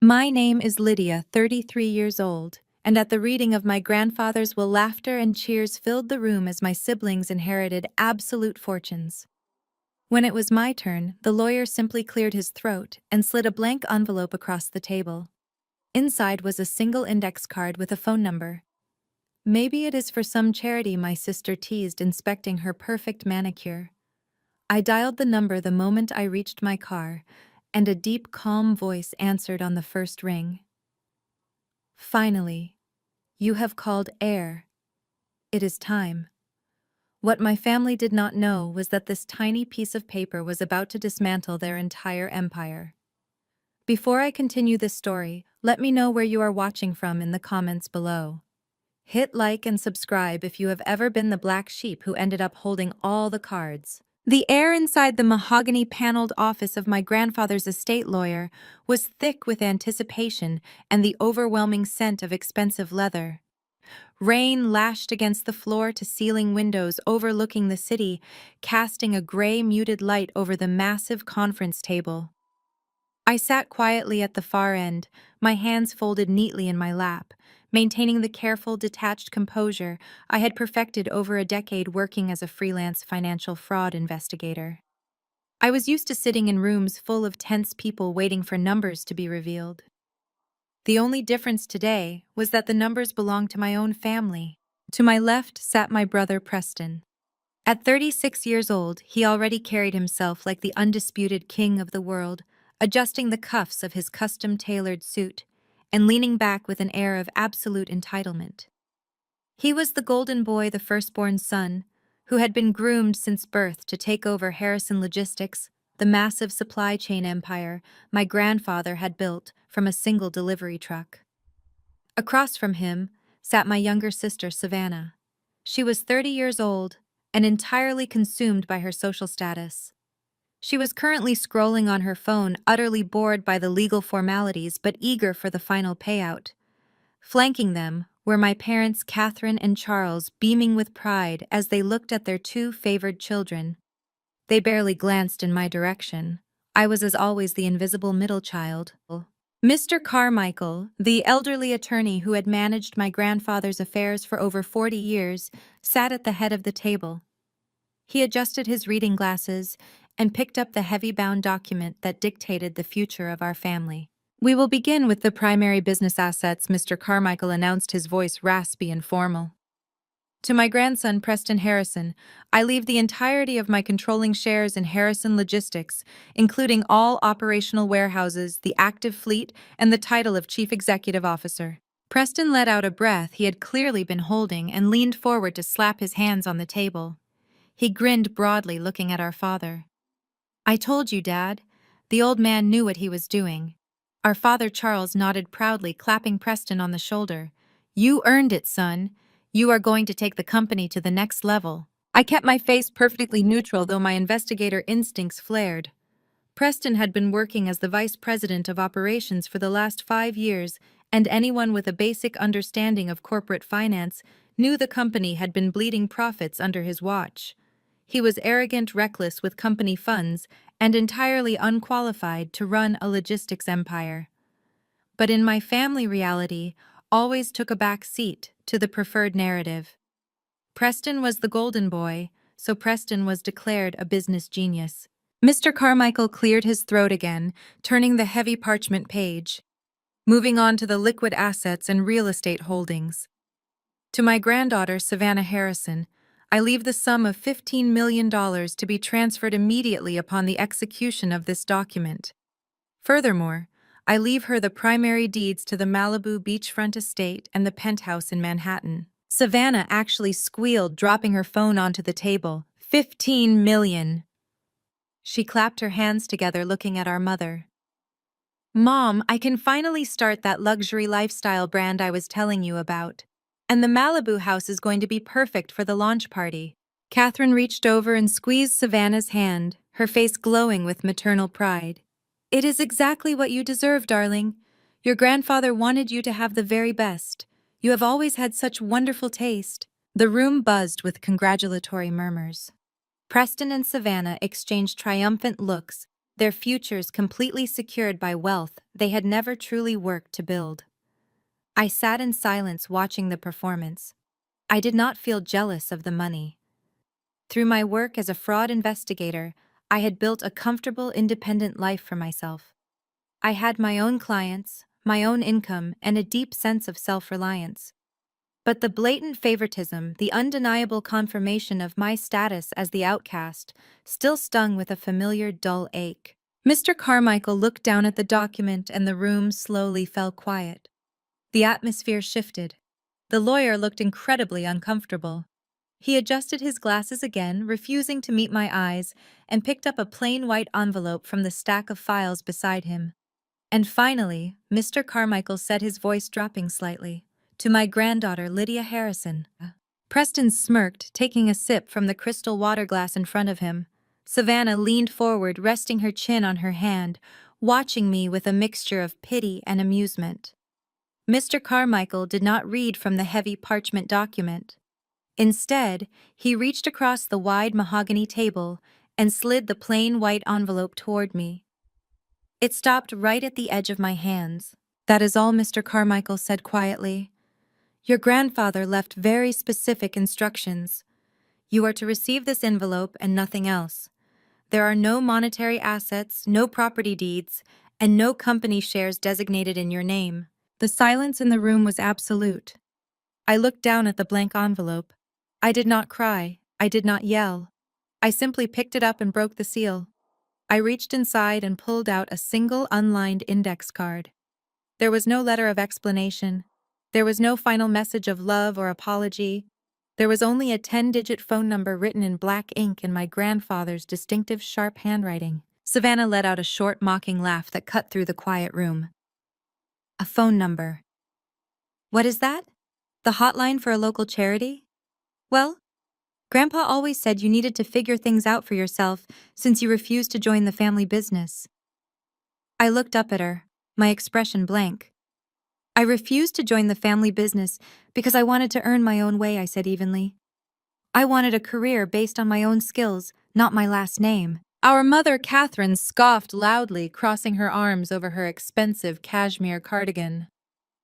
My name is Lydia, 33 years old, and at the reading of my grandfather's will, laughter and cheers filled the room as my siblings inherited absolute fortunes. When it was my turn, the lawyer simply cleared his throat and slid a blank envelope across the table. Inside was a single index card with a phone number. Maybe it is for some charity, my sister teased, inspecting her perfect manicure. I dialed the number the moment I reached my car, and a deep, calm voice answered on the first ring. Finally, you have called heir. It is time. What my family did not know was that this tiny piece of paper was about to dismantle their entire empire. Before I continue this story, let me know where you are watching from in the comments below. Hit like and subscribe if you have ever been the black sheep who ended up holding all the cards. The air inside the mahogany-paneled office of my grandfather's estate lawyer was thick with anticipation and the overwhelming scent of expensive leather. Rain lashed against the floor-to-ceiling windows overlooking the city, casting a gray, muted light over the massive conference table. I sat quietly at the far end, my hands folded neatly in my lap, maintaining the careful, detached composure I had perfected over a decade working as a freelance financial fraud investigator. I was used to sitting in rooms full of tense people waiting for numbers to be revealed. The only difference today was that the numbers belonged to my own family. To my left sat my brother Preston. At 36 years old, he already carried himself like the undisputed king of the world, adjusting the cuffs of his custom-tailored suit and leaning back with an air of absolute entitlement. He was the golden boy, the firstborn son, who had been groomed since birth to take over Harrison Logistics, the massive supply chain empire my grandfather had built from a single delivery truck. Across from him sat my younger sister, Savannah. She was 30 years old and entirely consumed by her social status. She was currently scrolling on her phone, utterly bored by the legal formalities but eager for the final payout. Flanking them were my parents, Catherine and Charles, beaming with pride as they looked at their two favored children. They barely glanced in my direction. I was, as always, the invisible middle child. Mr. Carmichael, the elderly attorney who had managed my grandfather's affairs for over 40 years, sat at the head of the table. He adjusted his reading glasses and picked up the heavy-bound document that dictated the future of our family. "We will begin with the primary business assets," Mr. Carmichael announced, his voice raspy and formal. "To my grandson, Preston Harrison, I leave the entirety of my controlling shares in Harrison Logistics, including all operational warehouses, the active fleet, and the title of Chief Executive Officer." Preston let out a breath he had clearly been holding and leaned forward to slap his hands on the table. He grinned broadly, looking at our father. "I told you, Dad." The old man knew what he was doing. Our father, Charles, nodded proudly, clapping Preston on the shoulder. "You earned it, son. You are going to take the company to the next level." I kept my face perfectly neutral, though my investigator instincts flared. Preston had been working as the vice president of operations for the last 5 years, and anyone with a basic understanding of corporate finance knew the company had been bleeding profits under his watch. He was arrogant, reckless with company funds, and entirely unqualified to run a logistics empire. But in my family, reality always took a back seat to the preferred narrative. Preston was the golden boy, so Preston was declared a business genius. Mr. Carmichael cleared his throat again, turning the heavy parchment page. Moving on to the liquid assets and real estate holdings. To my granddaughter, Savannah Harrison, I leave the sum of $15 million to be transferred immediately upon the execution of this document. Furthermore, I leave her the primary deeds to the Malibu beachfront estate and the penthouse in Manhattan. Savannah actually squealed, dropping her phone onto the table. $15 million. She clapped her hands together, looking at our mother. "Mom, I can finally start that luxury lifestyle brand I was telling you about. And the Malibu house is going to be perfect for the launch party." Catherine reached over and squeezed Savannah's hand, her face glowing with maternal pride. "It is exactly what you deserve, darling. Your grandfather wanted you to have the very best. You have always had such wonderful taste." The room buzzed with congratulatory murmurs. Preston and Savannah exchanged triumphant looks, their futures completely secured by wealth they had never truly worked to build. I sat in silence watching the performance. I did not feel jealous of the money. Through my work as a fraud investigator, I had built a comfortable, independent life for myself. I had my own clients, my own income, and a deep sense of self-reliance. But the blatant favoritism, the undeniable confirmation of my status as the outcast, still stung with a familiar dull ache. Mr. Carmichael looked down at the document and the room slowly fell quiet. The atmosphere shifted. The lawyer looked incredibly uncomfortable. He adjusted his glasses again, refusing to meet my eyes, and picked up a plain white envelope from the stack of files beside him. And finally, Mr. Carmichael said, his voice dropping slightly, "To my granddaughter, Lydia Harrison." Preston smirked, taking a sip from the crystal water glass in front of him. Savannah leaned forward, resting her chin on her hand, watching me with a mixture of pity and amusement. Mr. Carmichael did not read from the heavy parchment document. Instead, he reached across the wide mahogany table and slid the plain white envelope toward me. It stopped right at the edge of my hands. "That is all," Mr. Carmichael said quietly. "Your grandfather left very specific instructions. You are to receive this envelope and nothing else. There are no monetary assets, no property deeds, and no company shares designated in your name." The silence in the room was absolute. I looked down at the blank envelope. I did not cry. I did not yell. I simply picked it up and broke the seal. I reached inside and pulled out a single unlined index card. There was no letter of explanation. There was no final message of love or apology. There was only a 10-digit phone number written in black ink in my grandfather's distinctive sharp handwriting. Savannah let out a short, mocking laugh that cut through the quiet room. "A phone number. What is that? The hotline for a local charity? Well, Grandpa always said you needed to figure things out for yourself since you refused to join the family business." I looked up at her, my expression blank. "I refused to join the family business because I wanted to earn my own way," I said evenly. "I wanted a career based on my own skills, not my last name." Our mother, Catherine, scoffed loudly, crossing her arms over her expensive cashmere cardigan.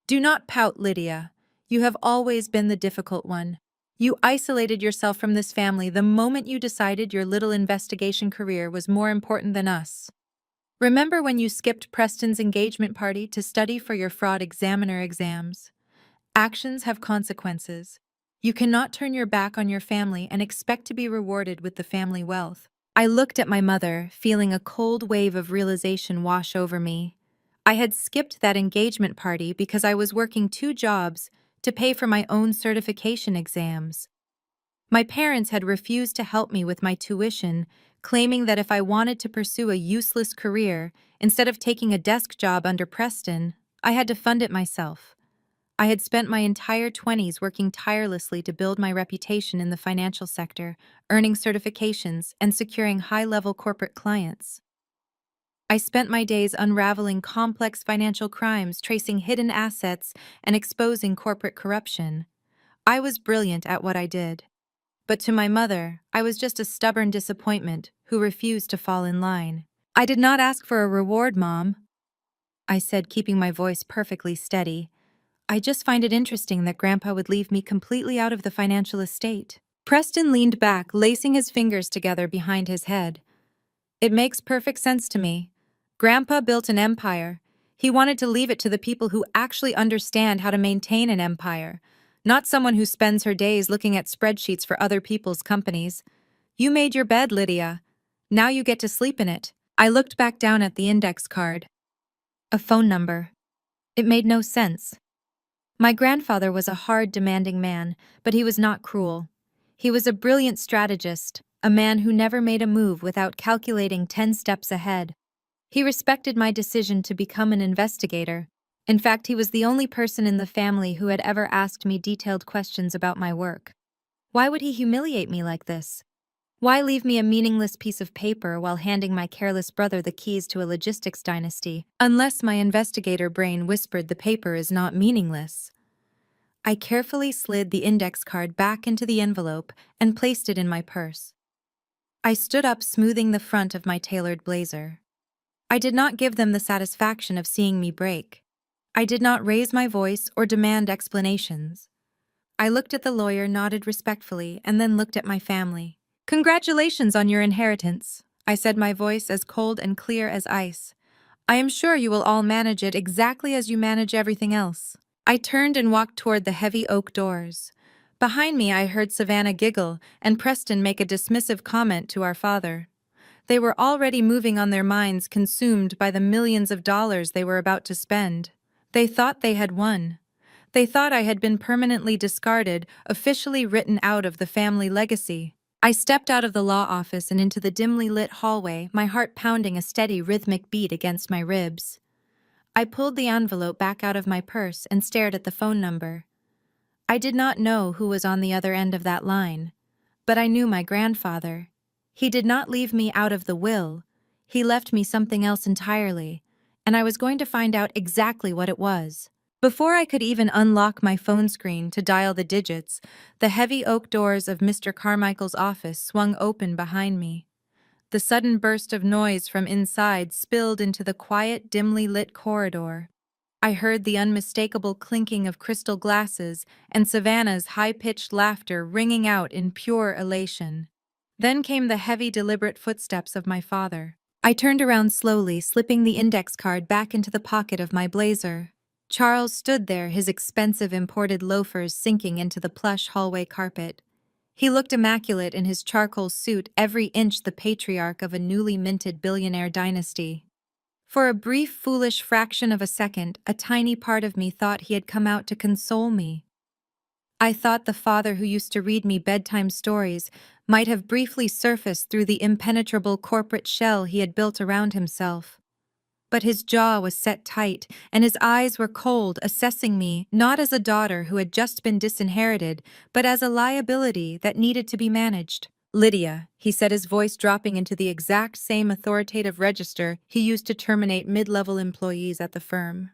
"Do not pout, Lydia. You have always been the difficult one. You isolated yourself from this family the moment you decided your little investigation career was more important than us. Remember when you skipped Preston's engagement party to study for your fraud examiner exams? Actions have consequences. You cannot turn your back on your family and expect to be rewarded with the family wealth." I looked at my mother, feeling a cold wave of realization wash over me. I had skipped that engagement party because I was working 2 jobs to pay for my own certification exams. My parents had refused to help me with my tuition, claiming that if I wanted to pursue a useless career, instead of taking a desk job under Preston, I had to fund it myself. I had spent my entire 20s working tirelessly to build my reputation in the financial sector, earning certifications, and securing high-level corporate clients. I spent my days unraveling complex financial crimes, tracing hidden assets, and exposing corporate corruption. I was brilliant at what I did. But to my mother, I was just a stubborn disappointment who refused to fall in line. "I did not ask for a reward, Mom," I said, keeping my voice perfectly steady. "I just find it interesting that Grandpa would leave me completely out of the financial estate." Preston leaned back, lacing his fingers together behind his head. "It makes perfect sense to me. Grandpa built an empire. He wanted to leave it to the people who actually understand how to maintain an empire, not someone who spends her days looking at spreadsheets for other people's companies. You made your bed, Lydia. Now you get to sleep in it." I looked back down at the index card. A phone number. It made no sense. My grandfather was a hard, demanding man, but he was not cruel. He was a brilliant strategist, a man who never made a move without calculating 10 steps ahead. He respected my decision to become an investigator. In fact, he was the only person in the family who had ever asked me detailed questions about my work. Why would he humiliate me like this? Why leave me a meaningless piece of paper while handing my careless brother the keys to a logistics dynasty, unless my investigator brain whispered the paper is not meaningless? I carefully slid the index card back into the envelope and placed it in my purse. I stood up, smoothing the front of my tailored blazer. I did not give them the satisfaction of seeing me break. I did not raise my voice or demand explanations. I looked at the lawyer, nodded respectfully, and then looked at my family. "Congratulations on your inheritance," I said, my voice as cold and clear as ice. "I am sure you will all manage it exactly as you manage everything else." I turned and walked toward the heavy oak doors. Behind me, I heard Savannah giggle and Preston make a dismissive comment to our father. They were already moving on, their minds consumed by the millions of dollars they were about to spend. They thought they had won. They thought I had been permanently discarded, officially written out of the family legacy. I stepped out of the law office and into the dimly lit hallway, my heart pounding a steady rhythmic beat against my ribs. I pulled the envelope back out of my purse and stared at the phone number. I did not know who was on the other end of that line, but I knew my grandfather. He did not leave me out of the will. He left me something else entirely, and I was going to find out exactly what it was. Before I could even unlock my phone screen to dial the digits, the heavy oak doors of Mr. Carmichael's office swung open behind me. The sudden burst of noise from inside spilled into the quiet, dimly lit corridor. I heard the unmistakable clinking of crystal glasses and Savannah's high-pitched laughter ringing out in pure elation. Then came the heavy, deliberate footsteps of my father. I turned around slowly, slipping the index card back into the pocket of my blazer. Charles stood there, his expensive imported loafers sinking into the plush hallway carpet. He looked immaculate in his charcoal suit, every inch the patriarch of a newly minted billionaire dynasty. For a brief, foolish fraction of a second, a tiny part of me thought he had come out to console me. I thought the father who used to read me bedtime stories might have briefly surfaced through the impenetrable corporate shell he had built around himself. But his jaw was set tight, and his eyes were cold, assessing me not as a daughter who had just been disinherited, but as a liability that needed to be managed. "Lydia," he said, his voice dropping into the exact same authoritative register he used to terminate mid-level employees at the firm.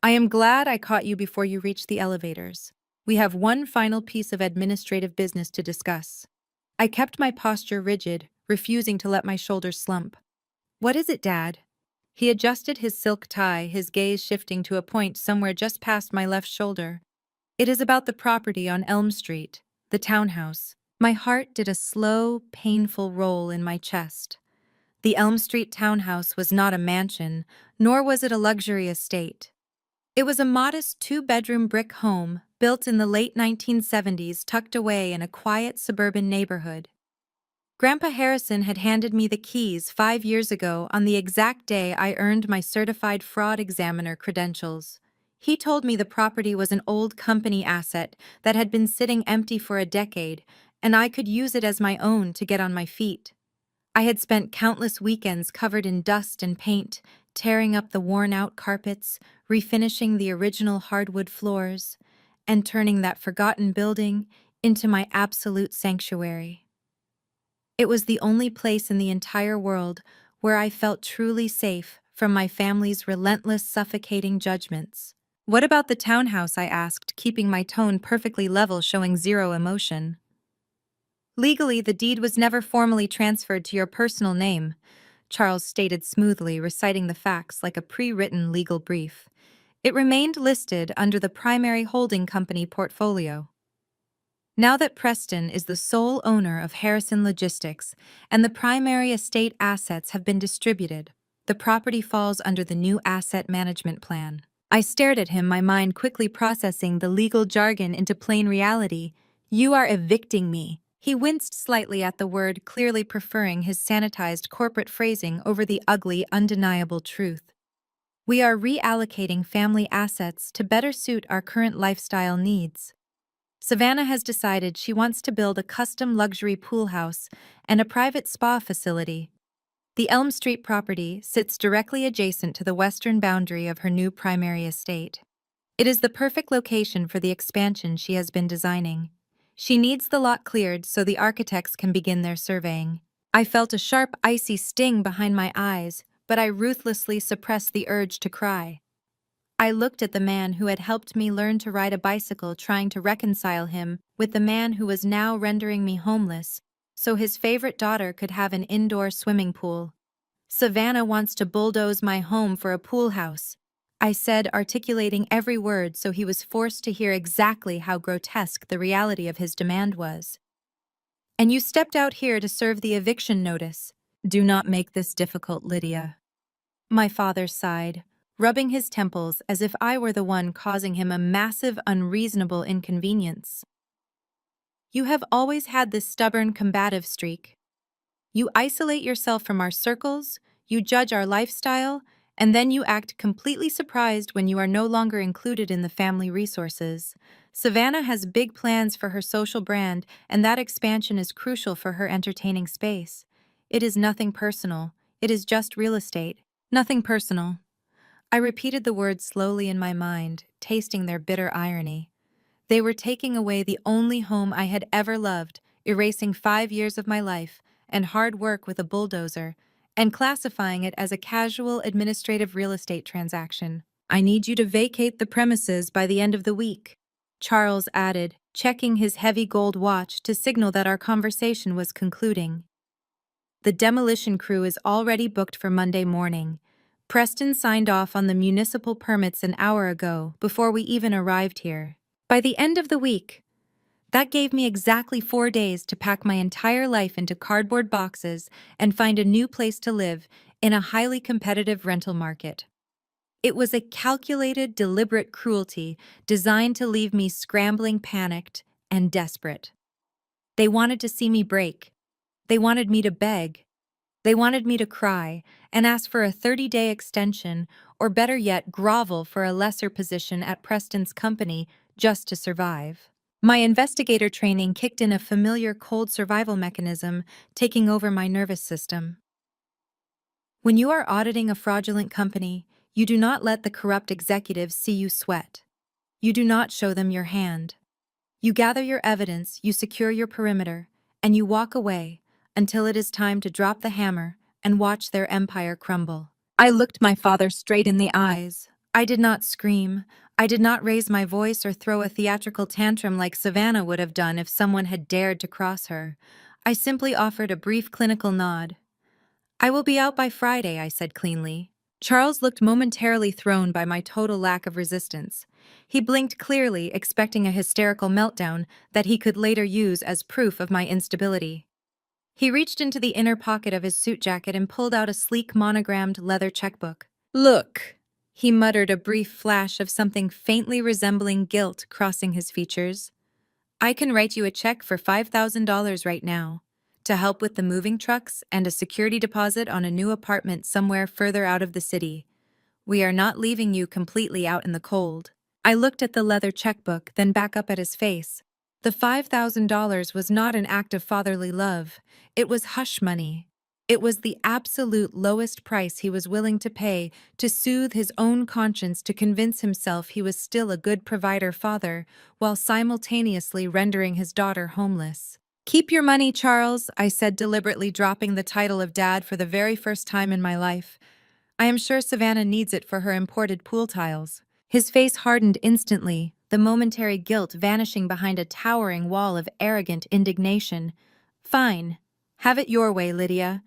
"I am glad I caught you before you reached the elevators. We have one final piece of administrative business to discuss." I kept my posture rigid, refusing to let my shoulders slump. "What is it, Dad?" He adjusted his silk tie, his gaze shifting to a point somewhere just past my left shoulder. "It is about the property on Elm Street, the townhouse." My heart did a slow, painful roll in my chest. The Elm Street townhouse was not a mansion, nor was it a luxury estate. It was a modest two-bedroom brick home built in the late 1970s, tucked away in a quiet suburban neighborhood. Grandpa Harrison had handed me the keys 5 years ago on the exact day I earned my certified fraud examiner credentials. He told me the property was an old company asset that had been sitting empty for a decade, and I could use it as my own to get on my feet. I had spent countless weekends covered in dust and paint, tearing up the worn-out carpets, refinishing the original hardwood floors, and turning that forgotten building into my absolute sanctuary. It was the only place in the entire world where I felt truly safe from my family's relentless, suffocating judgments. "What about the townhouse?" I asked, keeping my tone perfectly level, showing zero emotion. "Legally, the deed was never formally transferred to your personal name," Charles stated smoothly, reciting the facts like a pre-written legal brief. "It remained listed under the primary holding company portfolio. Now that Preston is the sole owner of Harrison Logistics and the primary estate assets have been distributed, the property falls under the new asset management plan." I stared at him, my mind quickly processing the legal jargon into plain reality. "You are evicting me." He winced slightly at the word, clearly preferring his sanitized corporate phrasing over the ugly, undeniable truth. "We are reallocating family assets to better suit our current lifestyle needs. Savannah has decided she wants to build a custom luxury pool house and a private spa facility. The Elm Street property sits directly adjacent to the western boundary of her new primary estate. It is the perfect location for the expansion she has been designing. She needs the lot cleared so the architects can begin their surveying." I felt a sharp, icy sting behind my eyes, but I ruthlessly suppressed the urge to cry. I looked at the man who had helped me learn to ride a bicycle, trying to reconcile him with the man who was now rendering me homeless so his favorite daughter could have an indoor swimming pool. Savannah wants to bulldoze my home for a pool house, I said, articulating every word so he was forced to hear exactly how grotesque the reality of his demand was. And you stepped out here to serve the eviction notice. Do not make this difficult, Lydia. My father sighed, rubbing his temples as if I were the one causing him a massive, unreasonable inconvenience. You have always had this stubborn, combative streak. You isolate yourself from our circles, you judge our lifestyle, and then you act completely surprised when you are no longer included in the family resources. Savannah has big plans for her social brand, and that expansion is crucial for her entertaining space. It is nothing personal. It is just real estate. Nothing personal. I repeated the words slowly in my mind, tasting their bitter irony. They were taking away the only home I had ever loved, erasing 5 years of my life and hard work with a bulldozer, and classifying it as a casual administrative real estate transaction. I need you to vacate the premises by the end of the week, Charles added, checking his heavy gold watch to signal that our conversation was concluding. The demolition crew is already booked for Monday morning. Preston signed off on the municipal permits an hour ago, before we even arrived here. By the end of the week, that gave me exactly 4 days to pack my entire life into cardboard boxes and find a new place to live in a highly competitive rental market. It was a calculated, deliberate cruelty designed to leave me scrambling, panicked, and desperate. They wanted to see me break. They wanted me to beg. They wanted me to cry and ask for a 30-day extension, or better yet, grovel for a lesser position at Preston's company just to survive. My investigator training kicked in a familiar cold survival mechanism, taking over my nervous system. When you are auditing a fraudulent company, you do not let the corrupt executives see you sweat. You do not show them your hand. You gather your evidence, you secure your perimeter, and you walk away until it is time to drop the hammer and watch their empire crumble. I looked my father straight in the eyes. I did not scream. I did not raise my voice or throw a theatrical tantrum like Savannah would have done if someone had dared to cross her. I simply offered a brief clinical nod. I will be out by Friday, I said cleanly. Charles looked momentarily thrown by my total lack of resistance. He blinked clearly, expecting a hysterical meltdown that he could later use as proof of my instability. He reached into the inner pocket of his suit jacket and pulled out a sleek monogrammed leather checkbook. Look, he muttered, a brief flash of something faintly resembling guilt crossing his features. I can write you a check for $5,000 right now, to help with the moving trucks and a security deposit on a new apartment somewhere further out of the city. We are not leaving you completely out in the cold. I looked at the leather checkbook, then back up at his face. The $5,000 was not an act of fatherly love. It was hush money. It was the absolute lowest price he was willing to pay to soothe his own conscience, to convince himself he was still a good provider father, while simultaneously rendering his daughter homeless. Keep your money, Charles, I said, deliberately dropping the title of dad for the very first time in my life. I am sure Savannah needs it for her imported pool tiles. His face hardened instantly, the momentary guilt vanishing behind a towering wall of arrogant indignation. Fine. Have it your way, Lydia.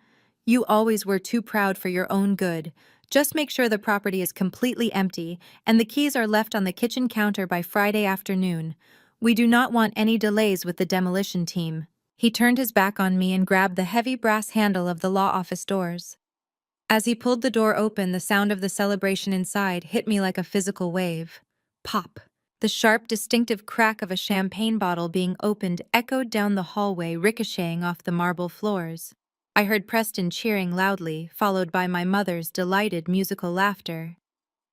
You always were too proud for your own good. Just make sure the property is completely empty and the keys are left on the kitchen counter by Friday afternoon. We do not want any delays with the demolition team. He turned his back on me and grabbed the heavy brass handle of the law office doors. As he pulled the door open, the sound of the celebration inside hit me like a physical wave. Pop. The sharp, distinctive crack of a champagne bottle being opened echoed down the hallway, ricocheting off the marble floors. I heard Preston cheering loudly, followed by my mother's delighted musical laughter.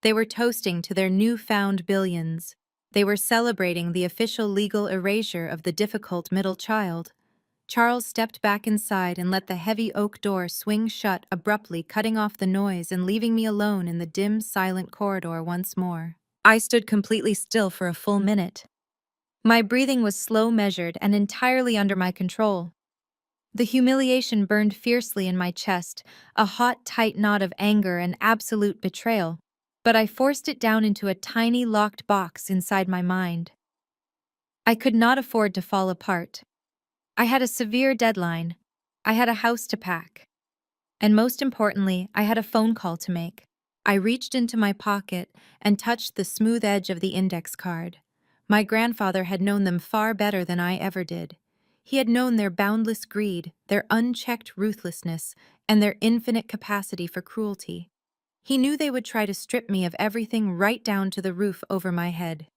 They were toasting to their newfound billions. They were celebrating the official legal erasure of the difficult middle child. Charles stepped back inside and let the heavy oak door swing shut abruptly, cutting off the noise and leaving me alone in the dim, silent corridor once more. I stood completely still for a full minute. My breathing was slow, measured, and entirely under my control. The humiliation burned fiercely in my chest, a hot, tight knot of anger and absolute betrayal, but I forced it down into a tiny, locked box inside my mind. I could not afford to fall apart. I had a severe deadline. I had a house to pack. And most importantly, I had a phone call to make. I reached into my pocket and touched the smooth edge of the index card. My grandfather had known them far better than I ever did. He had known their boundless greed, their unchecked ruthlessness, and their infinite capacity for cruelty. He knew they would try to strip me of everything right down to the roof over my head.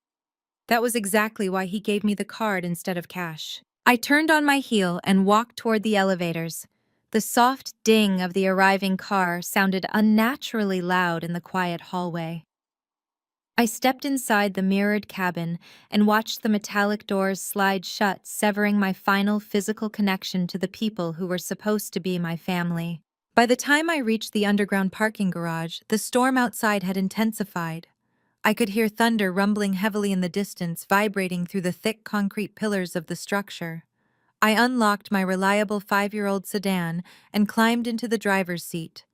That was exactly why he gave me the card instead of cash. I turned on my heel and walked toward the elevators. The soft ding of the arriving car sounded unnaturally loud in the quiet hallway. I stepped inside the mirrored cabin and watched the metallic doors slide shut, severing my final physical connection to the people who were supposed to be my family. By the time I reached the underground parking garage, the storm outside had intensified. I could hear thunder rumbling heavily in the distance, vibrating through the thick concrete pillars of the structure. I unlocked my reliable 5-year-old sedan and climbed into the driver's seat.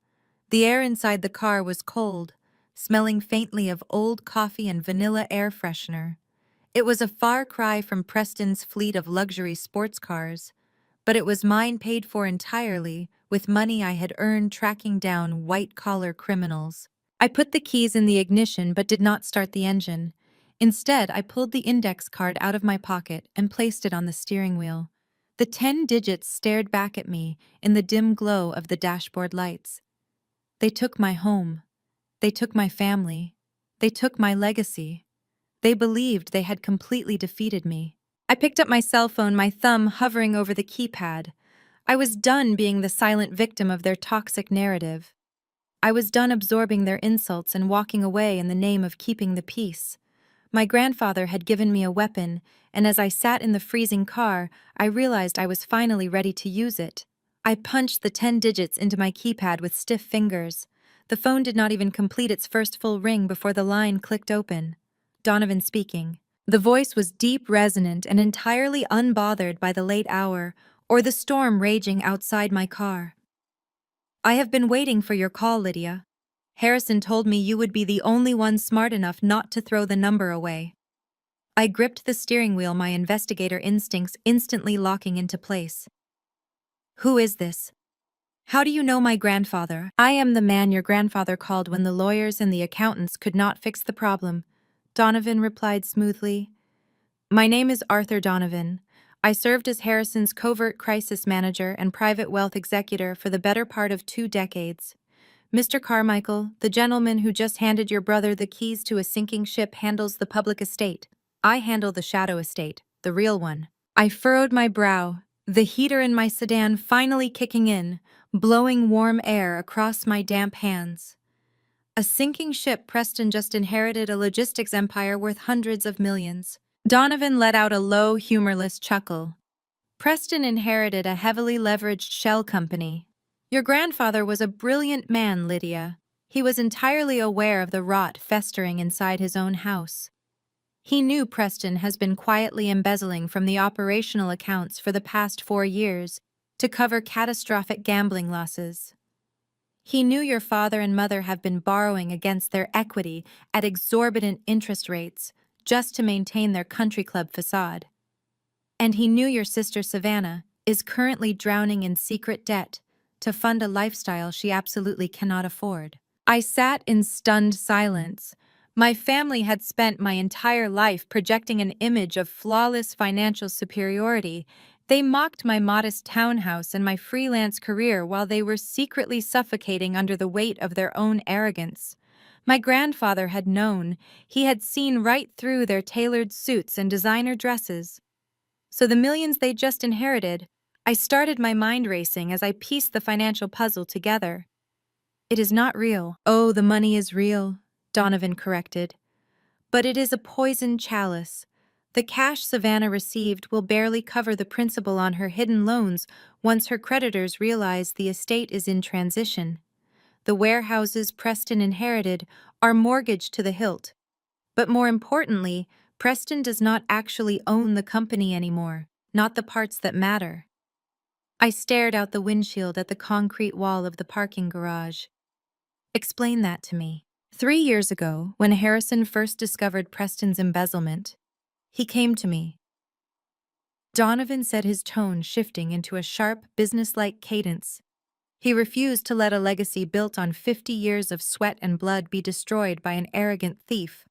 The air inside the car was cold, smelling faintly of old coffee and vanilla air freshener. It was a far cry from Preston's fleet of luxury sports cars, but it was mine, paid for entirely with money I had earned tracking down white-collar criminals. I put the keys in the ignition but did not start the engine. Instead, I pulled the index card out of my pocket and placed it on the steering wheel. The 10 digits stared back at me in the dim glow of the dashboard lights. They took my home. They took my family. They took my legacy. They believed they had completely defeated me. I picked up my cell phone, my thumb hovering over the keypad. I was done being the silent victim of their toxic narrative. I was done absorbing their insults and walking away in the name of keeping the peace. My grandfather had given me a weapon, and as I sat in the freezing car, I realized I was finally ready to use it. I punched the 10 digits into my keypad with stiff fingers. The phone did not even complete its first full ring before the line clicked open. Donovan speaking. The voice was deep, resonant, and entirely unbothered by the late hour or the storm raging outside my car. I have been waiting for your call, Lydia. Harrison told me you would be the only one smart enough not to throw the number away. I gripped the steering wheel, my investigator instincts instantly locking into place. Who is this? How do you know my grandfather? I am the man your grandfather called when the lawyers and the accountants could not fix the problem, Donovan replied smoothly. My name is Arthur Donovan. I served as Harrison's covert crisis manager and private wealth executor for the better part of 2 decades. Mr. Carmichael, the gentleman who just handed your brother the keys to a sinking ship, handles the public estate. I handle the shadow estate, the real one. I furrowed my brow, the heater in my sedan finally kicking in, blowing warm air across my damp hands. A sinking ship. Preston just inherited a logistics empire worth hundreds of millions. Donovan let out a low, humorless chuckle. Preston inherited a heavily leveraged shell company. Your grandfather was a brilliant man, Lydia. He was entirely aware of the rot festering inside his own house. He knew Preston has been quietly embezzling from the operational accounts for the past 4 years to cover catastrophic gambling losses. He knew your father and mother have been borrowing against their equity at exorbitant interest rates just to maintain their country club facade. And he knew your sister Savannah is currently drowning in secret debt to fund a lifestyle she absolutely cannot afford. I sat in stunned silence. My family had spent my entire life projecting an image of flawless financial superiority. They mocked my modest townhouse and my freelance career while they were secretly suffocating under the weight of their own arrogance. My grandfather had known. He had seen right through their tailored suits and designer dresses. So the millions they just inherited, I started my mind racing as I pieced the financial puzzle together. It is not real. Oh, the money is real, Donovan corrected. But it is a poisoned chalice. The cash Savannah received will barely cover the principal on her hidden loans once her creditors realize the estate is in transition. The warehouses Preston inherited are mortgaged to the hilt. But more importantly, Preston does not actually own the company anymore, not the parts that matter. I stared out the windshield at the concrete wall of the parking garage. Explain that to me. 3 years ago, when Harrison first discovered Preston's embezzlement, he came to me. Donovan said, his tone shifting into a sharp, businesslike cadence. He refused to let a legacy built on 50 years of sweat and blood be destroyed by an arrogant thief.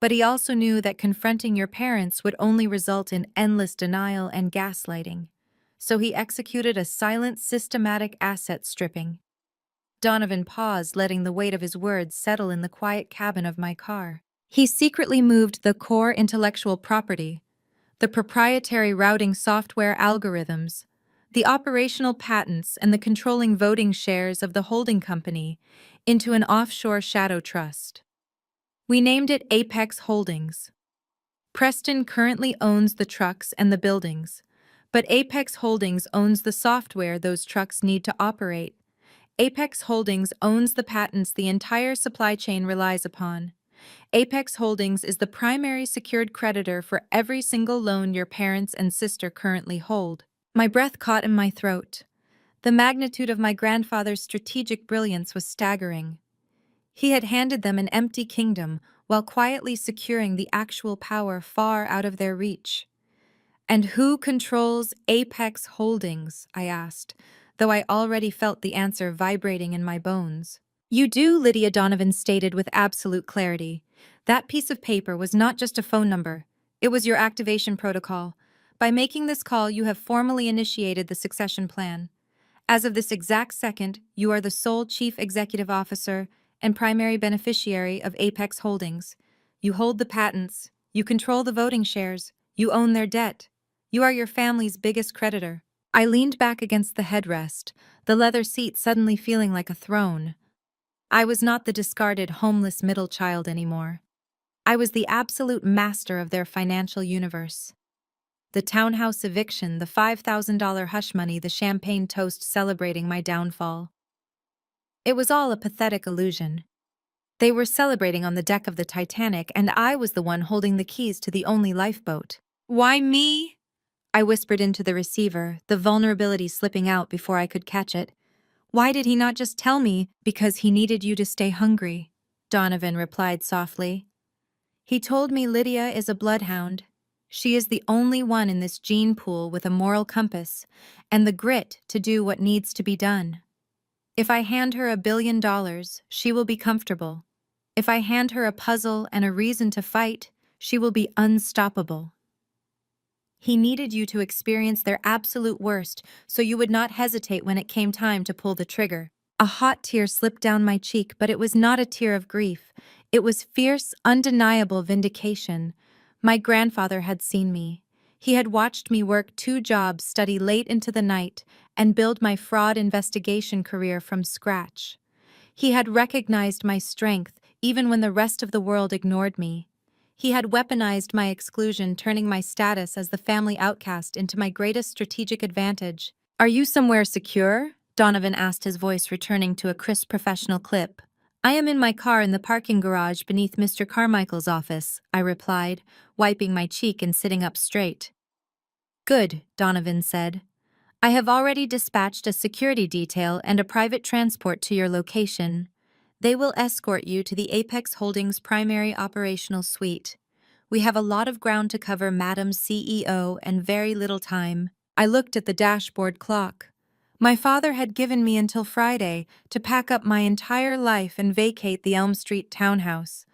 But he also knew that confronting your parents would only result in endless denial and gaslighting. So he executed a silent, systematic asset stripping. Donovan paused, letting the weight of his words settle in the quiet cabin of my car. He secretly moved the core intellectual property, the proprietary routing software algorithms, the operational patents, and the controlling voting shares of the holding company into an offshore shadow trust. We named it Apex Holdings. Preston currently owns the trucks and the buildings, but Apex Holdings owns the software those trucks need to operate. Apex Holdings owns the patents the entire supply chain relies upon. Apex Holdings is the primary secured creditor for every single loan your parents and sister currently hold. My breath caught in my throat. The magnitude of my grandfather's strategic brilliance was staggering. He had handed them an empty kingdom while quietly securing the actual power far out of their reach. "And who controls Apex Holdings?" I asked, though I already felt the answer vibrating in my bones. "You do," Lydia Donovan stated with absolute clarity. "That piece of paper was not just a phone number. It was your activation protocol. By making this call, you have formally initiated the succession plan. As of this exact second, you are the sole chief executive officer and primary beneficiary of Apex Holdings. You hold the patents, you control the voting shares, you own their debt. You are your family's biggest creditor." I leaned back against the headrest, the leather seat suddenly feeling like a throne. I was not the discarded, homeless middle child anymore. I was the absolute master of their financial universe. The townhouse eviction, the $5,000 hush money, the champagne toast celebrating my downfall. It was all a pathetic illusion. They were celebrating on the deck of the Titanic, and I was the one holding the keys to the only lifeboat. "Why me?" I whispered into the receiver, the vulnerability slipping out before I could catch it. "Why did he not just tell me?" "Because he needed you to stay hungry," Donovan replied softly. "He told me Lydia is a bloodhound. She is the only one in this gene pool with a moral compass and the grit to do what needs to be done. If I hand her $1 billion, she will be comfortable. If I hand her a puzzle and a reason to fight, she will be unstoppable. He needed you to experience their absolute worst so you would not hesitate when it came time to pull the trigger." A hot tear slipped down my cheek, but it was not a tear of grief. It was fierce, undeniable vindication. My grandfather had seen me. He had watched me work 2 jobs, study late into the night, and build my fraud investigation career from scratch. He had recognized my strength even when the rest of the world ignored me. He had weaponized my exclusion, turning my status as the family outcast into my greatest strategic advantage. "Are you somewhere secure?" Donovan asked, his voice returning to a crisp professional clip. "I am in my car in the parking garage beneath Mr. Carmichael's office," I replied, wiping my cheek and sitting up straight. "Good," Donovan said. "I have already dispatched a security detail and a private transport to your location. They will escort you to the Apex Holdings primary operational suite. We have a lot of ground to cover, Madam CEO, and very little time." I looked at the dashboard clock. My father had given me until Friday to pack up my entire life and vacate the Elm Street townhouse.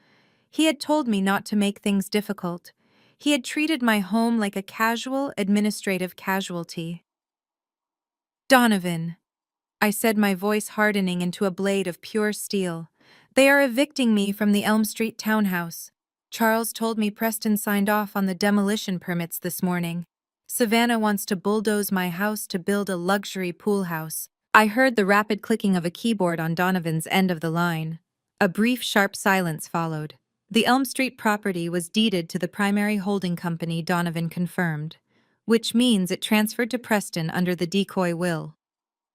He had told me not to make things difficult. He had treated my home like a casual, administrative casualty. "Donovan," I said, my voice hardening into a blade of pure steel. "They are evicting me from the Elm Street townhouse. Charles told me Preston signed off on the demolition permits this morning. Savannah wants to bulldoze my house to build a luxury pool house." I heard the rapid clicking of a keyboard on Donovan's end of the line. A brief, sharp silence followed. The Elm Street property was deeded to the primary holding company, Donovan confirmed, which means it transferred to Preston under the decoy will.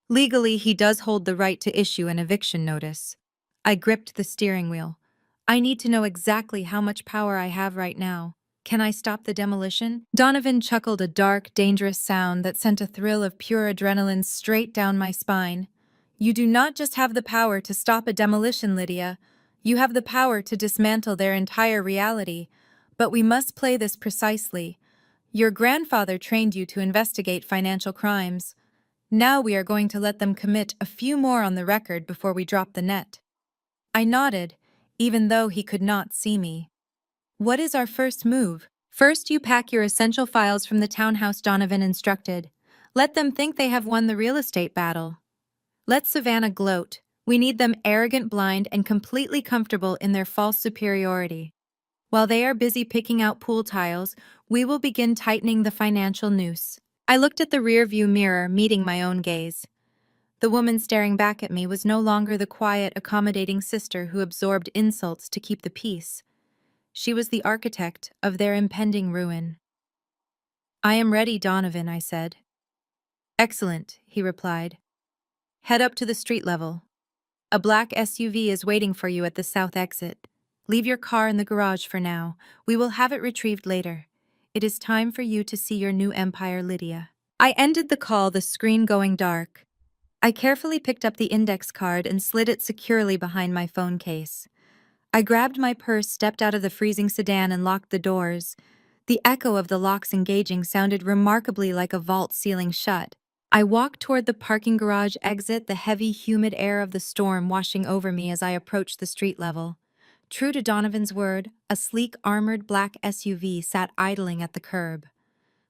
Legally, he does hold the right to issue an eviction notice. I gripped the steering wheel. I need to know exactly how much power I have right now. Can I stop the demolition? Donovan chuckled, a dark, dangerous sound that sent a thrill of pure adrenaline straight down my spine. "You do not just have the power to stop a demolition, Lydia. You have the power to dismantle their entire reality. But we must play this precisely. Your grandfather trained you to investigate financial crimes. Now we are going to let them commit a few more on the record before we drop the net. I nodded, even though he could not see me. What is our first move? First, you pack your essential files from the townhouse, Donovan instructed. Let them think they have won the real estate battle. Let Savannah gloat. We need them arrogant, blind, and completely comfortable in their false superiority. While they are busy picking out pool tiles, we will begin tightening the financial noose. I looked at the rearview mirror, meeting my own gaze. The woman staring back at me was no longer the quiet, accommodating sister who absorbed insults to keep the peace. She was the architect of their impending ruin. I am ready, Donovan, I said. Excellent, he replied. Head up to the street level. A black SUV is waiting for you at the south exit. Leave your car in the garage for now. We will have it retrieved later. It is time for you to see your new empire, Lydia. I ended the call, the screen going dark. I carefully picked up the index card and slid it securely behind my phone case. I grabbed my purse, stepped out of the freezing sedan, and locked the doors. The echo of the locks engaging sounded remarkably like a vault ceiling shut. I walked toward the parking garage exit, the heavy, humid air of the storm washing over me as I approached the street level. True to Donovan's word, a sleek, armored black SUV sat idling at the curb.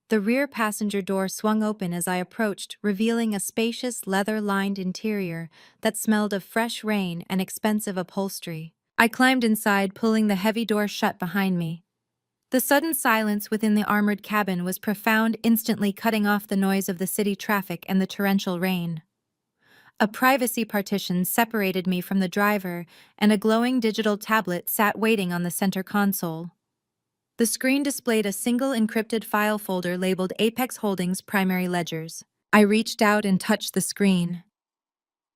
The rear passenger door swung open as I approached, revealing a spacious, leather-lined interior that smelled of fresh rain and expensive upholstery. I climbed inside, pulling the heavy door shut behind me. The sudden silence within the armored cabin was profound, instantly cutting off the noise of the city traffic and the torrential rain. A privacy partition separated me from the driver, and a glowing digital tablet sat waiting on the center console. The screen displayed a single encrypted file folder labeled Apex Holdings Primary Ledgers. I reached out and touched the screen.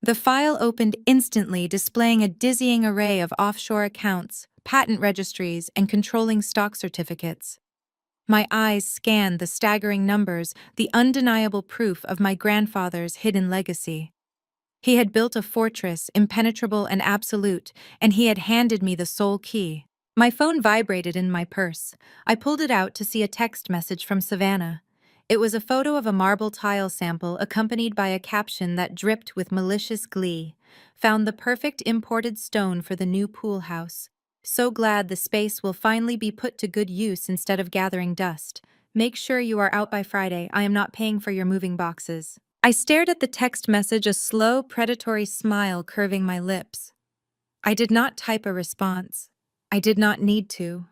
The file opened instantly, displaying a dizzying array of offshore accounts, patent registries, and controlling stock certificates. My eyes scanned the staggering numbers, the undeniable proof of my grandfather's hidden legacy. He had built a fortress, impenetrable and absolute, and he had handed me the sole key. My phone vibrated in my purse. I pulled it out to see a text message from Savannah. It was a photo of a marble tile sample accompanied by a caption that dripped with malicious glee. Found the perfect imported stone for the new pool house. So glad the space will finally be put to good use instead of gathering dust. Make sure you are out by Friday. I am not paying for your moving boxes. I stared at the text message, a slow, predatory smile curving my lips. I did not type a response. I did not need to.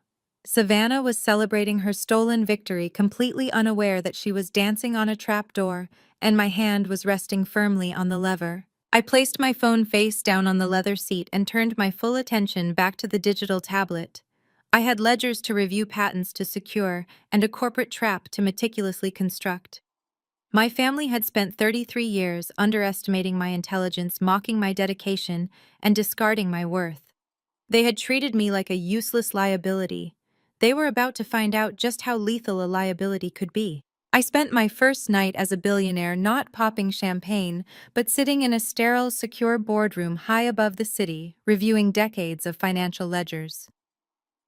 Savannah was celebrating her stolen victory, completely unaware that she was dancing on a trapdoor, and my hand was resting firmly on the lever. I placed my phone face down on the leather seat and turned my full attention back to the digital tablet. I had ledgers to review, patents to secure, and a corporate trap to meticulously construct. My family had spent 33 years underestimating my intelligence, mocking my dedication, and discarding my worth. They had treated me like a useless liability. They were about to find out just how lethal a liability could be. I spent my first night as a billionaire not popping champagne, but sitting in a sterile, secure boardroom high above the city, reviewing decades of financial ledgers.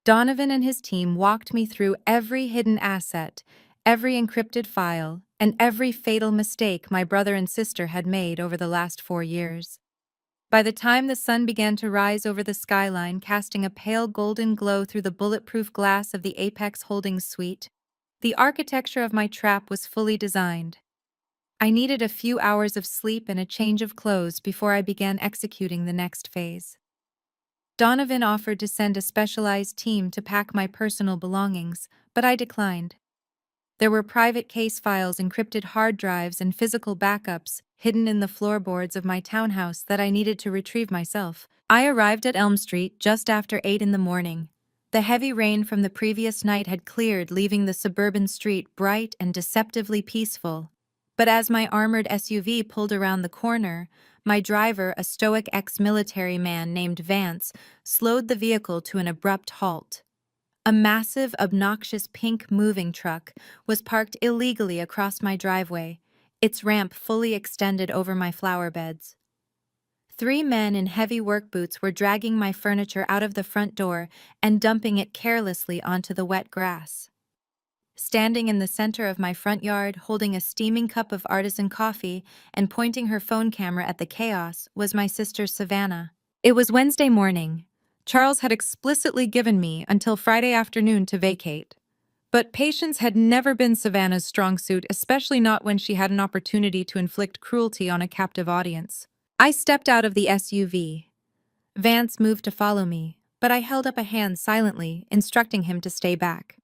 Donovan and his team walked me through every hidden asset, every encrypted file, and every fatal mistake my brother and sister had made over the last 4 years. By the time the sun began to rise over the skyline, casting a pale golden glow through the bulletproof glass of the Apex Holdings suite, the architecture of my trap was fully designed. I needed a few hours of sleep and a change of clothes before I began executing the next phase. Donovan offered to send a specialized team to pack my personal belongings, but I declined. There were private case files, encrypted hard drives, and physical backups hidden in the floorboards of my townhouse that I needed to retrieve myself. I arrived at Elm Street just after 8 in the morning. The heavy rain from the previous night had cleared, leaving the suburban street bright and deceptively peaceful. But as my armored SUV pulled around the corner, my driver, a stoic ex-military man named Vance, slowed the vehicle to an abrupt halt. A massive, obnoxious pink moving truck was parked illegally across my driveway, its ramp fully extended over my flower beds. 3 men in heavy work boots were dragging my furniture out of the front door and dumping it carelessly onto the wet grass. Standing in the center of my front yard, holding a steaming cup of artisan coffee and pointing her phone camera at the chaos, was my sister Savannah. It was Wednesday morning. Charles had explicitly given me until Friday afternoon to vacate. But patience had never been Savannah's strong suit, especially not when she had an opportunity to inflict cruelty on a captive audience. I stepped out of the SUV. Vance moved to follow me, but I held up a hand silently, instructing him to stay back.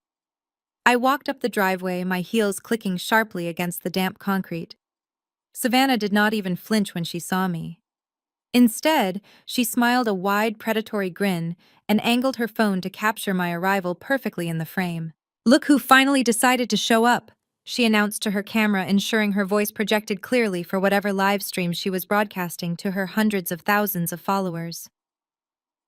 I walked up the driveway, my heels clicking sharply against the damp concrete. Savannah did not even flinch when she saw me. Instead, she smiled a wide, predatory grin and angled her phone to capture my arrival perfectly in the frame. "Look who finally decided to show up," she announced to her camera, ensuring her voice projected clearly for whatever live stream she was broadcasting to her hundreds of thousands of followers.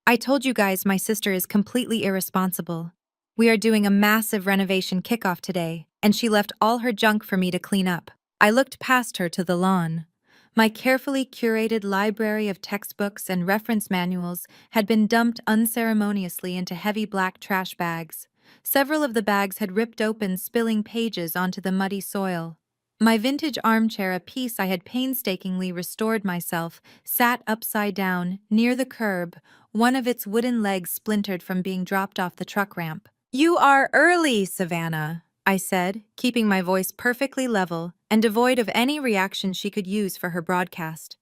"I told you guys my sister is completely irresponsible. We are doing a massive renovation kickoff today, and she left all her junk for me to clean up." I looked past her to the lawn. My carefully curated library of textbooks and reference manuals had been dumped unceremoniously into heavy black trash bags. Several of the bags had ripped open, spilling pages onto the muddy soil. My vintage armchair, a piece I had painstakingly restored myself, sat upside down, near the curb, one of its wooden legs splintered from being dropped off the truck ramp. "You are early, Savannah," I said, keeping my voice perfectly level and devoid of any reaction she could use for her broadcast.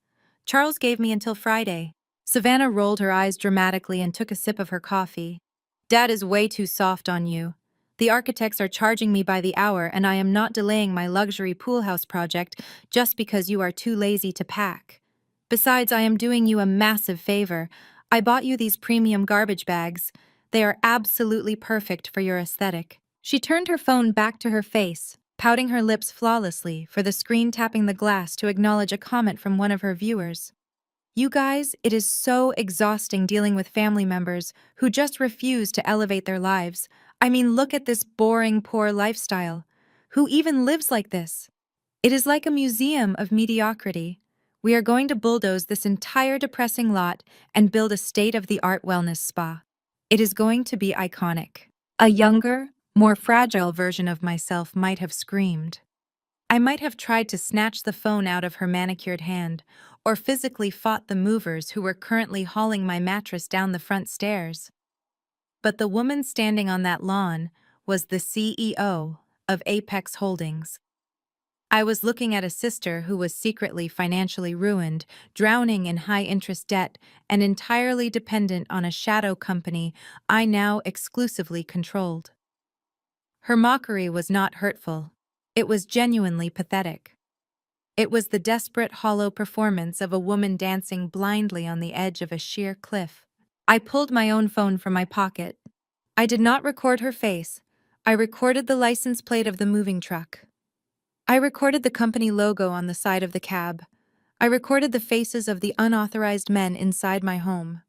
"Charles gave me until Friday." Savannah rolled her eyes dramatically and took a sip of her coffee. "Dad is way too soft on you. The architects are charging me by the hour, and I am not delaying my luxury pool house project just because you are too lazy to pack. Besides, I am doing you a massive favor. I bought you these premium garbage bags. They are absolutely perfect for your aesthetic." She turned her phone back to her face, pouting her lips flawlessly for the screen tapping the glass to acknowledge a comment from one of her viewers. "You guys, it is so exhausting dealing with family members who just refuse to elevate their lives. I mean, look at this boring, poor lifestyle. Who even lives like this? It is like a museum of mediocrity. We are going to bulldoze this entire depressing lot and build a state-of-the-art wellness spa. It is going to be iconic." A younger, more fragile version of myself might have screamed. I might have tried to snatch the phone out of her manicured hand, or physically fought the movers who were currently hauling my mattress down the front stairs. But the woman standing on that lawn was the CEO of Apex Holdings. I was looking at a sister who was secretly financially ruined, drowning in high-interest debt, and entirely dependent on a shadow company I now exclusively controlled. Her mockery was not hurtful. It was genuinely pathetic. It was the desperate, hollow performance of a woman dancing blindly on the edge of a sheer cliff. I pulled my own phone from my pocket. I did not record her face. I recorded the license plate of the moving truck. I recorded the company logo on the side of the cab. I recorded the faces of the unauthorized men inside my home.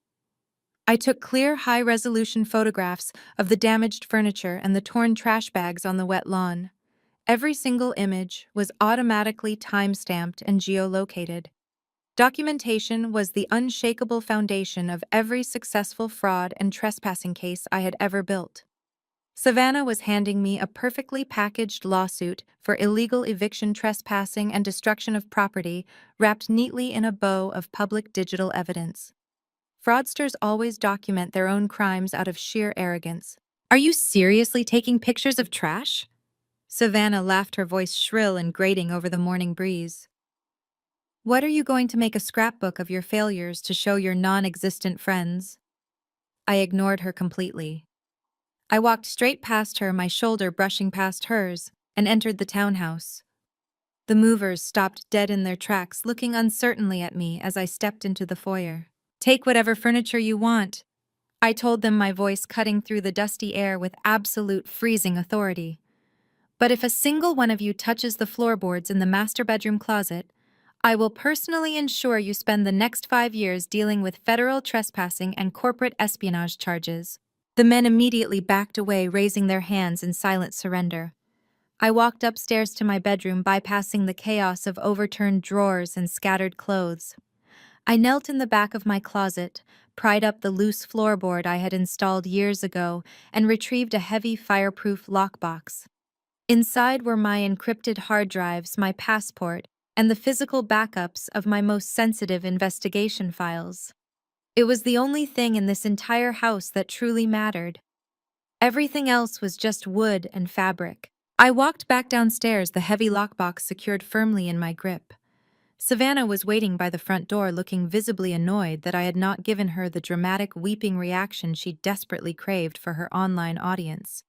I took clear, high-resolution photographs of the damaged furniture and the torn trash bags on the wet lawn. Every single image was automatically time-stamped and geolocated. Documentation was the unshakable foundation of every successful fraud and trespassing case I had ever built. Savannah was handing me a perfectly packaged lawsuit for illegal eviction, trespassing, and destruction of property, wrapped neatly in a bow of public digital evidence. Fraudsters always document their own crimes out of sheer arrogance. "Are you seriously taking pictures of trash?" Savannah laughed, her voice shrill and grating over the morning breeze. "What are you going to make a scrapbook of your failures to show your non-existent friends?" I ignored her completely. I walked straight past her, my shoulder brushing past hers, and entered the townhouse. The movers stopped dead in their tracks, looking uncertainly at me as I stepped into the foyer. "Take whatever furniture you want," I told them, my voice cutting through the dusty air with absolute freezing authority. "But if a single one of you touches the floorboards in the master bedroom closet, I will personally ensure you spend the next 5 years dealing with federal trespassing and corporate espionage charges." The men immediately backed away, raising their hands in silent surrender. I walked upstairs to my bedroom, bypassing the chaos of overturned drawers and scattered clothes. I knelt in the back of my closet, pried up the loose floorboard I had installed years ago, and retrieved a heavy fireproof lockbox. Inside were my encrypted hard drives, my passport, and the physical backups of my most sensitive investigation files. It was the only thing in this entire house that truly mattered. Everything else was just wood and fabric. I walked back downstairs, the heavy lockbox secured firmly in my grip. Savannah was waiting by the front door, looking visibly annoyed that I had not given her the dramatic weeping reaction she desperately craved for her online audience.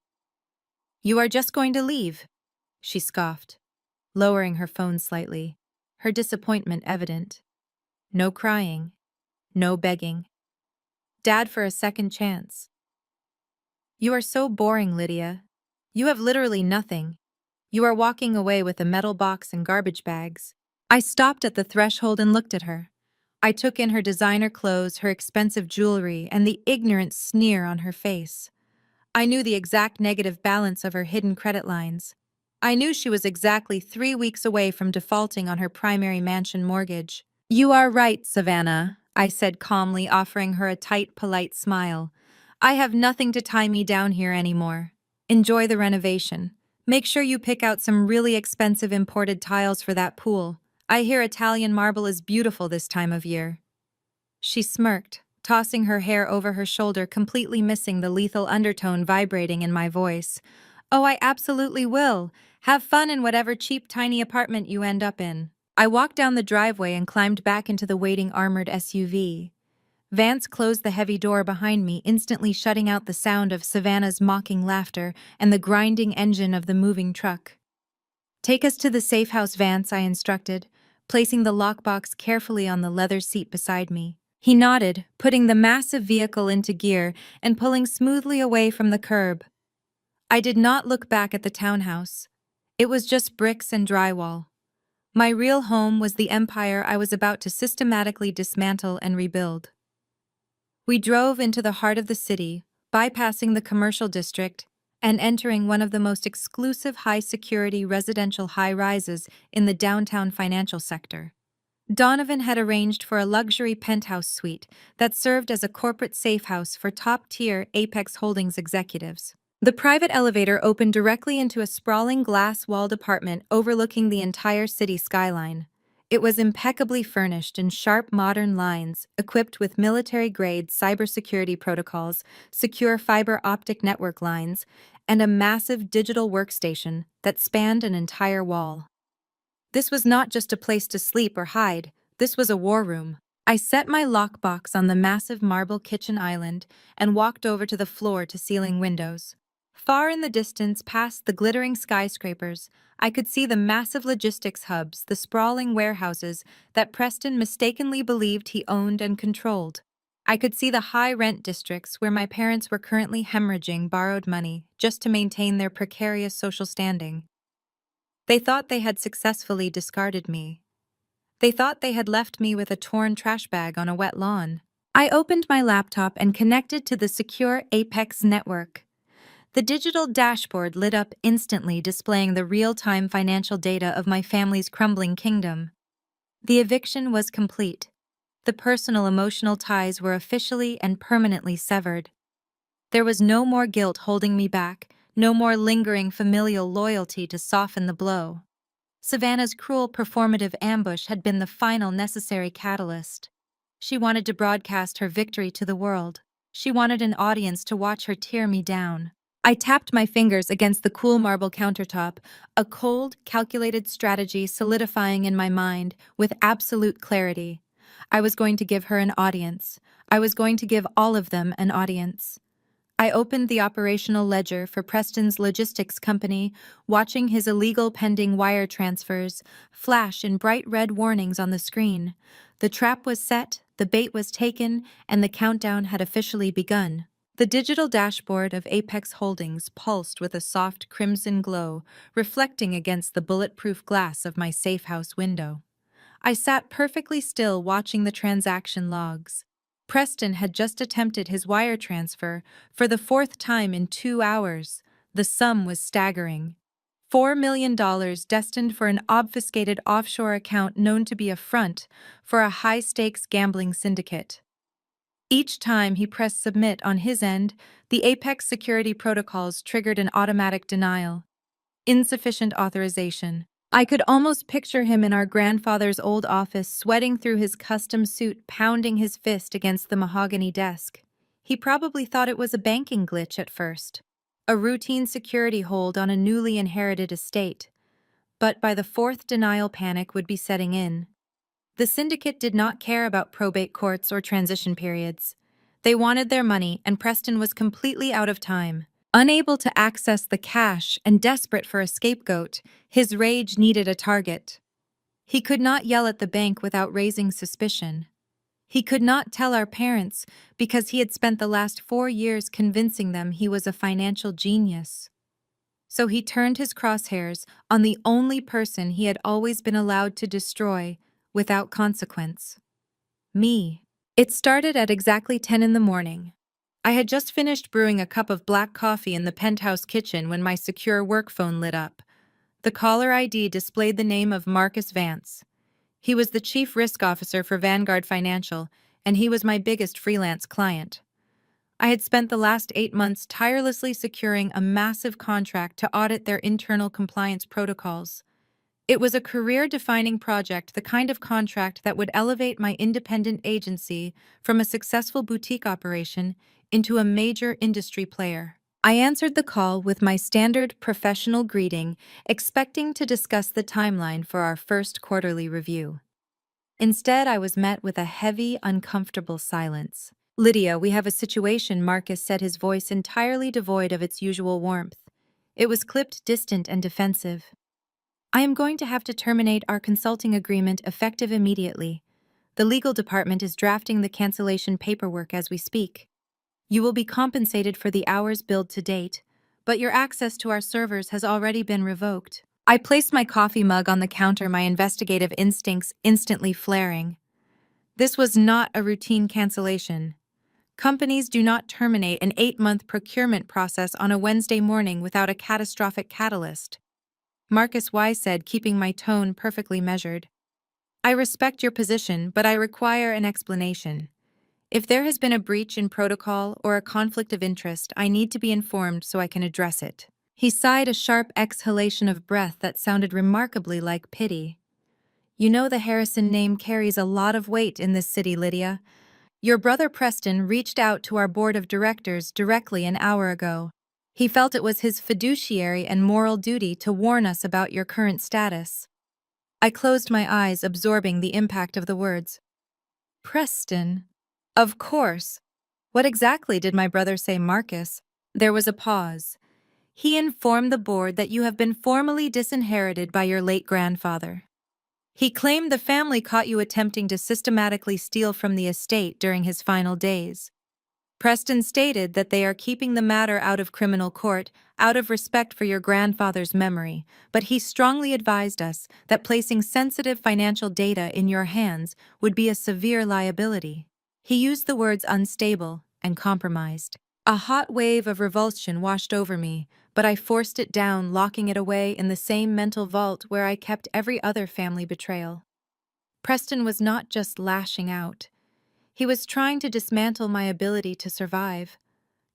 "You are just going to leave?" she scoffed, lowering her phone slightly, her disappointment evident. "No crying. No begging. Dad for a second chance." "You are so boring, Lydia. You have literally nothing. You are walking away with a metal box and garbage bags." I stopped at the threshold and looked at her. I took in her designer clothes, her expensive jewelry, and the ignorant sneer on her face. I knew the exact negative balance of her hidden credit lines. I knew she was exactly 3 weeks away from defaulting on her primary mansion mortgage. "You are right, Savannah," I said calmly, offering her a tight, polite smile. "I have nothing to tie me down here anymore. Enjoy the renovation. Make sure you pick out some really expensive imported tiles for that pool. I hear Italian marble is beautiful this time of year." She smirked, tossing her hair over her shoulder, completely missing the lethal undertone vibrating in my voice. "Oh, I absolutely will. Have fun in whatever cheap tiny apartment you end up in." I walked down the driveway and climbed back into the waiting armored SUV. Vance closed the heavy door behind me, instantly shutting out the sound of Savannah's mocking laughter and the grinding engine of the moving truck. "Take us to the safe house, Vance," I instructed, placing the lockbox carefully on the leather seat beside me. He nodded, putting the massive vehicle into gear and pulling smoothly away from the curb. I did not look back at the townhouse. It was just bricks and drywall. My real home was the empire I was about to systematically dismantle and rebuild. We drove into the heart of the city, bypassing the commercial district and entering one of the most exclusive high-security residential high-rises in the downtown financial sector. Donovan had arranged for a luxury penthouse suite that served as a corporate safe house for top-tier Apex Holdings executives. The private elevator opened directly into a sprawling glass-walled apartment overlooking the entire city skyline. It was impeccably furnished in sharp modern lines, equipped with military-grade cybersecurity protocols, secure fiber optic network lines, and a massive digital workstation that spanned an entire wall. This was not just a place to sleep or hide, this was a war room. I set my lockbox on the massive marble kitchen island and walked over to the floor-to-ceiling windows. Far in the distance, past the glittering skyscrapers, I could see the massive logistics hubs, the sprawling warehouses that Preston mistakenly believed he owned and controlled. I could see the high-rent districts where my parents were currently hemorrhaging borrowed money just to maintain their precarious social standing. They thought they had successfully discarded me. They thought they had left me with a torn trash bag on a wet lawn. I opened my laptop and connected to the secure Apex network. The digital dashboard lit up instantly, displaying the real-time financial data of my family's crumbling kingdom. The eviction was complete. The personal emotional ties were officially and permanently severed. There was no more guilt holding me back, no more lingering familial loyalty to soften the blow. Savannah's cruel performative ambush had been the final necessary catalyst. She wanted to broadcast her victory to the world. She wanted an audience to watch her tear me down. I tapped my fingers against the cool marble countertop, a cold, calculated strategy solidifying in my mind with absolute clarity. I was going to give her an audience. I was going to give all of them an audience. I opened the operational ledger for Preston's logistics company, watching his illegal pending wire transfers flash in bright red warnings on the screen. The trap was set, the bait was taken, and the countdown had officially begun. The digital dashboard of Apex Holdings pulsed with a soft crimson glow, reflecting against the bulletproof glass of my safe house window. I sat perfectly still watching the transaction logs. Preston had just attempted his wire transfer for the fourth time in 2 hours. The sum was staggering. $4 million destined for an obfuscated offshore account known to be a front for a high-stakes gambling syndicate. Each time he pressed submit on his end, the Apex security protocols triggered an automatic denial. Insufficient authorization. I could almost picture him in our grandfather's old office, sweating through his custom suit, pounding his fist against the mahogany desk. He probably thought it was a banking glitch at first, a routine security hold on a newly inherited estate. But by the fourth denial, panic would be setting in. The syndicate did not care about probate courts or transition periods. They wanted their money, and Preston was completely out of time. Unable to access the cash and desperate for a scapegoat, his rage needed a target. He could not yell at the bank without raising suspicion. He could not tell our parents because he had spent the last 4 years convincing them he was a financial genius. So he turned his crosshairs on the only person he had always been allowed to destroy without consequence. Me. It started at exactly 10 in the morning. I had just finished brewing a cup of black coffee in the penthouse kitchen when my secure work phone lit up. The caller ID displayed the name of Marcus Vance. He was the chief risk officer for Vanguard Financial, and he was my biggest freelance client. I had spent the last 8 months tirelessly securing a massive contract to audit their internal compliance protocols. It was a career-defining project, the kind of contract that would elevate my independent agency from a successful boutique operation into a major industry player. I answered the call with my standard professional greeting, expecting to discuss the timeline for our first quarterly review. Instead, I was met with a heavy, uncomfortable silence. "Lydia, we have a situation," Marcus said, his voice entirely devoid of its usual warmth. It was clipped, distant, and defensive. "I am going to have to terminate our consulting agreement effective immediately. The legal department is drafting the cancellation paperwork as we speak. You will be compensated for the hours billed to date, but your access to our servers has already been revoked." I placed my coffee mug on the counter, my investigative instincts instantly flaring. This was not a routine cancellation. Companies do not terminate an 8-month procurement process on a Wednesday morning without a catastrophic catalyst. Marcus Y said, keeping my tone perfectly measured. "I respect your position, but I require an explanation. If there has been a breach in protocol or a conflict of interest, I need to be informed so I can address it." He sighed, a sharp exhalation of breath that sounded remarkably like pity. "You know the Harrison name carries a lot of weight in this city, Lydia. Your brother Preston reached out to our board of directors directly an hour ago. He felt it was his fiduciary and moral duty to warn us about your current status." I closed my eyes, absorbing the impact of the words. "Preston? Of course. What exactly did my brother say, Marcus?" There was a pause. "He informed the board that you have been formally disinherited by your late grandfather. He claimed the family caught you attempting to systematically steal from the estate during his final days. Preston stated that they are keeping the matter out of criminal court, out of respect for your grandfather's memory, but he strongly advised us that placing sensitive financial data in your hands would be a severe liability." He used the words unstable and compromised. A hot wave of revulsion washed over me, but I forced it down, locking it away in the same mental vault where I kept every other family betrayal. Preston was not just lashing out. He was trying to dismantle my ability to survive.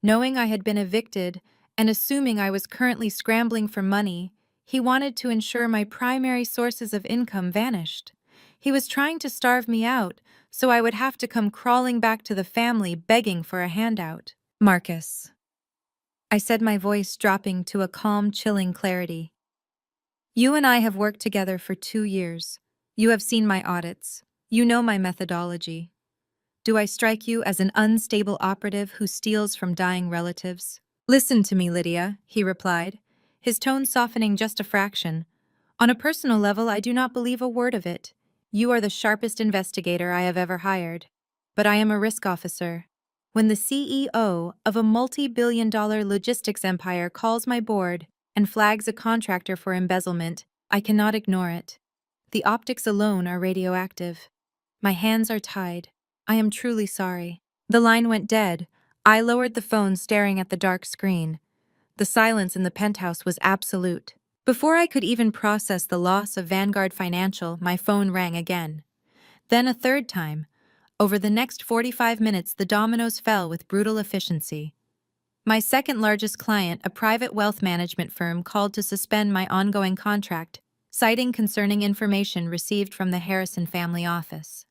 Knowing I had been evicted and assuming I was currently scrambling for money, he wanted to ensure my primary sources of income vanished. He was trying to starve me out, so I would have to come crawling back to the family begging for a handout. "Marcus," I said, my voice dropping to a calm, chilling clarity. "You and I have worked together for 2 years. You have seen my audits. You know my methodology. Do I strike you as an unstable operative who steals from dying relatives?" "Listen to me, Lydia," he replied, his tone softening just a fraction. "On a personal level, I do not believe a word of it. You are the sharpest investigator I have ever hired. But I am a risk officer. When the CEO of a multi-billion-dollar logistics empire calls my board and flags a contractor for embezzlement, I cannot ignore it. The optics alone are radioactive. My hands are tied. I am truly sorry." The line went dead. I lowered the phone, staring at the dark screen. The silence in the penthouse was absolute. Before I could even process the loss of Vanguard Financial, my phone rang again. Then a third time. Over the next 45 minutes, the dominoes fell with brutal efficiency. My second largest client, a private wealth management firm, called to suspend my ongoing contract, citing concerning information received from the Harrison family office.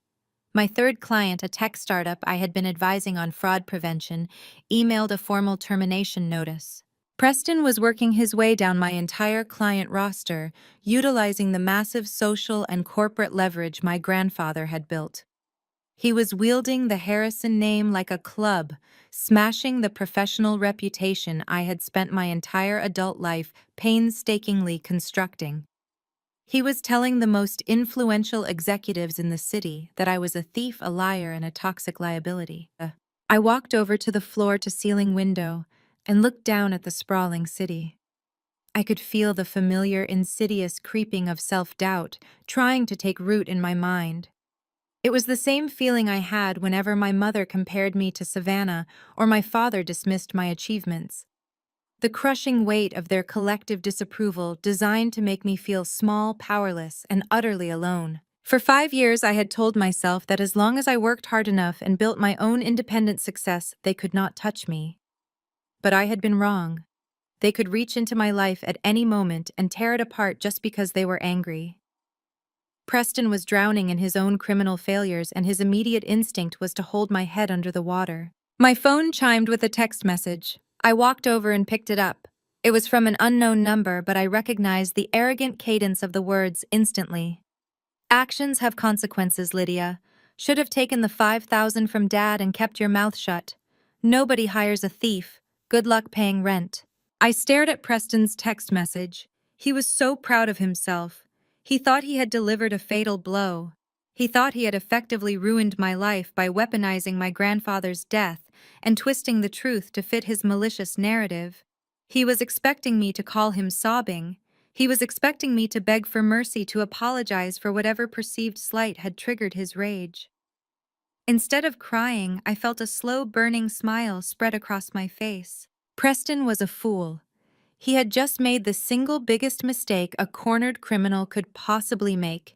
My third client, a tech startup I had been advising on fraud prevention, emailed a formal termination notice. Preston was working his way down my entire client roster, utilizing the massive social and corporate leverage my grandfather had built. He was wielding the Harrison name like a club, smashing the professional reputation I had spent my entire adult life painstakingly constructing. He was telling the most influential executives in the city that I was a thief, a liar, and a toxic liability. I walked over to the floor-to-ceiling window and looked down at the sprawling city. I could feel the familiar, insidious creeping of self-doubt trying to take root in my mind. It was the same feeling I had whenever my mother compared me to Savannah or my father dismissed my achievements. The crushing weight of their collective disapproval designed to make me feel small, powerless, and utterly alone. For 5 years, I had told myself that as long as I worked hard enough and built my own independent success, they could not touch me. But I had been wrong. They could reach into my life at any moment and tear it apart just because they were angry. Preston was drowning in his own criminal failures, and his immediate instinct was to hold my head under the water. My phone chimed with a text message. I walked over and picked it up. It was from an unknown number, but I recognized the arrogant cadence of the words instantly. Actions have consequences, Lydia. Should have taken the $5,000 from Dad and kept your mouth shut. Nobody hires a thief. Good luck paying rent. I stared at Preston's text message. He was so proud of himself. He thought he had delivered a fatal blow. He thought he had effectively ruined my life by weaponizing my grandfather's death and twisting the truth to fit his malicious narrative. He was expecting me to call him sobbing. He was expecting me to beg for mercy, to apologize for whatever perceived slight had triggered his rage. Instead of crying, I felt a slow, burning smile spread across my face. Preston was a fool. He had just made the single biggest mistake a cornered criminal could possibly make.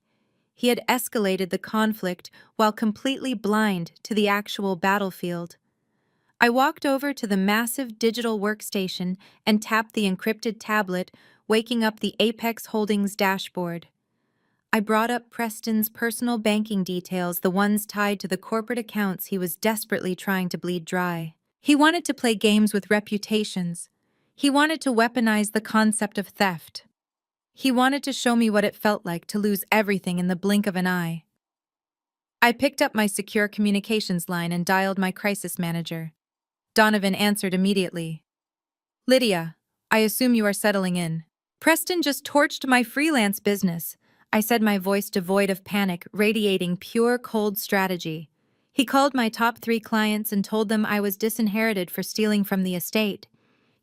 He had escalated the conflict while completely blind to the actual battlefield. I walked over to the massive digital workstation and tapped the encrypted tablet, waking up the Apex Holdings dashboard. I brought up Preston's personal banking details, the ones tied to the corporate accounts he was desperately trying to bleed dry. He wanted to play games with reputations. He wanted to weaponize the concept of theft. He wanted to show me what it felt like to lose everything in the blink of an eye. I picked up my secure communications line and dialed my crisis manager. Donovan answered immediately. Lydia, I assume you are settling in. Preston just torched my freelance business, I said, my voice devoid of panic, radiating pure cold strategy. He called my top 3 clients and told them I was disinherited for stealing from the estate.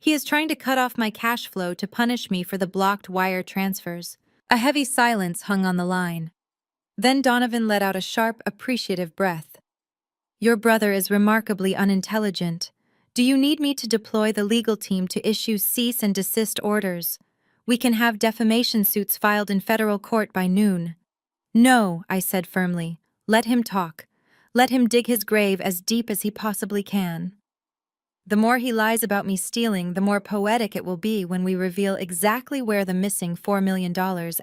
He is trying to cut off my cash flow to punish me for the blocked wire transfers. A heavy silence hung on the line. Then Donovan let out a sharp, appreciative breath. Your brother is remarkably unintelligent. Do you need me to deploy the legal team to issue cease and desist orders? We can have defamation suits filed in federal court by noon. No, I said firmly. Let him talk. Let him dig his grave as deep as he possibly can. The more he lies about me stealing, the more poetic it will be when we reveal exactly where the missing $4 million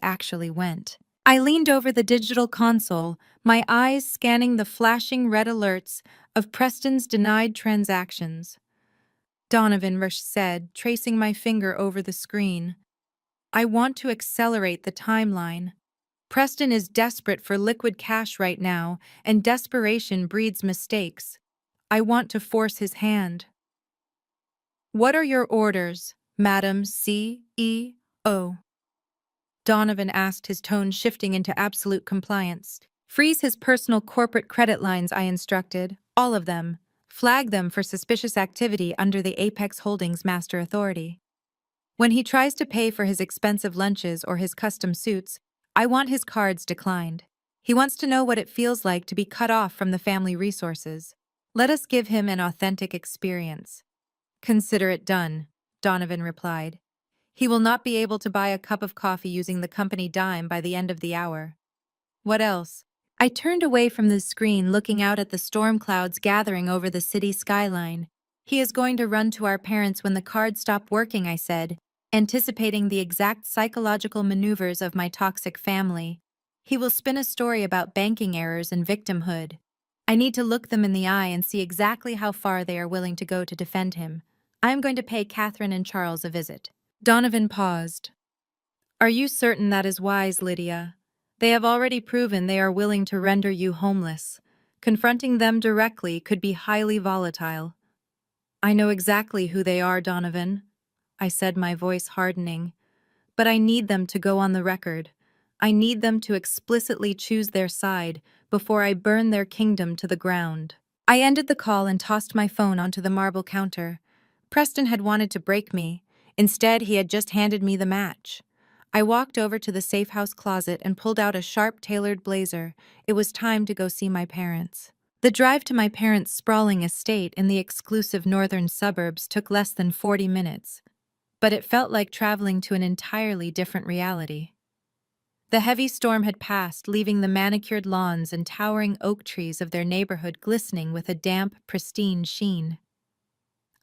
actually went. I leaned over the digital console, my eyes scanning the flashing red alerts of Preston's denied transactions. Donovan, Rush said, tracing my finger over the screen. I want to accelerate the timeline. Preston is desperate for liquid cash right now, and desperation breeds mistakes. I want to force his hand. What are your orders, Madam CEO? Donovan asked, his tone shifting into absolute compliance. Freeze his personal corporate credit lines, I instructed. All of them. Flag them for suspicious activity under the Apex Holdings Master Authority. When he tries to pay for his expensive lunches or his custom suits, I want his cards declined. He wants to know what it feels like to be cut off from the family resources. Let us give him an authentic experience. Consider it done, Donovan replied. He will not be able to buy a cup of coffee using the company dime by the end of the hour. What else? I turned away from the screen, looking out at the storm clouds gathering over the city skyline. He is going to run to our parents when the cards stop working, I said, anticipating the exact psychological maneuvers of my toxic family. He will spin a story about banking errors and victimhood. I need to look them in the eye and see exactly how far they are willing to go to defend him. I am going to pay Catherine and Charles a visit. Donovan paused. Are you certain that is wise, Lydia? They have already proven they are willing to render you homeless. Confronting them directly could be highly volatile. I know exactly who they are, Donovan, I said, my voice hardening. But I need them to go on the record. I need them to explicitly choose their side before I burn their kingdom to the ground. I ended the call and tossed my phone onto the marble counter. Preston had wanted to break me. Instead, he had just handed me the match. I walked over to the safe house closet and pulled out a sharp tailored blazer. It was time to go see my parents. The drive to my parents' sprawling estate in the exclusive northern suburbs took less than 40 minutes, but it felt like traveling to an entirely different reality. The heavy storm had passed, leaving the manicured lawns and towering oak trees of their neighborhood glistening with a damp, pristine sheen.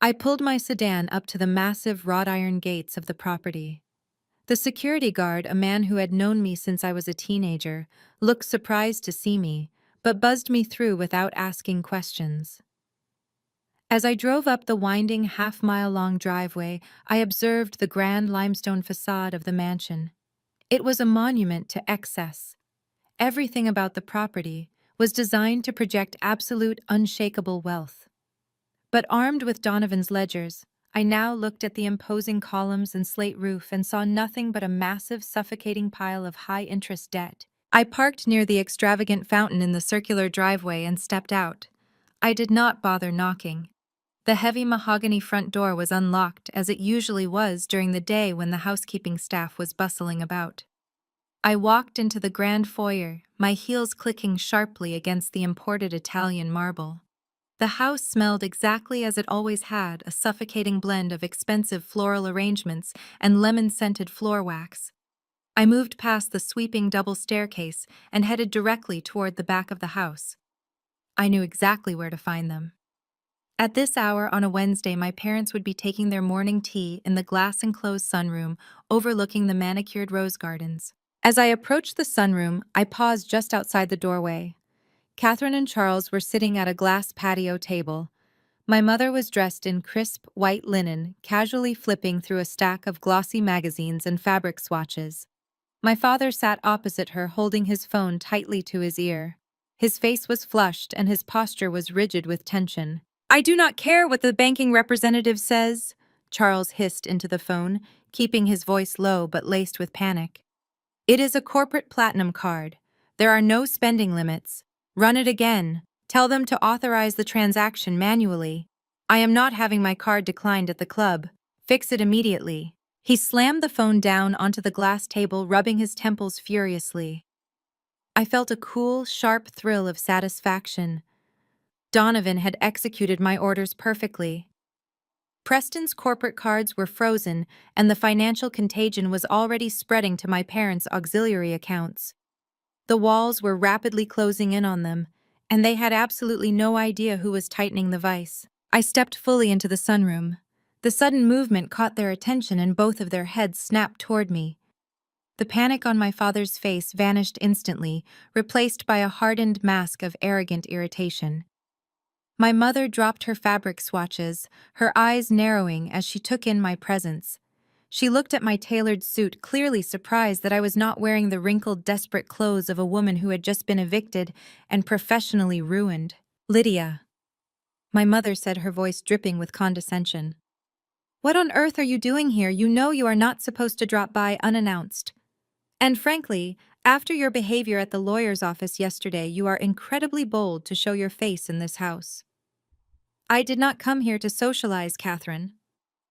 I pulled my sedan up to the massive wrought iron gates of the property. The security guard, a man who had known me since I was a teenager, looked surprised to see me, but buzzed me through without asking questions. As I drove up the winding half-mile-long driveway, I observed the grand limestone facade of the mansion. It was a monument to excess. Everything about the property was designed to project absolute, unshakable wealth. But armed with Donovan's ledgers, I now looked at the imposing columns and slate roof and saw nothing but a massive, suffocating pile of high-interest debt. I parked near the extravagant fountain in the circular driveway and stepped out. I did not bother knocking. The heavy mahogany front door was unlocked, as it usually was during the day when the housekeeping staff was bustling about. I walked into the grand foyer, my heels clicking sharply against the imported Italian marble. The house smelled exactly as it always had, a suffocating blend of expensive floral arrangements and lemon-scented floor wax. I moved past the sweeping double staircase and headed directly toward the back of the house. I knew exactly where to find them. At this hour on a Wednesday, my parents would be taking their morning tea in the glass-enclosed sunroom overlooking the manicured rose gardens. As I approached the sunroom, I paused just outside the doorway. Catherine and Charles were sitting at a glass patio table. My mother was dressed in crisp, white linen, casually flipping through a stack of glossy magazines and fabric swatches. My father sat opposite her, holding his phone tightly to his ear. His face was flushed and his posture was rigid with tension. "I do not care what the banking representative says," Charles hissed into the phone, keeping his voice low but laced with panic. "It is a corporate platinum card. There are no spending limits. Run it again. Tell them to authorize the transaction manually. I am not having my card declined at the club. Fix it immediately." He slammed the phone down onto the glass table, rubbing his temples furiously. I felt a cool, sharp thrill of satisfaction. Donovan had executed my orders perfectly. Preston's corporate cards were frozen, and the financial contagion was already spreading to my parents' auxiliary accounts. The walls were rapidly closing in on them, and they had absolutely no idea who was tightening the vice. I stepped fully into the sunroom. The sudden movement caught their attention and both of their heads snapped toward me. The panic on my father's face vanished instantly, replaced by a hardened mask of arrogant irritation. My mother dropped her fabric swatches, her eyes narrowing as she took in my presence. She looked at my tailored suit, clearly surprised that I was not wearing the wrinkled, desperate clothes of a woman who had just been evicted and professionally ruined. "Lydia," my mother said, her voice dripping with condescension. "What on earth are you doing here? You know you are not supposed to drop by unannounced. And frankly, after your behavior at the lawyer's office yesterday, you are incredibly bold to show your face in this house." "I did not come here to socialize, Catherine,"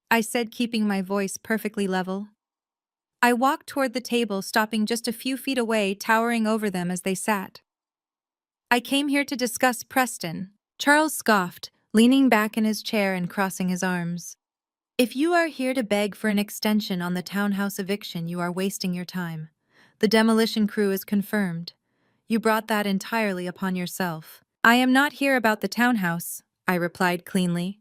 I said, keeping my voice perfectly level. I walked toward the table, stopping just a few feet away, towering over them as they sat. "I came here to discuss Preston," Charles scoffed, leaning back in his chair and crossing his arms. "If you are here to beg for an extension on the townhouse eviction, you are wasting your time. The demolition crew is confirmed. You brought that entirely upon yourself." "I am not here about the townhouse," I replied cleanly.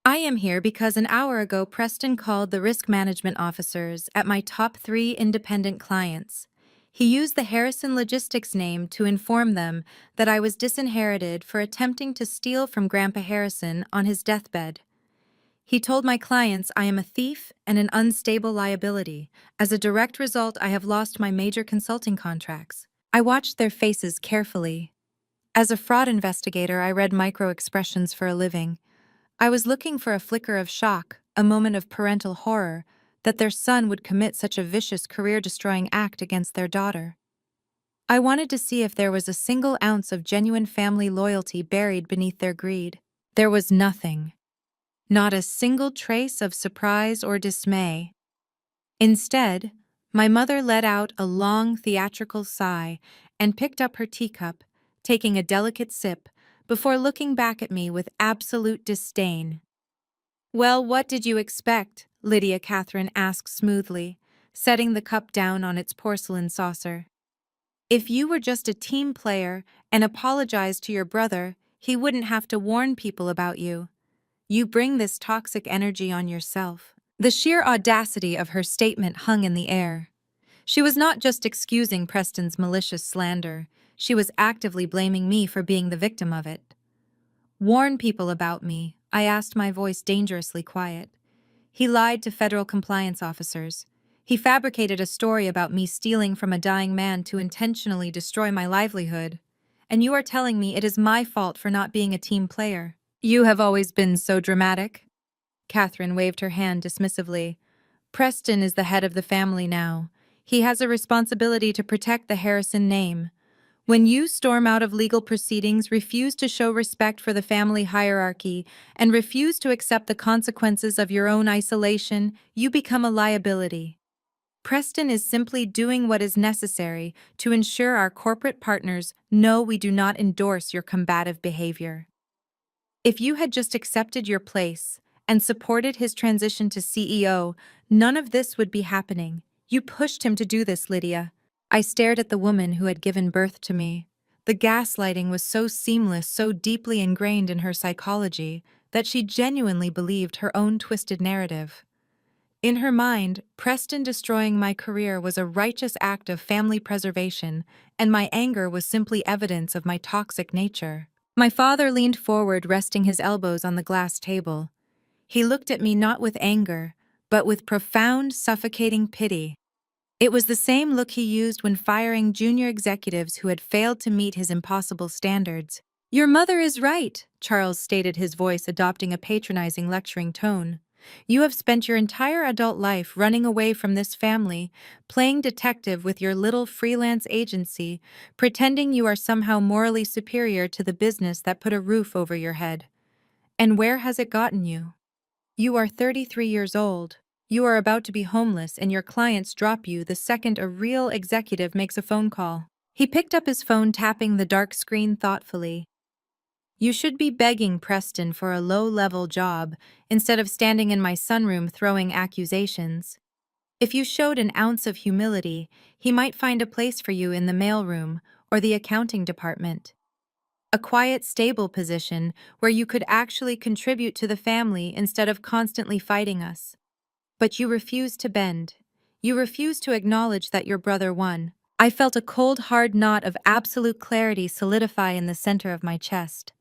I am here because an hour ago Preston called the risk management officers at my top 3 independent clients. He used the Harrison Logistics name to inform them that I was disinherited for attempting to steal from Grandpa Harrison on his deathbed. He told my clients I am a thief and an unstable liability. As a direct result, I have lost my major consulting contracts. I watched their faces carefully. As a fraud investigator, I read micro-expressions for a living. I was looking for a flicker of shock, a moment of parental horror, that their son would commit such a vicious career-destroying act against their daughter. I wanted to see if there was a single ounce of genuine family loyalty buried beneath their greed. There was nothing. Not a single trace of surprise or dismay. Instead, my mother let out a long theatrical sigh and picked up her teacup, taking a delicate sip, before looking back at me with absolute disdain. "Well, what did you expect?" Lydia Catherine asked smoothly, setting the cup down on its porcelain saucer. "If you were just a team player and apologized to your brother, he wouldn't have to warn people about you. You bring this toxic energy on yourself." The sheer audacity of her statement hung in the air. She was not just excusing Preston's malicious slander, she was actively blaming me for being the victim of it. "Warn people about me," I asked, my voice dangerously quiet. "He lied to federal compliance officers. He fabricated a story about me stealing from a dying man to intentionally destroy my livelihood. And you are telling me it is my fault for not being a team player. You have always been so dramatic." Catherine waved her hand dismissively. "Preston is the head of the family now. He has a responsibility to protect the Harrison name. When you storm out of legal proceedings, refuse to show respect for the family hierarchy, and refuse to accept the consequences of your own isolation, you become a liability. Preston is simply doing what is necessary to ensure our corporate partners know we do not endorse your combative behavior. If you had just accepted your place and supported his transition to CEO, none of this would be happening. You pushed him to do this, Lydia." I stared at the woman who had given birth to me. The gaslighting was so seamless, so deeply ingrained in her psychology, that she genuinely believed her own twisted narrative. In her mind, Preston destroying my career was a righteous act of family preservation, and my anger was simply evidence of my toxic nature. My father leaned forward, resting his elbows on the glass table. He looked at me not with anger, but with profound, suffocating pity. It was the same look he used when firing junior executives who had failed to meet his impossible standards. "Your mother is right," Charles stated, his voice adopting a patronizing, lecturing tone. "You have spent your entire adult life running away from this family, playing detective with your little freelance agency, pretending you are somehow morally superior to the business that put a roof over your head. And where has it gotten you? You are 33 years old. You are about to be homeless, and your clients drop you the second a real executive makes a phone call." He picked up his phone, tapping the dark screen thoughtfully. "You should be begging Preston for a low-level job instead of standing in my sunroom throwing accusations. If you showed an ounce of humility, he might find a place for you in the mailroom or the accounting department. A quiet, stable position where you could actually contribute to the family instead of constantly fighting us. But you refuse to bend. You refuse to acknowledge that your brother won." I felt a cold, hard knot of absolute clarity solidify in the center of my chest.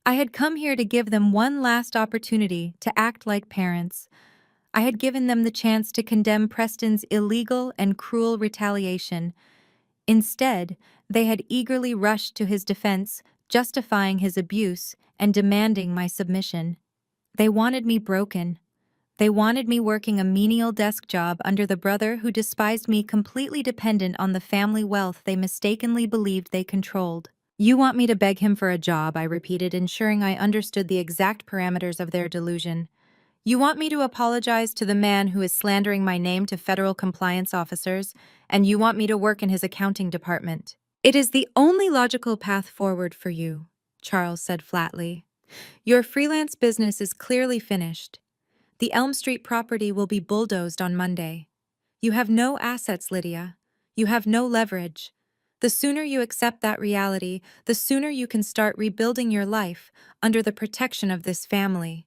I had come here to give them one last opportunity to act like parents. I had given them the chance to condemn Preston's illegal and cruel retaliation. Instead, they had eagerly rushed to his defense, justifying his abuse and demanding my submission. They wanted me broken. They wanted me working a menial desk job under the brother who despised me, completely dependent on the family wealth they mistakenly believed they controlled. "You want me to beg him for a job," I repeated, ensuring I understood the exact parameters of their delusion. "You want me to apologize to the man who is slandering my name to federal compliance officers, and you want me to work in his accounting department." "It is the only logical path forward for you," Charles said flatly. "Your freelance business is clearly finished. The Elm Street property will be bulldozed on Monday. You have no assets, Lydia. You have no leverage. The sooner you accept that reality, the sooner you can start rebuilding your life under the protection of this family."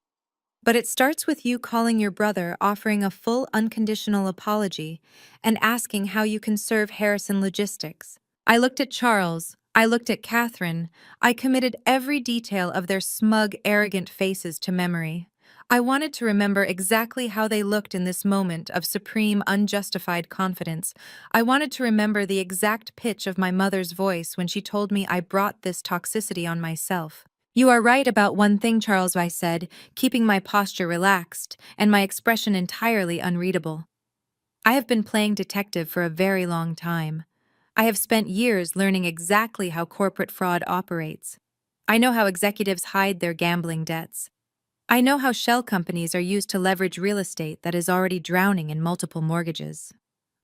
But it starts with you calling your brother, offering a full unconditional apology, and asking how you can serve Harrison Logistics. I looked at Charles. I looked at Catherine. I committed every detail of their smug, arrogant faces to memory. I wanted to remember exactly how they looked in this moment of supreme, unjustified confidence. I wanted to remember the exact pitch of my mother's voice when she told me I brought this toxicity on myself. You are right about one thing, Charles, I said, keeping my posture relaxed and my expression entirely unreadable. I have been playing detective for a very long time. I have spent years learning exactly how corporate fraud operates. I know how executives hide their gambling debts. I know how shell companies are used to leverage real estate that is already drowning in multiple mortgages.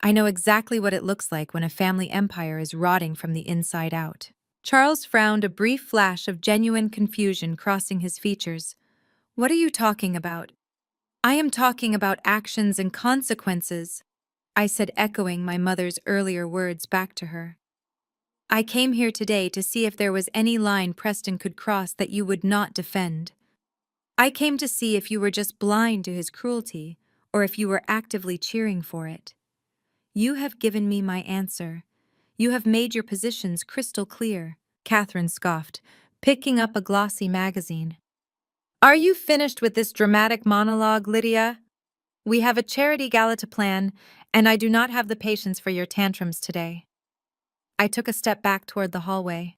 I know exactly what it looks like when a family empire is rotting from the inside out. Charles frowned, a brief flash of genuine confusion crossing his features. What are you talking about? I am talking about actions and consequences, I said, echoing my mother's earlier words back to her. I came here today to see if there was any line Preston could cross that you would not defend. I came to see if you were just blind to his cruelty, or if you were actively cheering for it. You have given me my answer. You have made your positions crystal clear, Catherine scoffed, picking up a glossy magazine. Are you finished with this dramatic monologue, Lydia? We have a charity gala to plan, and I do not have the patience for your tantrums today. I took a step back toward the hallway.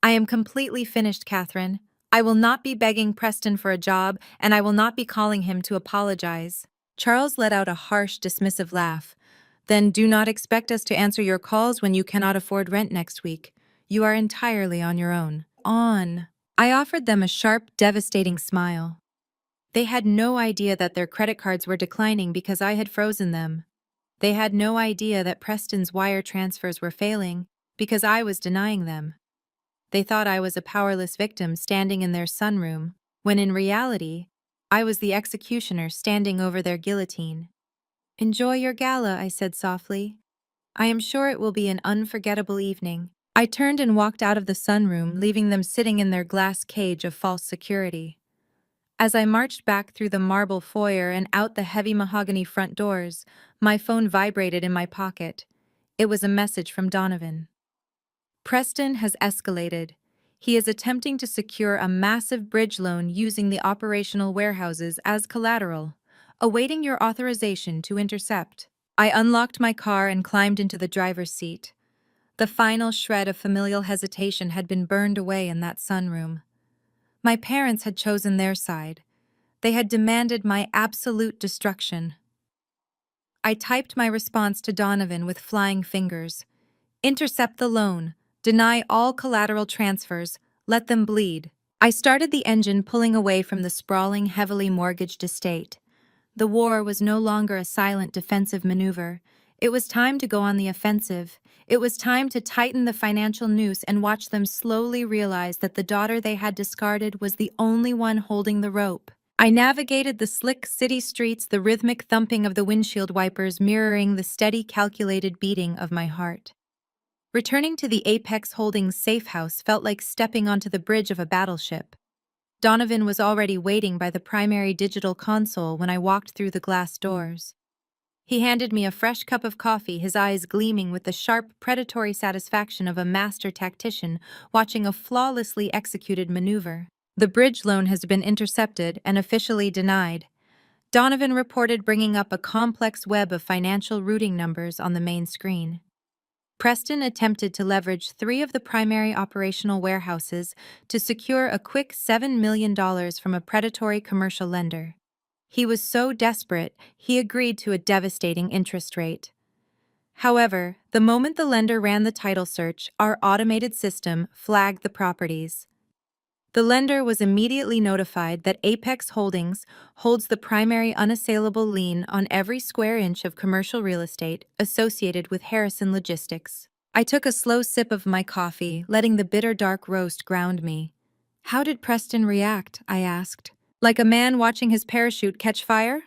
I am completely finished, Catherine. I will not be begging Preston for a job, and I will not be calling him to apologize. Charles let out a harsh, dismissive laugh. Then do not expect us to answer your calls when you cannot afford rent next week. You are entirely on your own. On. I offered them a sharp, devastating smile. They had no idea that their credit cards were declining because I had frozen them. They had no idea that Preston's wire transfers were failing because I was denying them. They thought I was a powerless victim standing in their sunroom, when in reality, I was the executioner standing over their guillotine. Enjoy your gala, I said softly. I am sure it will be an unforgettable evening. I turned and walked out of the sunroom, leaving them sitting in their glass cage of false security. As I marched back through the marble foyer and out the heavy mahogany front doors, my phone vibrated in my pocket. It was a message from Donovan. Preston has escalated. He is attempting to secure a massive bridge loan using the operational warehouses as collateral, awaiting your authorization to intercept. I unlocked my car and climbed into the driver's seat. The final shred of familial hesitation had been burned away in that sunroom. My parents had chosen their side. They had demanded my absolute destruction. I typed my response to Donovan with flying fingers. Intercept the loan. Deny all collateral transfers. Let them bleed. I started the engine, pulling away from the sprawling, heavily mortgaged estate. The war was no longer a silent defensive maneuver. It was time to go on the offensive. It was time to tighten the financial noose and watch them slowly realize that the daughter they had discarded was the only one holding the rope. I navigated the slick city streets, the rhythmic thumping of the windshield wipers mirroring the steady, calculated beating of my heart. Returning to the Apex Holdings safe house felt like stepping onto the bridge of a battleship. Donovan was already waiting by the primary digital console when I walked through the glass doors. He handed me a fresh cup of coffee, his eyes gleaming with the sharp, predatory satisfaction of a master tactician watching a flawlessly executed maneuver. The bridge loan has been intercepted and officially denied. Donovan reported, bringing up a complex web of financial routing numbers on the main screen. Preston attempted to leverage 3 of the primary operational warehouses to secure a quick $7 million from a predatory commercial lender. He was so desperate, he agreed to a devastating interest rate. However, the moment the lender ran the title search, our automated system flagged the properties. The lender was immediately notified that Apex Holdings holds the primary unassailable lien on every square inch of commercial real estate associated with Harrison Logistics. I took a slow sip of my coffee, letting the bitter dark roast ground me. How did Preston react? I asked. Like a man watching his parachute catch fire?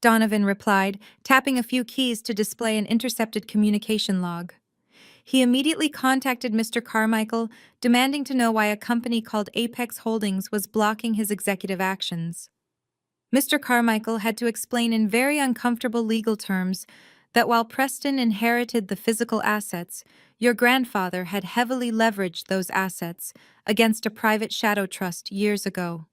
Donovan replied, tapping a few keys to display an intercepted communication log. He immediately contacted Mr. Carmichael, demanding to know why a company called Apex Holdings was blocking his executive actions. Mr. Carmichael had to explain in very uncomfortable legal terms that while Preston inherited the physical assets, your grandfather had heavily leveraged those assets against a private shadow trust years ago.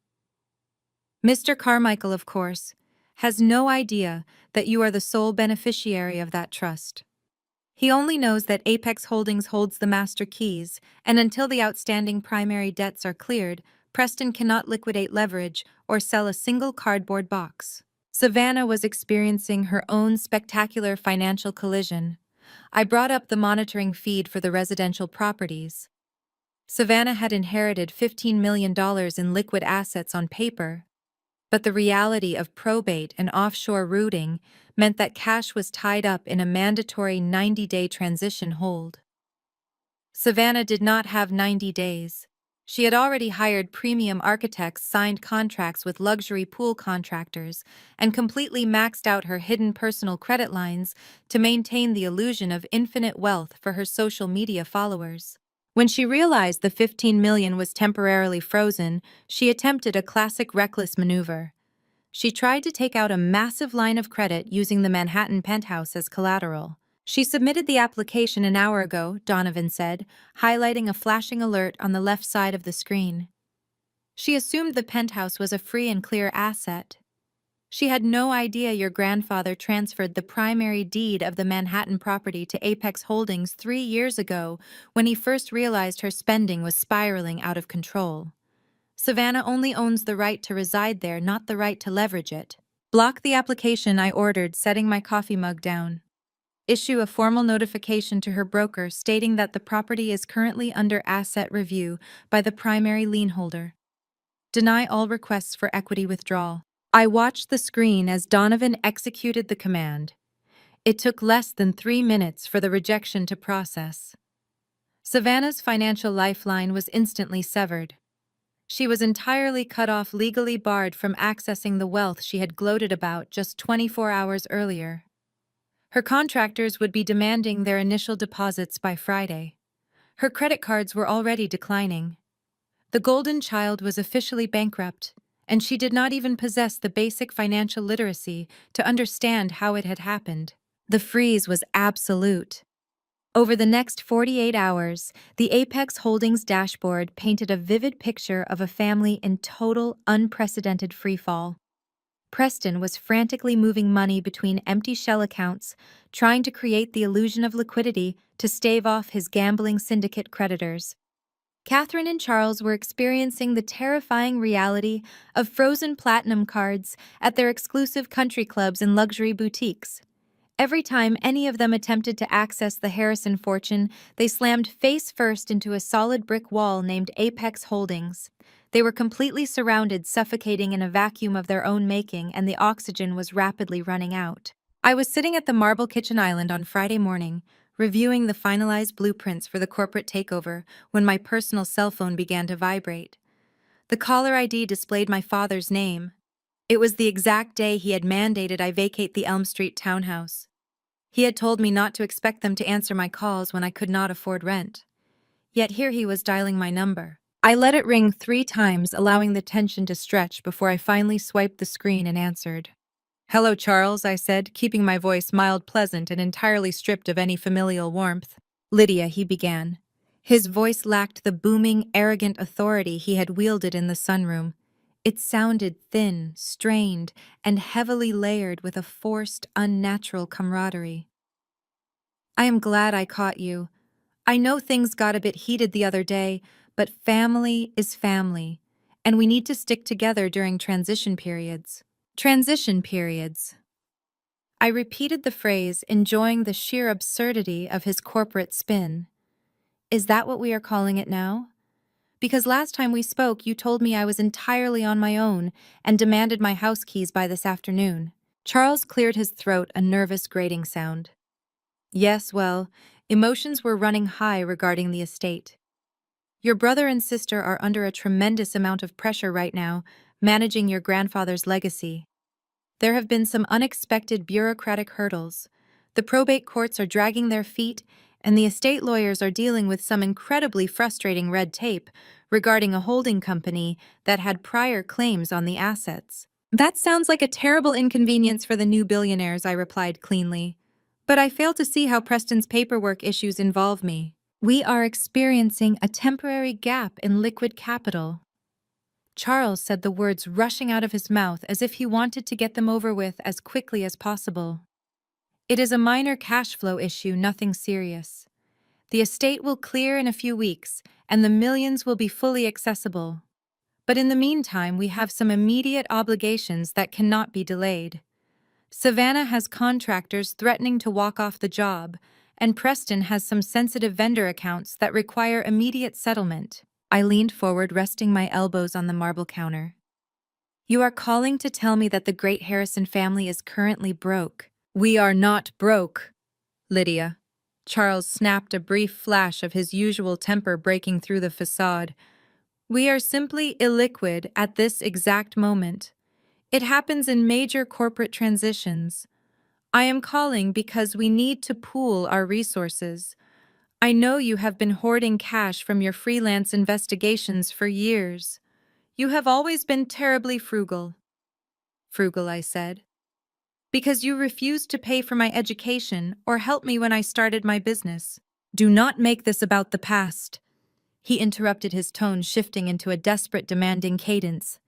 Mr. Carmichael, of course, has no idea that you are the sole beneficiary of that trust. He only knows that Apex Holdings holds the master keys, and until the outstanding primary debts are cleared, Preston cannot liquidate leverage or sell a single cardboard box. Savannah was experiencing her own spectacular financial collision. I brought up the monitoring feed for the residential properties. Savannah had inherited $15 million in liquid assets on paper, but the reality of probate and offshore rooting meant that cash was tied up in a mandatory 90-day transition hold. Savannah did not have 90 days. She had already hired premium architects, signed contracts with luxury pool contractors, and completely maxed out her hidden personal credit lines to maintain the illusion of infinite wealth for her social media followers. When she realized the $15 million was temporarily frozen, she attempted a classic reckless maneuver. She tried to take out a massive line of credit using the Manhattan penthouse as collateral. She submitted the application an hour ago, Donovan said, highlighting a flashing alert on the left side of the screen. She assumed the penthouse was a free and clear asset. She had no idea your grandfather transferred the primary deed of the Manhattan property to Apex Holdings 3 years ago when he first realized her spending was spiraling out of control. Savannah only owns the right to reside there, not the right to leverage it. Block the application, I ordered, setting my coffee mug down. Issue a formal notification to her broker stating that the property is currently under asset review by the primary lien holder. Deny all requests for equity withdrawal. I watched the screen as Donovan executed the command. It took less than 3 minutes for the rejection to process. Savannah's financial lifeline was instantly severed. She was entirely cut off, legally barred from accessing the wealth she had gloated about just 24 hours earlier. Her contractors would be demanding their initial deposits by Friday. Her credit cards were already declining. The golden child was officially bankrupt, and she did not even possess the basic financial literacy to understand how it had happened. The freeze was absolute. Over the next 48 hours, the Apex Holdings dashboard painted a vivid picture of a family in total, unprecedented freefall. Preston was frantically moving money between empty shell accounts, trying to create the illusion of liquidity to stave off his gambling syndicate creditors. Catherine and Charles were experiencing the terrifying reality of frozen platinum cards at their exclusive country clubs and luxury boutiques. Every time any of them attempted to access the Harrison fortune, they slammed face first into a solid brick wall named Apex Holdings. They were completely surrounded, suffocating in a vacuum of their own making, and the oxygen was rapidly running out. I was sitting at the Marble Kitchen Island on Friday morning, reviewing the finalized blueprints for the corporate takeover, when my personal cell phone began to vibrate. The caller ID displayed my father's name. It was the exact day he had mandated I vacate the Elm Street townhouse. He had told me not to expect them to answer my calls when I could not afford rent. Yet here he was dialing my number. I let it ring 3 times, allowing the tension to stretch before I finally swiped the screen and answered. "Hello, Charles," I said, keeping my voice mild, pleasant, and entirely stripped of any familial warmth. "Lydia," he began. His voice lacked the booming, arrogant authority he had wielded in the sunroom. It sounded thin, strained, and heavily layered with a forced, unnatural camaraderie. "I am glad I caught you. I know things got a bit heated the other day, but family is family, and we need to stick together during transition periods." Transition periods. I repeated the phrase, enjoying the sheer absurdity of his corporate spin. Is that what we are calling it now? Because last time we spoke, you told me I was entirely on my own and demanded my house keys by this afternoon. Charles cleared his throat, a nervous grating sound. Yes, well, emotions were running high regarding the estate. Your brother and sister are under a tremendous amount of pressure right now, managing your grandfather's legacy. There have been some unexpected bureaucratic hurdles. The probate courts are dragging their feet, and the estate lawyers are dealing with some incredibly frustrating red tape regarding a holding company that had prior claims on the assets. That sounds like a terrible inconvenience for the new billionaires, I replied cleanly. But I fail to see how Preston's paperwork issues involve me. We are experiencing a temporary gap in liquid capital. Charles said the words rushing out of his mouth as if he wanted to get them over with as quickly as possible. It is a minor cash flow issue, nothing serious. The estate will clear in a few weeks, and the millions will be fully accessible. But in the meantime, we have some immediate obligations that cannot be delayed. Savannah has contractors threatening to walk off the job, and Preston has some sensitive vendor accounts that require immediate settlement. I leaned forward, resting my elbows on the marble counter. You are calling to tell me that the great Harrison family is currently broke. We are not broke, Lydia. Charles snapped, a brief flash of his usual temper breaking through the facade. We are simply illiquid at this exact moment. It happens in major corporate transitions. I am calling because we need to pool our resources. I know you have been hoarding cash from your freelance investigations for years. You have always been terribly frugal. Frugal, I said. Because you refused to pay for my education or help me when I started my business. Do not make this about the past. He interrupted, his tone shifting into a desperate, demanding cadence.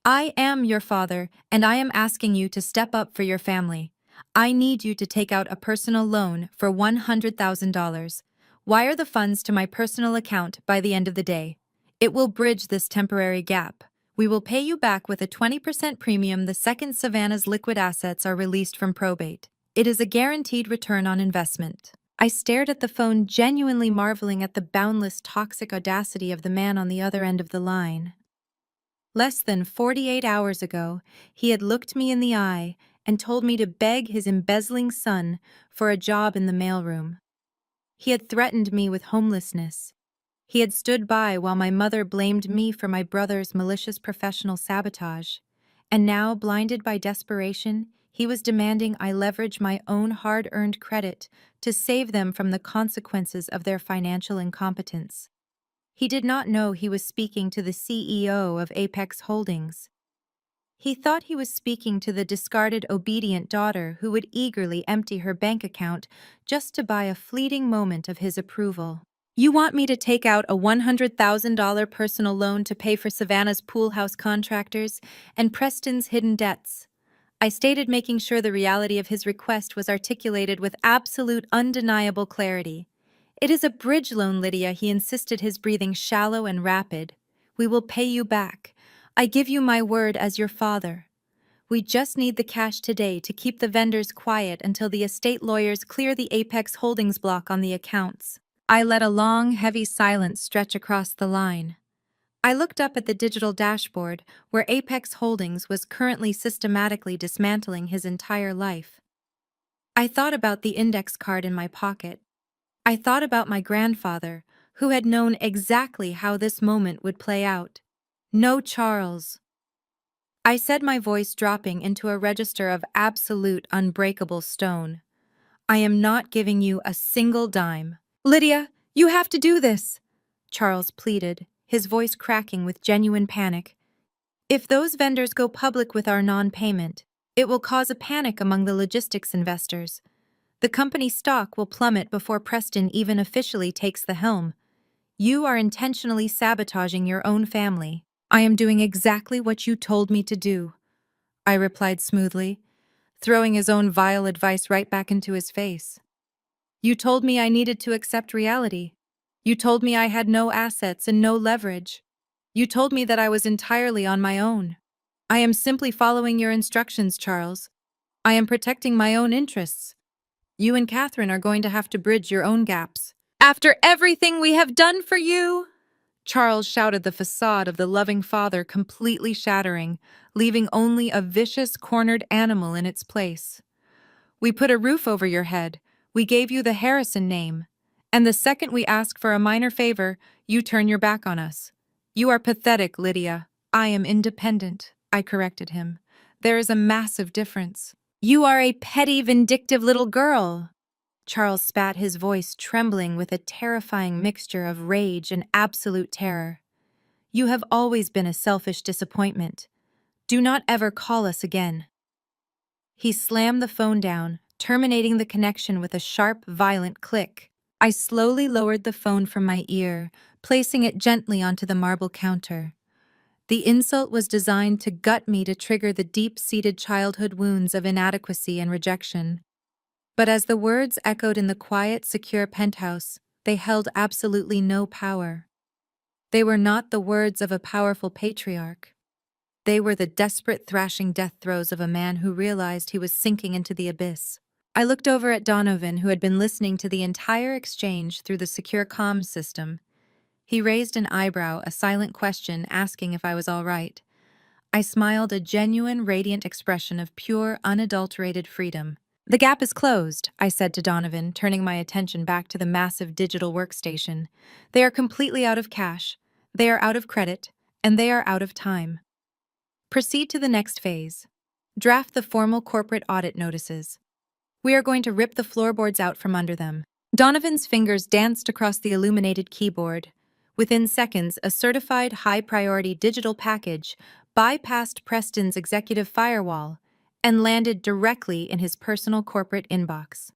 I am your father, and I am asking you to step up for your family. I need you to take out a personal loan for $100,000. Wire the funds to my personal account by the end of the day. It will bridge this temporary gap. We will pay you back with a 20% premium the second Savannah's liquid assets are released from probate. It is a guaranteed return on investment. I stared at the phone, genuinely marveling at the boundless toxic audacity of the man on the other end of the line. Less than 48 hours ago, he had looked me in the eye and told me to beg his embezzling son for a job in the mailroom. He had threatened me with homelessness. He had stood by while my mother blamed me for my brother's malicious professional sabotage. And now, blinded by desperation, he was demanding I leverage my own hard-earned credit to save them from the consequences of their financial incompetence. He did not know he was speaking to the CEO of Apex Holdings. He thought he was speaking to the discarded, obedient daughter who would eagerly empty her bank account just to buy a fleeting moment of his approval. You want me to take out a $100,000 personal loan to pay for Savannah's pool house contractors and Preston's hidden debts? I stated, making sure the reality of his request was articulated with absolute, undeniable clarity. It is a bridge loan, Lydia, he insisted, his breathing shallow and rapid. We will pay you back. I give you my word as your father. We just need the cash today to keep the vendors quiet until the estate lawyers clear the Apex Holdings block on the accounts. I let a long, heavy silence stretch across the line. I looked up at the digital dashboard where Apex Holdings was currently systematically dismantling his entire life. I thought about the index card in my pocket. I thought about my grandfather, who had known exactly how this moment would play out. No, Charles. I said, my voice dropping into a register of absolute, unbreakable stone. I am not giving you a single dime. Lydia, you have to do this, Charles pleaded, his voice cracking with genuine panic. If those vendors go public with our non-payment, it will cause a panic among the logistics investors. The company's stock will plummet before Preston even officially takes the helm. You are intentionally sabotaging your own family. I am doing exactly what you told me to do, I replied smoothly, throwing his own vile advice right back into his face. You told me I needed to accept reality. You told me I had no assets and no leverage. You told me that I was entirely on my own. I am simply following your instructions, Charles. I am protecting my own interests. You and Catherine are going to have to bridge your own gaps. After everything we have done for you, Charles shouted, the facade of the loving father completely shattering, leaving only a vicious, cornered animal in its place. We put a roof over your head. We gave you the Harrison name. And the second we ask for a minor favor, you turn your back on us. You are pathetic, Lydia. I am independent, I corrected him. There is a massive difference. You are a petty, vindictive little girl. Charles spat, his voice trembling with a terrifying mixture of rage and absolute terror. You have always been a selfish disappointment. Do not ever call us again." He slammed the phone down, terminating the connection with a sharp, violent click. I slowly lowered the phone from my ear, placing it gently onto the marble counter. The insult was designed to gut me to trigger the deep-seated childhood wounds of inadequacy and rejection. But as the words echoed in the quiet, secure penthouse, they held absolutely no power. They were not the words of a powerful patriarch. They were the desperate, thrashing death throes of a man who realized he was sinking into the abyss. I looked over at Donovan, who had been listening to the entire exchange through the secure comms system. He raised an eyebrow, a silent question, asking if I was all right. I smiled, a genuine, radiant expression of pure, unadulterated freedom. "The gap is closed," I said to Donovan, turning my attention back to the massive digital workstation. "They are completely out of cash, they are out of credit, and they are out of time. Proceed to the next phase. Draft the formal corporate audit notices. We are going to rip the floorboards out from under them." Donovan's fingers danced across the illuminated keyboard. Within seconds, a certified high-priority digital package bypassed Preston's executive firewall and landed directly in his personal corporate inbox.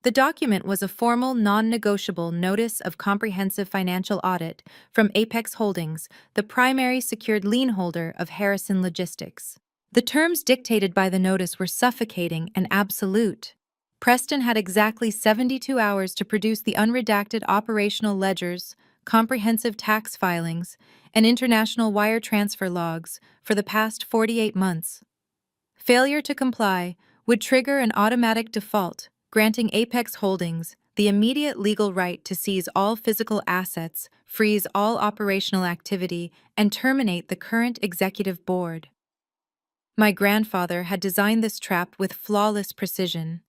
The document was a formal, non-negotiable notice of comprehensive financial audit from Apex Holdings, the primary secured lien holder of Harrison Logistics. The terms dictated by the notice were suffocating and absolute. Preston had exactly 72 hours to produce the unredacted operational ledgers, comprehensive tax filings, and international wire transfer logs for the past 48 months. Failure to comply would trigger an automatic default, granting Apex Holdings the immediate legal right to seize all physical assets, freeze all operational activity, and terminate the current executive board. My grandfather had designed this trap with flawless precision.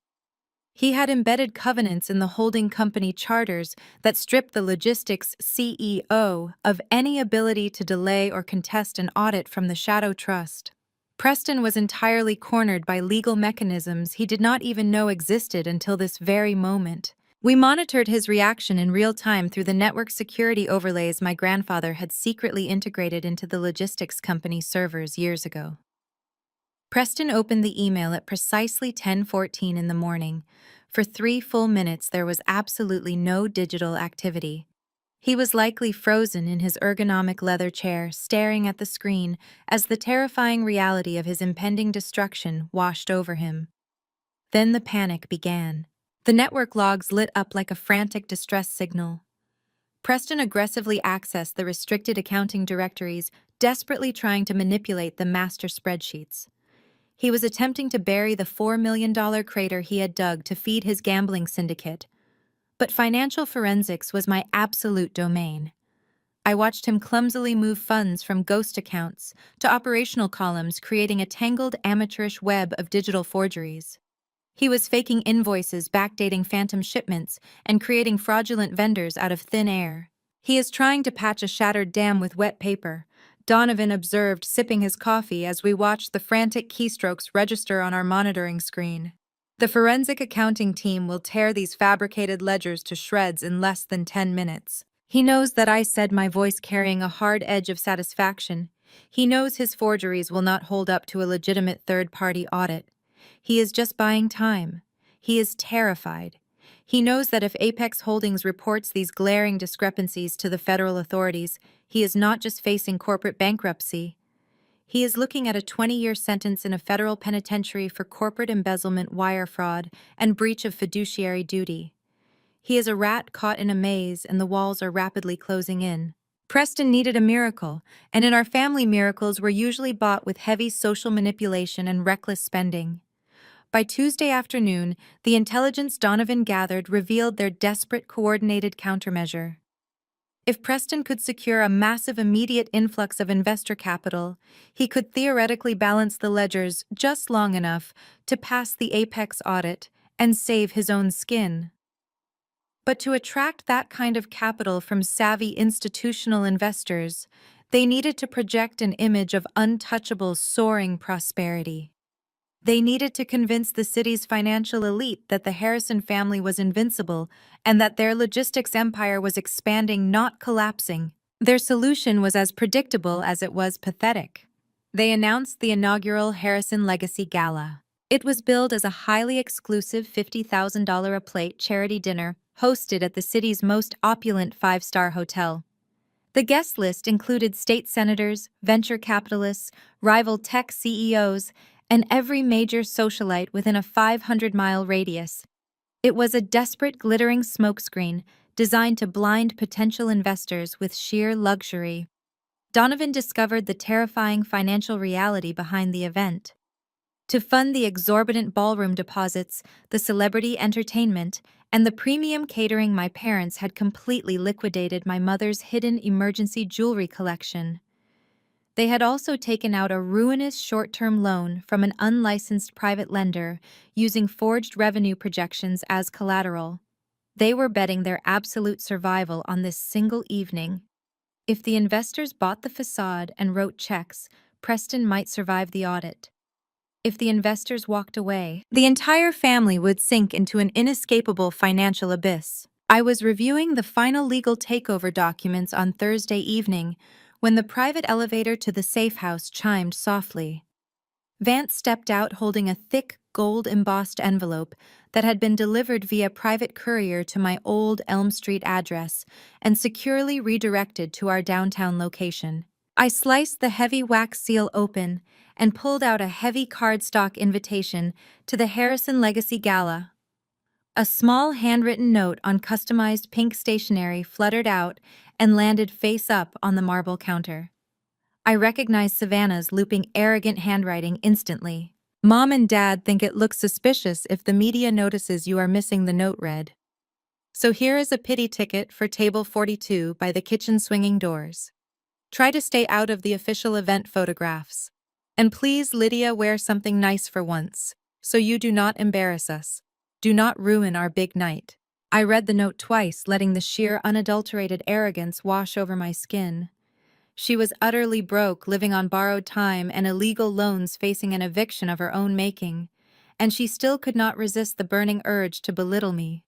He had embedded covenants in the holding company charters that stripped the logistics CEO of any ability to delay or contest an audit from the Shadow Trust. Preston was entirely cornered by legal mechanisms he did not even know existed until this very moment. We monitored his reaction in real time through the network security overlays my grandfather had secretly integrated into the logistics company servers years ago. Preston opened the email at precisely 10:14 in the morning. For 3 full minutes there was absolutely no digital activity. He was likely frozen in his ergonomic leather chair, staring at the screen as the terrifying reality of his impending destruction washed over him. Then the panic began. The network logs lit up like a frantic distress signal. Preston aggressively accessed the restricted accounting directories, desperately trying to manipulate the master spreadsheets. He was attempting to bury the $4 million crater he had dug to feed his gambling syndicate. But financial forensics was my absolute domain. I watched him clumsily move funds from ghost accounts to operational columns, creating a tangled, amateurish web of digital forgeries. He was faking invoices, backdating phantom shipments, and creating fraudulent vendors out of thin air. "He is trying to patch a shattered dam with wet paper," Donovan observed, sipping his coffee as we watched the frantic keystrokes register on our monitoring screen. "The forensic accounting team will tear these fabricated ledgers to shreds in less than 10 minutes. He knows that," I said, my voice carrying a hard edge of satisfaction. "He knows his forgeries will not hold up to a legitimate third-party audit. He is just buying time. He is terrified. He knows that if Apex Holdings reports these glaring discrepancies to the federal authorities, he is not just facing corporate bankruptcy. He is looking at a 20-year sentence in a federal penitentiary for corporate embezzlement, wire fraud, and breach of fiduciary duty. He is a rat caught in a maze, and the walls are rapidly closing in." Preston needed a miracle, and in our family, miracles were usually bought with heavy social manipulation and reckless spending. By Tuesday afternoon, the intelligence Donovan gathered revealed their desperate, coordinated countermeasure. If Preston could secure a massive immediate influx of investor capital, he could theoretically balance the ledgers just long enough to pass the Apex audit and save his own skin. But to attract that kind of capital from savvy institutional investors, they needed to project an image of untouchable, soaring prosperity. They needed to convince the city's financial elite that the Harrison family was invincible and that their logistics empire was expanding, not collapsing. Their solution was as predictable as it was pathetic. They announced the inaugural Harrison Legacy Gala. It was billed as a highly exclusive $50,000 a plate charity dinner hosted at the city's most opulent five-star hotel. The guest list included state senators, venture capitalists, rival tech CEOs, and every major socialite within a 500-mile radius. It was a desperate, glittering smokescreen designed to blind potential investors with sheer luxury. Donovan discovered the terrifying financial reality behind the event. To fund the exorbitant ballroom deposits, the celebrity entertainment, and the premium catering, my parents had completely liquidated my mother's hidden emergency jewelry collection. They had also taken out a ruinous short-term loan from an unlicensed private lender, using forged revenue projections as collateral. They were betting their absolute survival on this single evening. If the investors bought the facade and wrote checks, Preston might survive the audit. If the investors walked away, the entire family would sink into an inescapable financial abyss. I was reviewing the final legal takeover documents on Thursday evening when the private elevator to the safe house chimed softly. Vance stepped out holding a thick, gold-embossed envelope that had been delivered via private courier to my old Elm Street address and securely redirected to our downtown location. I sliced the heavy wax seal open and pulled out a heavy cardstock invitation to the Harrison Legacy Gala. A small handwritten note on customized pink stationery fluttered out and landed face up on the marble counter. I recognized Savannah's looping, arrogant handwriting instantly. Mom and Dad think it looks suspicious if the media notices you are missing, the note read. So here is a pity ticket for table 42 by the kitchen swinging doors. Try to stay out of the official event photographs. And please, Lydia, wear something nice for once, so you do not embarrass us. Do not ruin our big night. I read the note twice, letting the sheer, unadulterated arrogance wash over my skin. She was utterly broke, living on borrowed time and illegal loans, facing an eviction of her own making, and she still could not resist the burning urge to belittle me.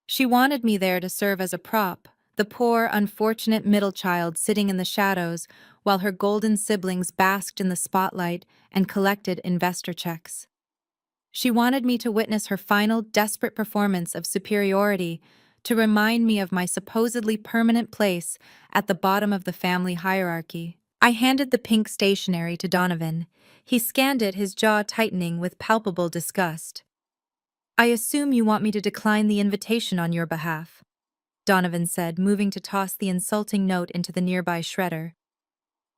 She wanted me there to serve as a prop, the poor, unfortunate middle child sitting in the shadows while her golden siblings basked in the spotlight and collected investor checks. She wanted me to witness her final, desperate performance of superiority, to remind me of my supposedly permanent place at the bottom of the family hierarchy. I handed the pink stationery to Donovan. He scanned it, his jaw tightening with palpable disgust. I assume you want me to decline the invitation on your behalf, Donovan said, moving to toss the insulting note into the nearby shredder.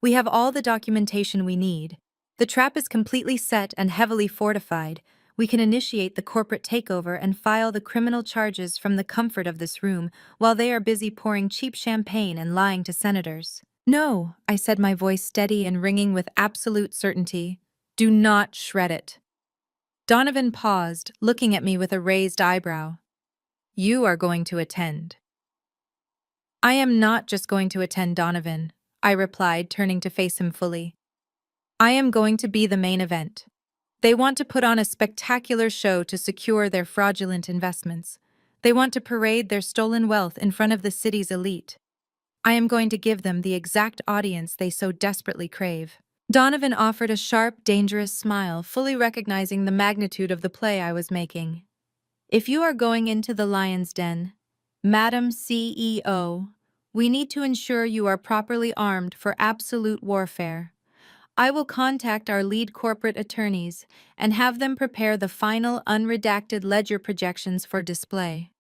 We have all the documentation we need. The trap is completely set and heavily fortified. We can initiate the corporate takeover and file the criminal charges from the comfort of this room while they are busy pouring cheap champagne and lying to senators. No, I said, my voice steady and ringing with absolute certainty. Do not shred it. Donovan paused, looking at me with a raised eyebrow. You are going to attend. I am not just going to attend, Donovan, I replied, turning to face him fully. I am going to be the main event. They want to put on a spectacular show to secure their fraudulent investments. They want to parade their stolen wealth in front of the city's elite. I am going to give them the exact audience they so desperately crave. Donovan offered a sharp, dangerous smile, fully recognizing the magnitude of the play I was making. If you are going into the lion's den, Madam CEO, we need to ensure you are properly armed for absolute warfare. I will contact our lead corporate attorneys and have them prepare the final unredacted ledger projections for display.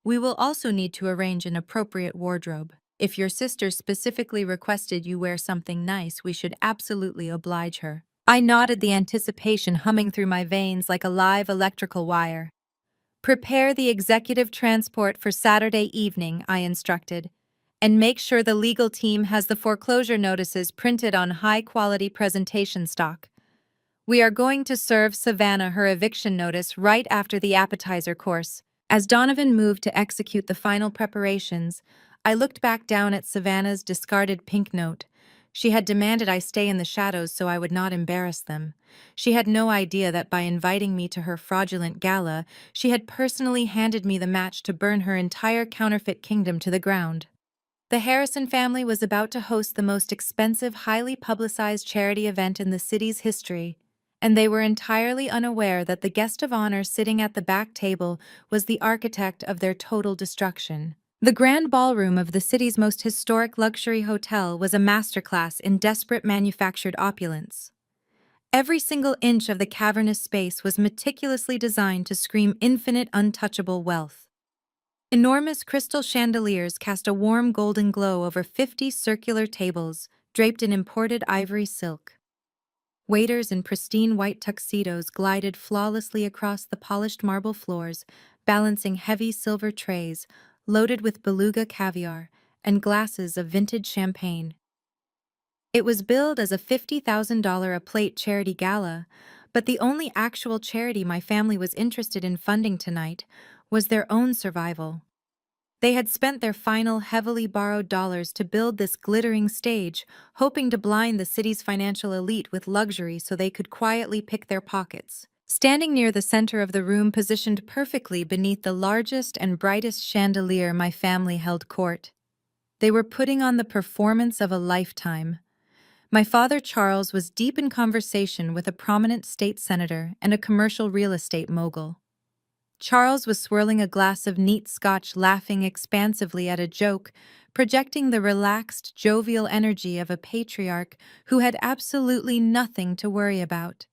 We will also need to arrange an appropriate wardrobe. If your sister specifically requested you wear something nice, we should absolutely oblige her. I nodded, the anticipation humming through my veins like a live electrical wire. Prepare the executive transport for Saturday evening, I instructed, and make sure the legal team has the foreclosure notices printed on high-quality presentation stock. We are going to serve Savannah her eviction notice right after the appetizer course. As Donovan moved to execute the final preparations, I looked back down at Savannah's discarded pink note. She had demanded I stay in the shadows so I would not embarrass them. She had no idea that by inviting me to her fraudulent gala, she had personally handed me the match to burn her entire counterfeit kingdom to the ground. The Harrison family was about to host the most expensive, highly publicized charity event in the city's history, and they were entirely unaware that the guest of honor sitting at the back table was the architect of their total destruction. The grand ballroom of the city's most historic luxury hotel was a masterclass in desperate manufactured opulence. Every single inch of the cavernous space was meticulously designed to scream infinite, untouchable wealth. Enormous crystal chandeliers cast a warm golden glow over 50 circular tables draped in imported ivory silk. Waiters in pristine white tuxedos glided flawlessly across the polished marble floors, balancing heavy silver trays loaded with beluga caviar and glasses of vintage champagne. It was billed as a $50,000 a plate charity gala, but the only actual charity my family was interested in funding tonight was their own survival. They had spent their final heavily borrowed dollars to build this glittering stage, hoping to blind the city's financial elite with luxury so they could quietly pick their pockets. Standing near the center of the room, positioned perfectly beneath the largest and brightest chandelier, my family held court. They were putting on the performance of a lifetime. My father, Charles, was deep in conversation with a prominent state senator and a commercial real estate mogul. Charles was swirling a glass of neat scotch, laughing expansively at a joke, projecting the relaxed, jovial energy of a patriarch who had absolutely nothing to worry about.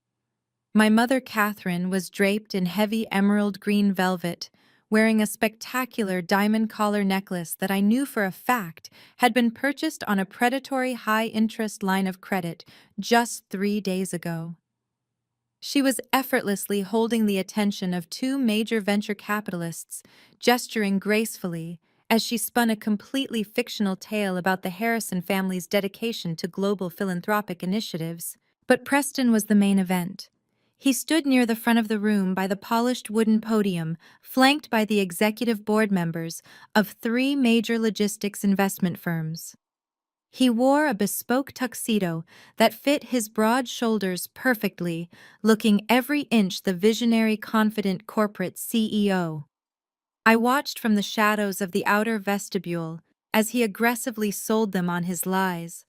My mother, Catherine, was draped in heavy emerald green velvet, wearing a spectacular diamond collar necklace that I knew for a fact had been purchased on a predatory high-interest line of credit just 3 days ago. She was effortlessly holding the attention of two major venture capitalists, gesturing gracefully as she spun a completely fictional tale about the Harrison family's dedication to global philanthropic initiatives. But Preston was the main event. He stood near the front of the room by the polished wooden podium, flanked by the executive board members of 3 major logistics investment firms. He wore a bespoke tuxedo that fit his broad shoulders perfectly, looking every inch the visionary, confident corporate CEO. I watched from the shadows of the outer vestibule as he aggressively sold them on his lies.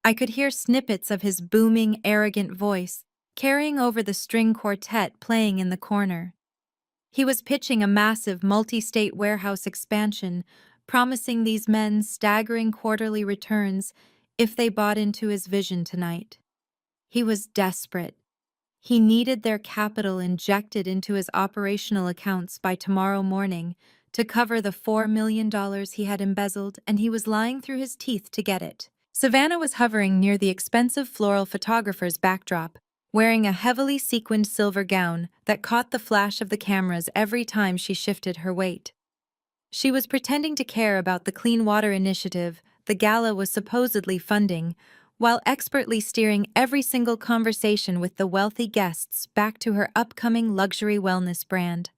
I could hear snippets of his booming, arrogant voice carrying over the string quartet playing in the corner. He was pitching a massive multi-state warehouse expansion, promising these men staggering quarterly returns if they bought into his vision tonight. He was desperate. He needed their capital injected into his operational accounts by tomorrow morning to cover the $4 million he had embezzled, and he was lying through his teeth to get it. Savannah was hovering near the expensive floral photographer's backdrop, wearing a heavily sequined silver gown that caught the flash of the cameras every time she shifted her weight. She was pretending to care about the clean water initiative the gala was supposedly funding, while expertly steering every single conversation with the wealthy guests back to her upcoming luxury wellness brand.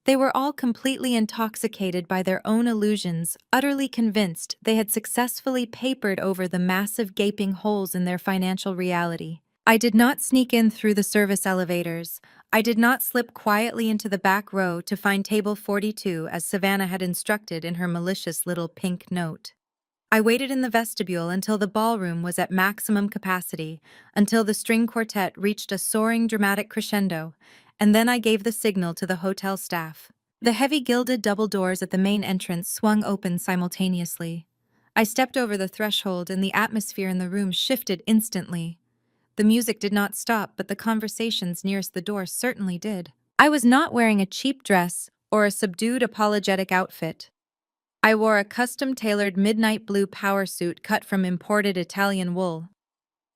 They were all completely intoxicated by their own illusions, utterly convinced they had successfully papered over the massive gaping holes in their financial reality. I did not sneak in through the service elevators. I did not slip quietly into the back row to find table 42 as Savannah had instructed in her malicious little pink note. I waited in the vestibule until the ballroom was at maximum capacity, until the string quartet reached a soaring dramatic crescendo, and then I gave the signal to the hotel staff. The heavy gilded double doors at the main entrance swung open simultaneously. I stepped over the threshold and the atmosphere in the room shifted instantly. The music did not stop, but the conversations nearest the door certainly did. I was not wearing a cheap dress or a subdued apologetic outfit. I wore a custom-tailored midnight blue power suit cut from imported Italian wool.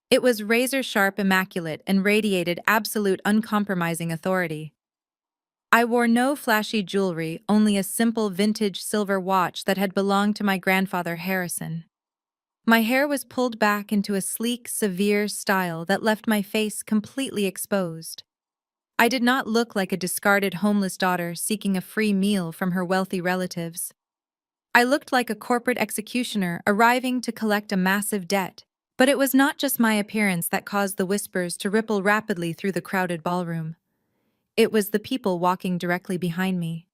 It was razor-sharp, immaculate, and radiated absolute uncompromising authority. I wore no flashy jewelry, only a simple vintage silver watch that had belonged to my grandfather Harrison. My hair was pulled back into a sleek, severe style that left my face completely exposed. I did not look like a discarded homeless daughter seeking a free meal from her wealthy relatives. I looked like a corporate executioner arriving to collect a massive debt. But it was not just my appearance that caused the whispers to ripple rapidly through the crowded ballroom. It was the people walking directly behind me.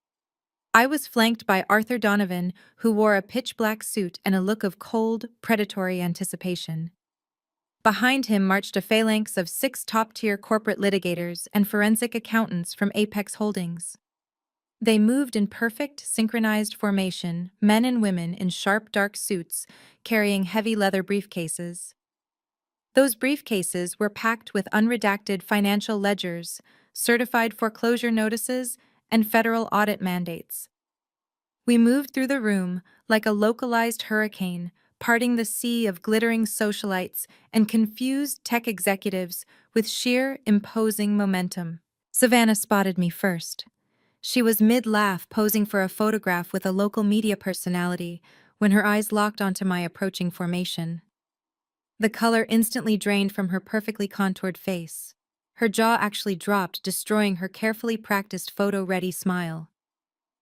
I was flanked by Arthur Donovan, who wore a pitch-black suit and a look of cold, predatory anticipation. Behind him marched a phalanx of 6 top-tier corporate litigators and forensic accountants from Apex Holdings. They moved in perfect, synchronized formation, men and women in sharp, dark suits, carrying heavy leather briefcases. Those briefcases were packed with unredacted financial ledgers, certified foreclosure notices, and federal audit mandates. We moved through the room like a localized hurricane, parting the sea of glittering socialites and confused tech executives with sheer, imposing momentum. Savannah spotted me first. She was mid-laugh, posing for a photograph with a local media personality, when her eyes locked onto my approaching formation. The color instantly drained from her perfectly contoured face. Her jaw actually dropped, destroying her carefully practiced photo-ready smile.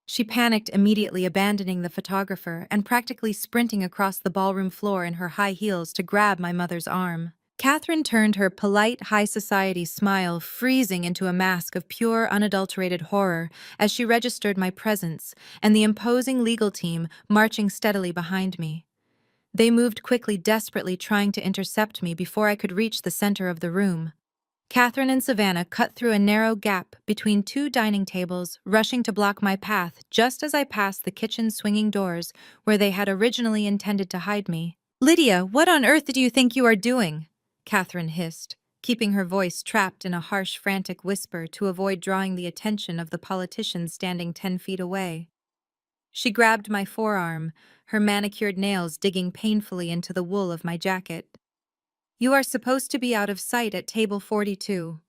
She panicked, immediately abandoning the photographer and practically sprinting across the ballroom floor in her high heels to grab my mother's arm. Catherine turned her polite, high society smile freezing into a mask of pure, unadulterated horror as she registered my presence and the imposing legal team marching steadily behind me. They moved quickly, desperately trying to intercept me before I could reach the center of the room. Catherine and Savannah cut through a narrow gap between 2 dining tables, rushing to block my path just as I passed the kitchen's swinging doors where they had originally intended to hide me. "Lydia, what on earth do you think you are doing?" Catherine hissed, keeping her voice trapped in a harsh, frantic whisper to avoid drawing the attention of the politicians standing 10 feet away. She grabbed my forearm, her manicured nails digging painfully into the wool of my jacket. "You are supposed to be out of sight at table 42.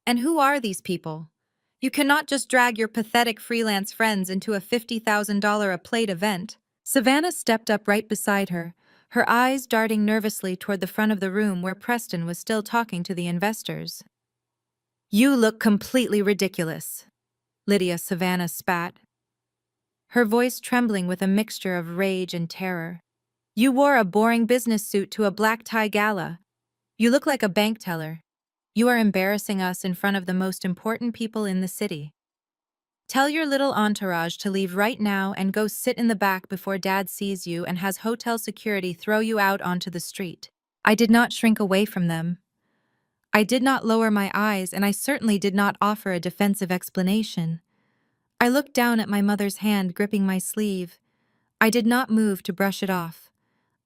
And who are these people? You cannot just drag your pathetic freelance friends into a $50,000 a plate event." Savannah stepped up right beside her eyes darting nervously toward the front of the room where Preston was still talking to the investors. "You look completely ridiculous," Lydia Savannah spat, her voice trembling with a mixture of rage and terror. "You wore a boring business suit to a black tie gala. You look like a bank teller. You are embarrassing us in front of the most important people in the city. Tell your little entourage to leave right now and go sit in the back before Dad sees you and has hotel security throw you out onto the street." I did not shrink away from them. I did not lower my eyes, and I certainly did not offer a defensive explanation. I looked down at my mother's hand gripping my sleeve. I did not move to brush it off.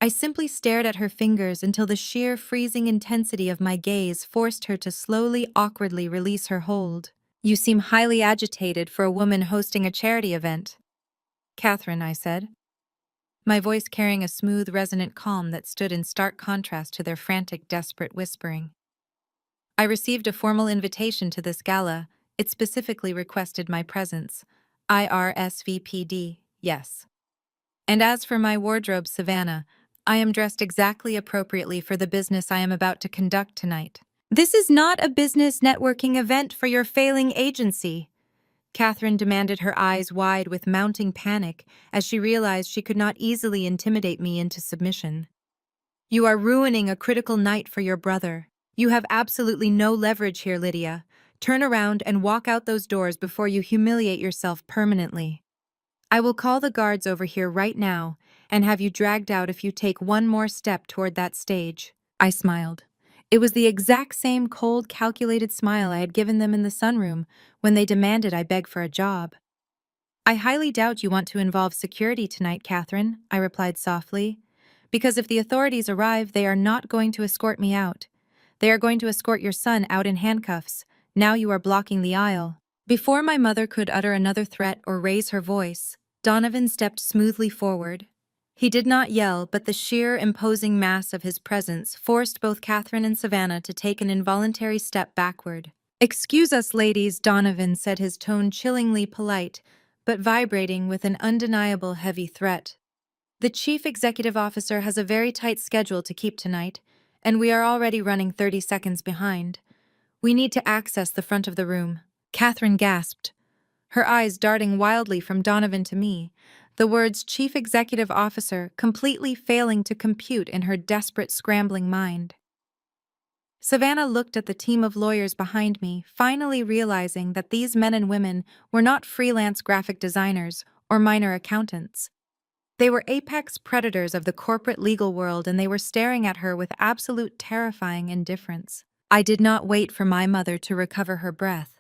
I simply stared at her fingers until the sheer freezing intensity of my gaze forced her to slowly, awkwardly release her hold. "You seem highly agitated for a woman hosting a charity event." "Catherine," I said, my voice carrying a smooth, resonant calm that stood in stark contrast to their frantic, desperate whispering. "I received a formal invitation to this gala. It specifically requested my presence. IRSVPD, yes. And as for my wardrobe, Savannah, I am dressed exactly appropriately for the business I am about to conduct tonight." "This is not a business networking event for your failing agency," Catherine demanded, her eyes wide with mounting panic as she realized she could not easily intimidate me into submission. "You are ruining a critical night for your brother. You have absolutely no leverage here, Lydia. Turn around and walk out those doors before you humiliate yourself permanently. I will call the guards over here right now and have you dragged out if you take one more step toward that stage." I smiled. It was the exact same cold, calculated smile I had given them in the sunroom when they demanded I beg for a job. "I highly doubt you want to involve security tonight, Catherine," I replied softly, "because if the authorities arrive, they are not going to escort me out. They are going to escort your son out in handcuffs. Now you are blocking the aisle." Before my mother could utter another threat or raise her voice, Donovan stepped smoothly forward. He did not yell, but the sheer, imposing mass of his presence forced both Catherine and Savannah to take an involuntary step backward. "Excuse us, ladies," Donovan said, his tone chillingly polite, but vibrating with an undeniable heavy threat. "The chief executive officer has a very tight schedule to keep tonight, and we are already running 30 seconds behind. We need to access the front of the room." Catherine gasped, her eyes darting wildly from Donovan to me, the words "chief executive officer" completely failing to compute in her desperate, scrambling mind. Savannah looked at the team of lawyers behind me, finally realizing that these men and women were not freelance graphic designers or minor accountants. They were apex predators of the corporate legal world, and they were staring at her with absolute terrifying indifference. I did not wait for my mother to recover her breath.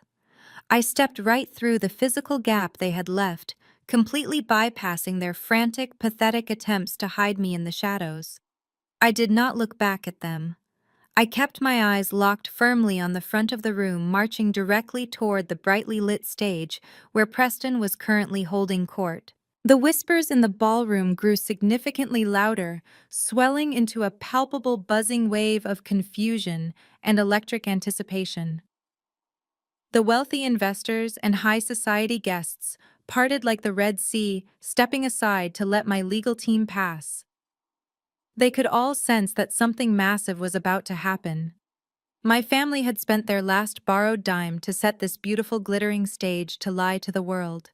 I stepped right through the physical gap they had left, completely bypassing their frantic, pathetic attempts to hide me in the shadows. I did not look back at them. I kept my eyes locked firmly on the front of the room, marching directly toward the brightly lit stage where Preston was currently holding court. The whispers in the ballroom grew significantly louder, swelling into a palpable buzzing wave of confusion and electric anticipation. The wealthy investors and high society guests parted like the Red Sea, stepping aside to let my legal team pass. They could all sense that something massive was about to happen. My family had spent their last borrowed dime to set this beautiful glittering stage to lie to the world.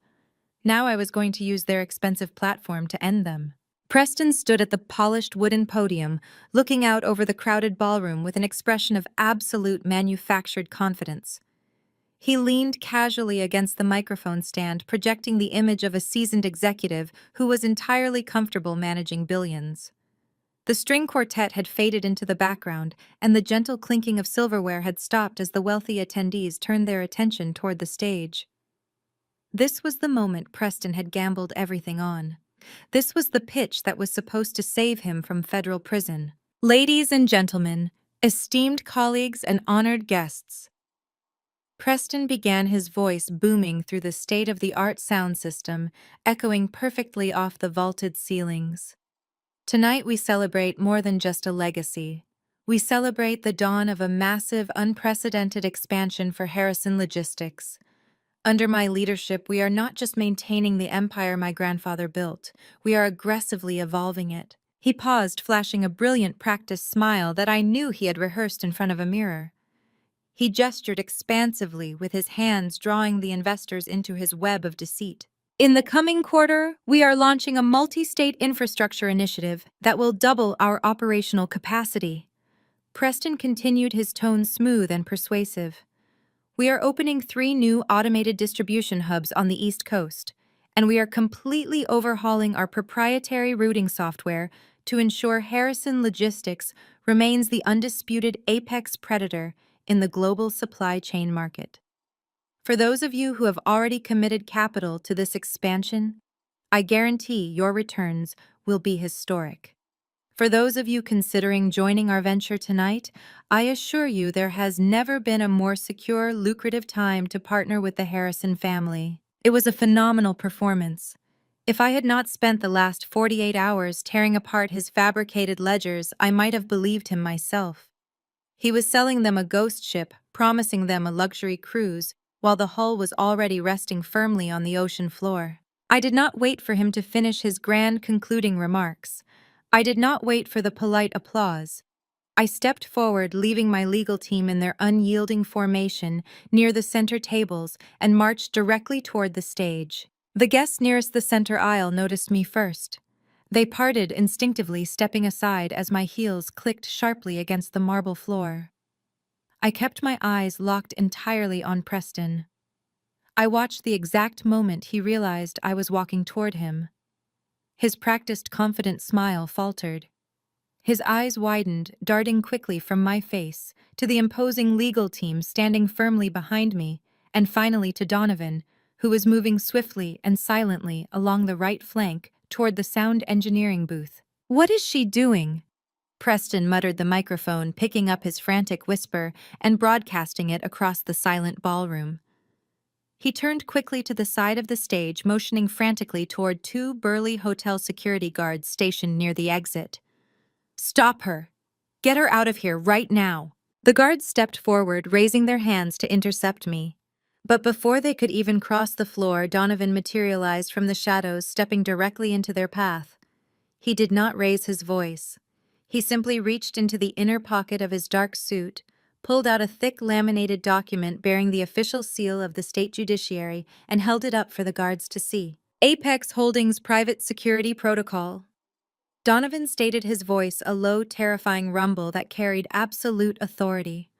Now I was going to use their expensive platform to end them. Preston stood at the polished wooden podium, looking out over the crowded ballroom with an expression of absolute manufactured confidence. He leaned casually against the microphone stand, projecting the image of a seasoned executive who was entirely comfortable managing billions. The string quartet had faded into the background, and the gentle clinking of silverware had stopped as the wealthy attendees turned their attention toward the stage. This was the moment Preston had gambled everything on. This was the pitch that was supposed to save him from federal prison. Ladies and gentlemen, esteemed colleagues and honored guests. Preston began, his voice booming through the state-of-the-art sound system, echoing perfectly off the vaulted ceilings. Tonight we celebrate more than just a legacy. We celebrate the dawn of a massive, unprecedented expansion for Harrison Logistics. Under my leadership, we are not just maintaining the empire my grandfather built, we are aggressively evolving it. He paused, flashing a brilliant practiced smile that I knew he had rehearsed in front of a mirror. He gestured expansively with his hands, drawing the investors into his web of deceit. In the coming quarter, we are launching a multi-state infrastructure initiative that will double our operational capacity. Preston continued, his tone smooth and persuasive. We are opening 3 new automated distribution hubs on the East Coast, and we are completely overhauling our proprietary routing software to ensure Harrison Logistics remains the undisputed apex predator in the global supply chain market. For those of you who have already committed capital to this expansion, I guarantee your returns will be historic. For those of you considering joining our venture tonight, I assure you there has never been a more secure, lucrative time to partner with the Harrison family. It was a phenomenal performance. If I had not spent the last 48 hours tearing apart his fabricated ledgers, I might have believed him myself. He was selling them a ghost ship, promising them a luxury cruise, while the hull was already resting firmly on the ocean floor. I did not wait for him to finish his grand concluding remarks. I did not wait for the polite applause. I stepped forward, leaving my legal team in their unyielding formation near the center tables, and marched directly toward the stage. The guests nearest the center aisle noticed me first. They parted instinctively, stepping aside as my heels clicked sharply against the marble floor. I kept my eyes locked entirely on Preston. I watched the exact moment he realized I was walking toward him. His practiced, confident smile faltered. His eyes widened, darting quickly from my face to the imposing legal team standing firmly behind me, and finally to Donovan, who was moving swiftly and silently along the right flank toward the sound engineering booth. "What is she doing?" Preston muttered the microphone, picking up his frantic whisper and broadcasting it across the silent ballroom. He turned quickly to the side of the stage, motioning frantically toward 2 burly hotel security guards stationed near the exit. "Stop her! Get her out of here right now!" The guards stepped forward, raising their hands to intercept me. But before they could even cross the floor, Donovan materialized from the shadows, stepping directly into their path. He did not raise his voice. He simply reached into the inner pocket of his dark suit, pulled out a thick laminated document bearing the official seal of the state judiciary, and held it up for the guards to see. "Apex Holdings Private Security Protocol." Donovan stated, his voice a low, terrifying rumble that carried absolute authority.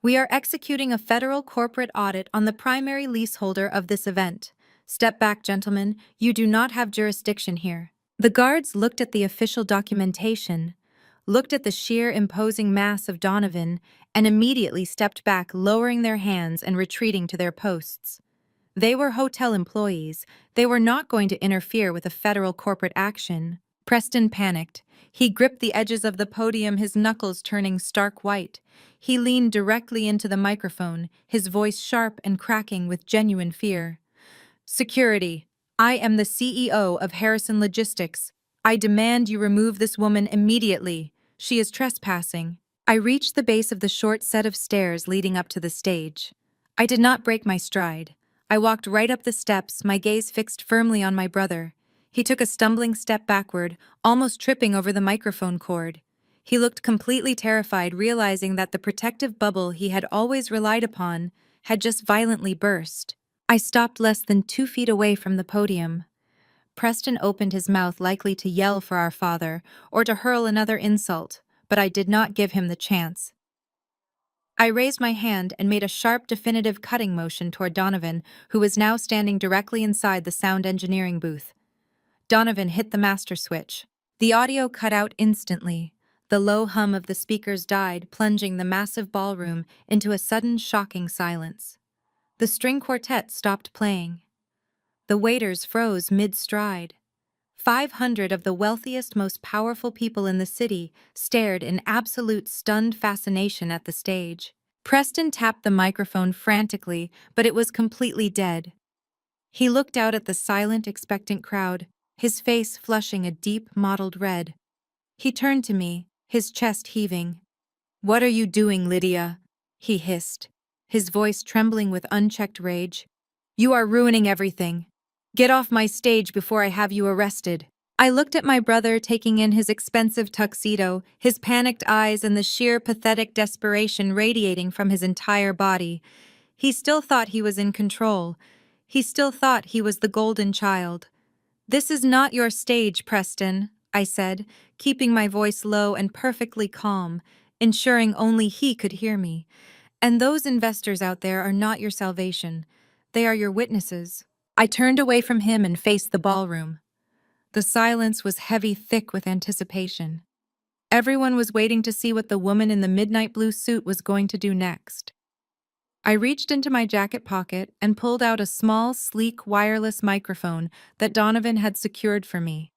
"We are executing a federal corporate audit on the primary leaseholder of this event, Step back, gentlemen. You do not have jurisdiction here. The guards looked at the official documentation, looked at the sheer imposing mass of Donovan, and immediately stepped back, lowering their hands and retreating to their posts. They were hotel employees. They were not going to interfere with a federal corporate action. Preston panicked. He gripped the edges of the podium, his knuckles turning stark white. He leaned directly into the microphone, his voice sharp and cracking with genuine fear. Security. I am the CEO of Harrison Logistics. I demand you remove this woman immediately. She is trespassing. I reached the base of the short set of stairs leading up to the stage. I did not break my stride. I walked right up the steps, my gaze fixed firmly on my brother. He took a stumbling step backward, almost tripping over the microphone cord. He looked completely terrified, realizing that the protective bubble he had always relied upon had just violently burst. I stopped less than 2 feet away from the podium. Preston opened his mouth, likely to yell for our father or to hurl another insult, but I did not give him the chance. I raised my hand and made a sharp, definitive cutting motion toward Donovan, who was now standing directly inside the sound engineering booth. Donovan hit the master switch. The audio cut out instantly. The low hum of the speakers died, plunging the massive ballroom into a sudden, shocking silence. The string quartet stopped playing. The waiters froze mid-stride. 500 of the wealthiest, most powerful people in the city stared in absolute stunned fascination at the stage. Preston tapped the microphone frantically, but it was completely dead. He looked out at the silent, expectant crowd, his face flushing a deep, mottled red. He turned to me, his chest heaving. "What are you doing, Lydia?" he hissed, his voice trembling with unchecked rage. "You are ruining everything. Get off my stage before I have you arrested." I looked at my brother, taking in his expensive tuxedo, his panicked eyes and the sheer pathetic desperation radiating from his entire body. He still thought he was in control. He still thought he was the golden child. "This is not your stage, Preston," I said, keeping my voice low and perfectly calm, ensuring only he could hear me. "And those investors out there are not your salvation. They are your witnesses." I turned away from him and faced the ballroom. The silence was heavy, thick with anticipation. Everyone was waiting to see what the woman in the midnight blue suit was going to do next. I reached into my jacket pocket and pulled out a small, sleek, wireless microphone that Donovan had secured for me.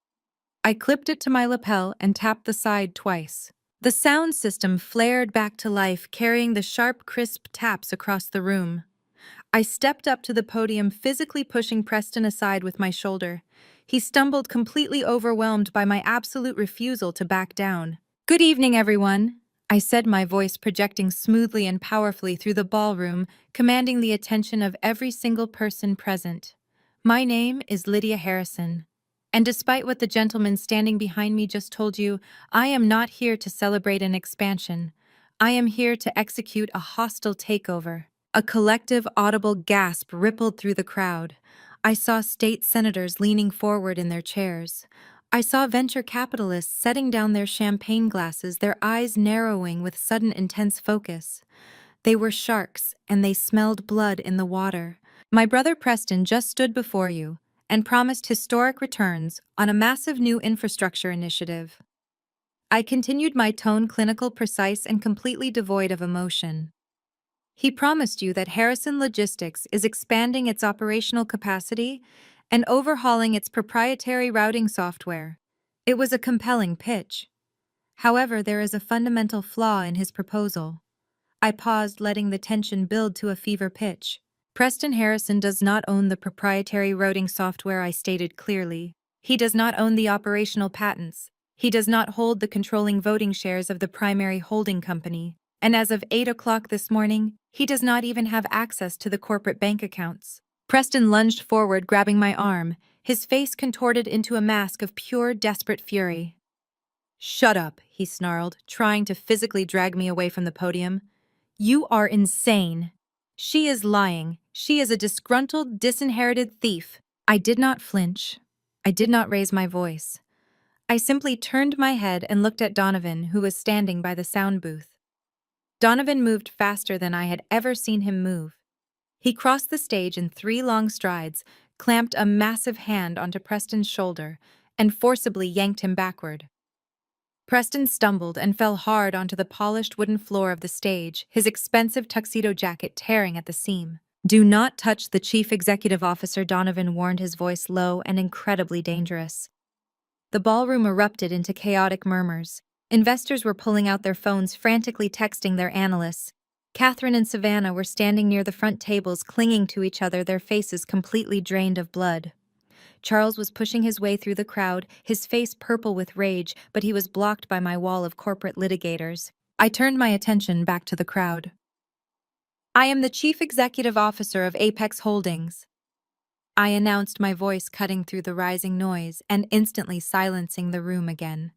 I clipped it to my lapel and tapped the side twice. The sound system flared back to life, carrying the sharp, crisp taps across the room. I stepped up to the podium, physically pushing Preston aside with my shoulder. He stumbled, completely overwhelmed by my absolute refusal to back down. "Good evening, everyone," I said, my voice projecting smoothly and powerfully through the ballroom, commanding the attention of every single person present. "My name is Lydia Harrison. And despite what the gentleman standing behind me just told you, I am not here to celebrate an expansion. I am here to execute a hostile takeover." A collective, audible gasp rippled through the crowd. I saw state senators leaning forward in their chairs. I saw venture capitalists setting down their champagne glasses, their eyes narrowing with sudden intense focus. They were sharks, and they smelled blood in the water. My brother Preston just stood before you and promised historic returns on a massive new infrastructure initiative. I continued, my tone clinical, precise, and completely devoid of emotion. He promised you that Harrison Logistics is expanding its operational capacity and overhauling its proprietary routing software. It was a compelling pitch. However, there is a fundamental flaw in his proposal. I paused, letting the tension build to a fever pitch. Preston Harrison does not own the proprietary routing software, I stated clearly. He does not own the operational patents. He does not hold the controlling voting shares of the primary holding company. And as of 8 o'clock this morning, he does not even have access to the corporate bank accounts. Preston lunged forward, grabbing my arm, his face contorted into a mask of pure, desperate fury. "Shut up," he snarled, trying to physically drag me away from the podium. "You are insane. She is lying. She is a disgruntled, disinherited thief." I did not flinch. I did not raise my voice. I simply turned my head and looked at Donovan, who was standing by the sound booth. Donovan moved faster than I had ever seen him move. He crossed the stage in 3 long strides, clamped a massive hand onto Preston's shoulder and forcibly yanked him backward. Preston stumbled and fell hard onto the polished wooden floor of the stage, his expensive tuxedo jacket tearing at the seam. "Do not touch the chief executive officer," Donovan warned, his voice low and incredibly dangerous. The ballroom erupted into chaotic murmurs. Investors were pulling out their phones, frantically texting their analysts. Catherine and Savannah were standing near the front tables, clinging to each other, their faces completely drained of blood. Charles was pushing his way through the crowd, his face purple with rage, but he was blocked by my wall of corporate litigators. I turned my attention back to the crowd. "I am the Chief Executive Officer of Apex Holdings," I announced, my voice cutting through the rising noise and instantly silencing the room again.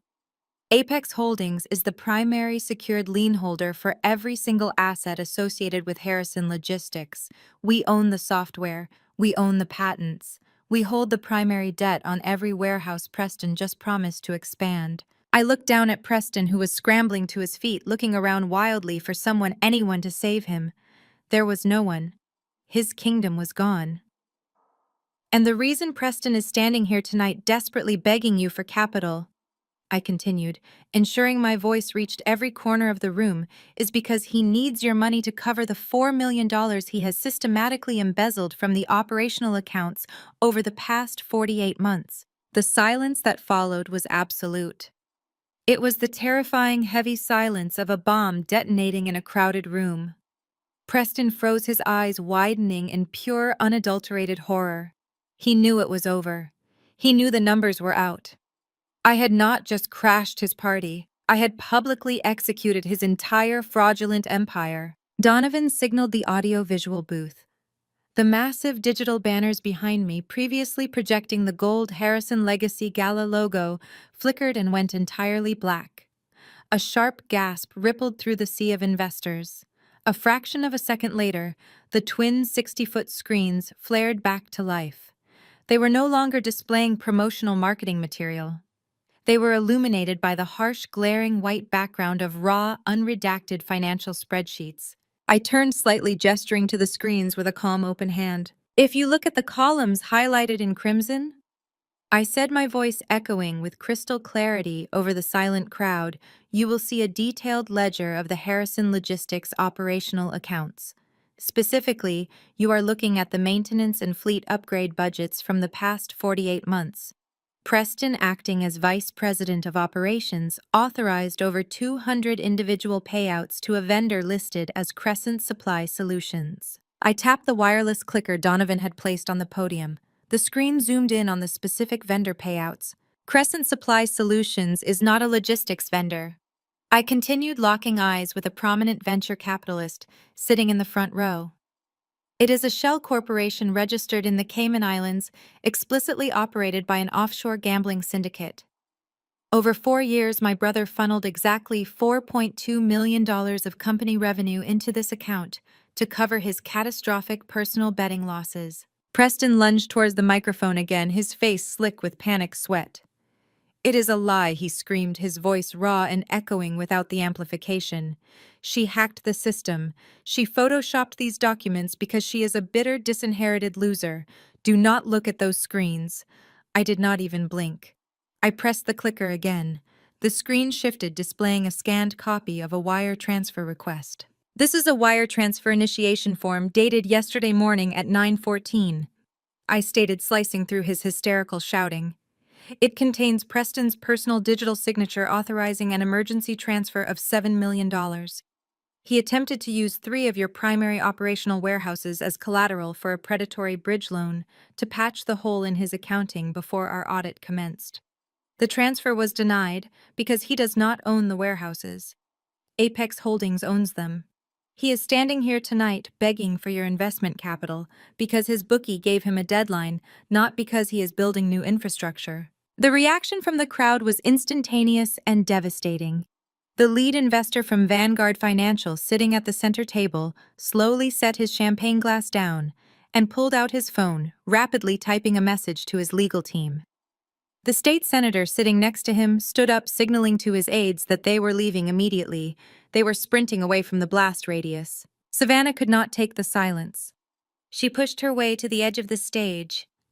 Apex Holdings is the primary secured lien holder for every single asset associated with Harrison Logistics. We own the software, we own the patents, we hold the primary debt on every warehouse Preston just promised to expand. I looked down at Preston, who was scrambling to his feet, looking around wildly for anyone to save him. There was no one. His kingdom was gone. "And the reason Preston is standing here tonight desperately begging you for capital," I continued, ensuring my voice reached every corner of the room, "is because he needs your money to cover the $4 million he has systematically embezzled from the operational accounts over the past 48 months. The silence that followed was absolute. It was the terrifying, heavy silence of a bomb detonating in a crowded room. Preston froze, his eyes widening in pure, unadulterated horror. He knew it was over. He knew the numbers were out. I had not just crashed his party, I had publicly executed his entire fraudulent empire. Donovan signaled the audio-visual booth. The massive digital banners behind me, previously projecting the gold Harrison Legacy Gala logo, flickered and went entirely black. A sharp gasp rippled through the sea of investors. A fraction of a second later, the twin 60-foot screens flared back to life. They were no longer displaying promotional marketing material. They were illuminated by the harsh, glaring white background of raw, unredacted financial spreadsheets. I turned slightly, gesturing to the screens with a calm, open hand. "If you look at the columns highlighted in crimson," I said, my voice echoing with crystal clarity over the silent crowd, "you will see a detailed ledger of the Harrison Logistics operational accounts. Specifically, you are looking at the maintenance and fleet upgrade budgets from the past 48 months. Preston, acting as Vice President of Operations, authorized over 200 individual payouts to a vendor listed as Crescent Supply Solutions." I tapped the wireless clicker Donovan had placed on the podium. The screen zoomed in on the specific vendor payouts. "Crescent Supply Solutions is not a logistics vendor." I continued, locking eyes with a prominent venture capitalist sitting in the front row. "It is a shell corporation registered in the Cayman Islands, explicitly operated by an offshore gambling syndicate. Over 4 years, my brother funneled exactly $4.2 million of company revenue into this account to cover his catastrophic personal betting losses." Preston lunged towards the microphone again, his face slick with panic sweat. "It is a lie," he screamed, his voice raw and echoing without the amplification. "She hacked the system. She photoshopped these documents because she is a bitter, disinherited loser. Do not look at those screens." I did not even blink. I pressed the clicker again. The screen shifted, displaying a scanned copy of a wire transfer request. "This is a wire transfer initiation form dated yesterday morning at 9:14. I stated, slicing through his hysterical shouting. "It contains Preston's personal digital signature authorizing an emergency transfer of $7 million. He attempted to use 3 of your primary operational warehouses as collateral for a predatory bridge loan to patch the hole in his accounting before our audit commenced. The transfer was denied because he does not own the warehouses. Apex Holdings owns them. He is standing here tonight begging for your investment capital because his bookie gave him a deadline, not because he is building new infrastructure." The reaction from the crowd was instantaneous and devastating. The lead investor from Vanguard Financial, sitting at the center table, slowly set his champagne glass down and pulled out his phone, rapidly typing a message to his legal team. The state senator sitting next to him stood up, signaling to his aides that they were leaving immediately. They were sprinting away from the blast radius. Savannah could not take the silence. She pushed her way to the edge of the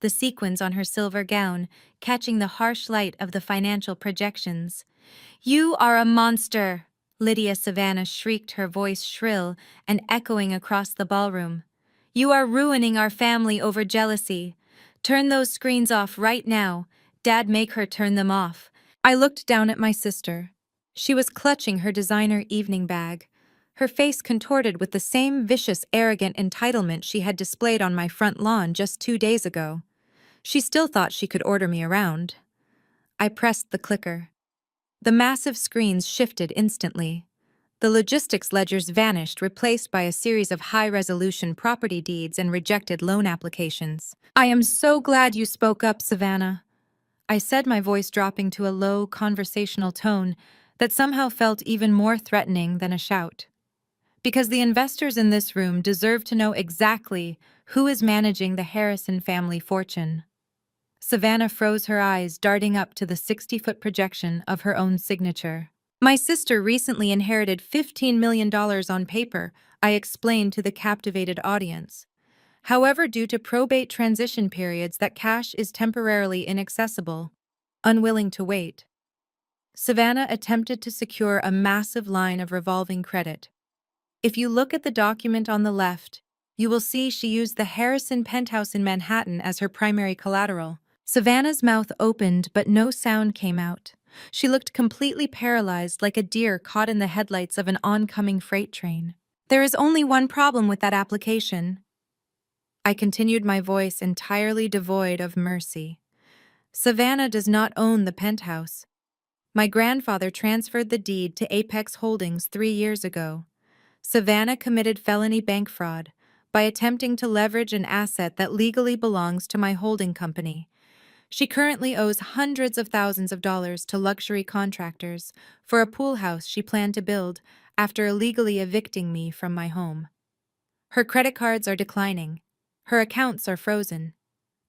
the sequins on her silver gown catching the harsh light of the financial projections. "You are a monster!" Lydia Savannah shrieked, her voice shrill and echoing across the ballroom. "You are ruining our family over jealousy. Turn those screens off right now. Dad, make her turn them off." I looked down at my sister. She was clutching her designer evening bag, her face contorted with the same vicious, arrogant entitlement she had displayed on my front lawn just 2 days ago. She still thought she could order me around. I pressed the clicker. The massive screens shifted instantly. The logistics ledgers vanished, replaced by a series of high-resolution property deeds and rejected loan applications. "I am so glad you spoke up, Savannah," I said, my voice dropping to a low, conversational tone that somehow felt even more threatening than a shout. "Because the investors in this room deserve to know exactly who is managing the Harrison family fortune." Savannah froze her eyes, darting up to the 60-foot projection of her own signature. "My sister recently inherited $15 million on paper," I explained to the captivated audience. "However, due to probate transition periods, that cash is temporarily inaccessible." Unwilling to wait, Savannah attempted to secure a massive line of revolving credit. If you look at the document on the left, you will see she used the Harrison penthouse in Manhattan as her primary collateral. Savannah's mouth opened, but no sound came out. She looked completely paralyzed, like a deer caught in the headlights of an oncoming freight train. "There is only one problem with that application," I continued, my voice entirely devoid of mercy. "Savannah does not own the penthouse. My grandfather transferred the deed to Apex Holdings 3 years ago. Savannah committed felony bank fraud by attempting to leverage an asset that legally belongs to my holding company. She currently owes hundreds of thousands of dollars to luxury contractors for a pool house she planned to build after illegally evicting me from my home. Her credit cards are declining. Her accounts are frozen.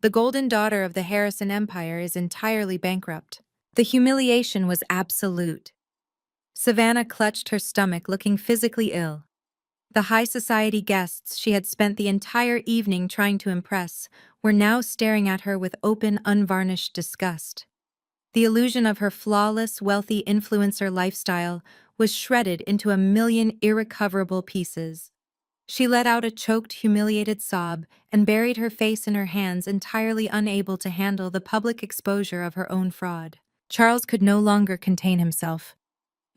The golden daughter of the Harrison Empire is entirely bankrupt." The humiliation was absolute. Savannah clutched her stomach, looking physically ill. The high society guests she had spent the entire evening trying to impress were now staring at her with open, unvarnished disgust. The illusion of her flawless, wealthy influencer lifestyle was shredded into a million irrecoverable pieces. She let out a choked, humiliated sob and buried her face in her hands, entirely unable to handle the public exposure of her own fraud. Charles could no longer contain himself.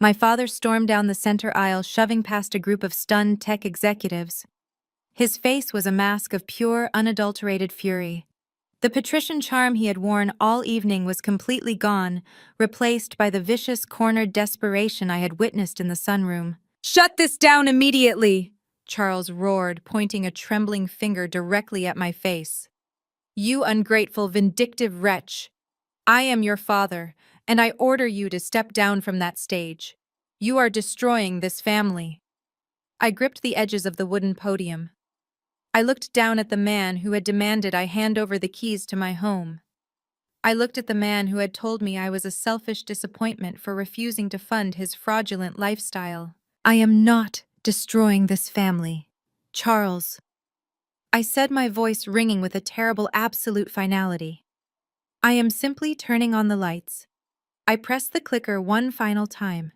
My father stormed down the center aisle, shoving past a group of stunned tech executives. His face was a mask of pure, unadulterated fury. The patrician charm he had worn all evening was completely gone, replaced by the vicious, cornered desperation I had witnessed in the sunroom. "Shut this down immediately!" Charles roared, pointing a trembling finger directly at my face. "You ungrateful, vindictive wretch! I am your father, and I order you to step down from that stage. You are destroying this family." I gripped the edges of the wooden podium. I looked down at the man who had demanded I hand over the keys to my home. I looked at the man who had told me I was a selfish disappointment for refusing to fund his fraudulent lifestyle. "I am not destroying this family, Charles," I said, my voice ringing with a terrible absolute finality. "I am simply turning on the lights." I pressed the clicker one final time.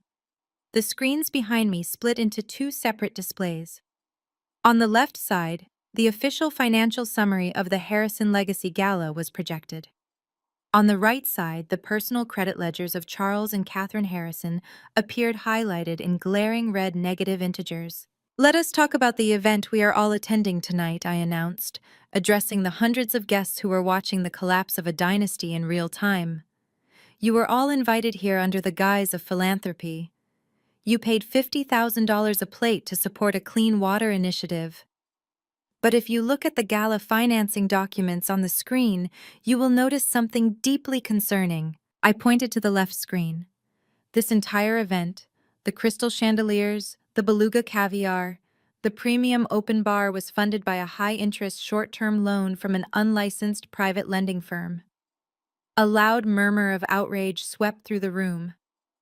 The screens behind me split into two separate displays. On the left side, the official financial summary of the Harrison Legacy Gala was projected. On the right side, the personal credit ledgers of Charles and Catherine Harrison appeared, highlighted in glaring red negative integers. "Let us talk about the event we are all attending tonight," I announced, addressing the hundreds of guests who were watching the collapse of a dynasty in real time. "You were all invited here under the guise of philanthropy. You paid $50,000 a plate to support a clean water initiative. But if you look at the gala financing documents on the screen, you will notice something deeply concerning." I pointed to the left screen. This entire event, the crystal chandeliers, the beluga caviar, the premium open bar, was funded by a high-interest short-term loan from an unlicensed private lending firm. A loud murmur of outrage swept through the room.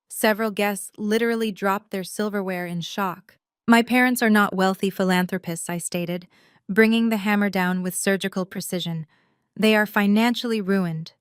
Several guests literally dropped their silverware in shock. "My parents are not wealthy philanthropists," I stated, bringing the hammer down with surgical precision. They are financially ruined.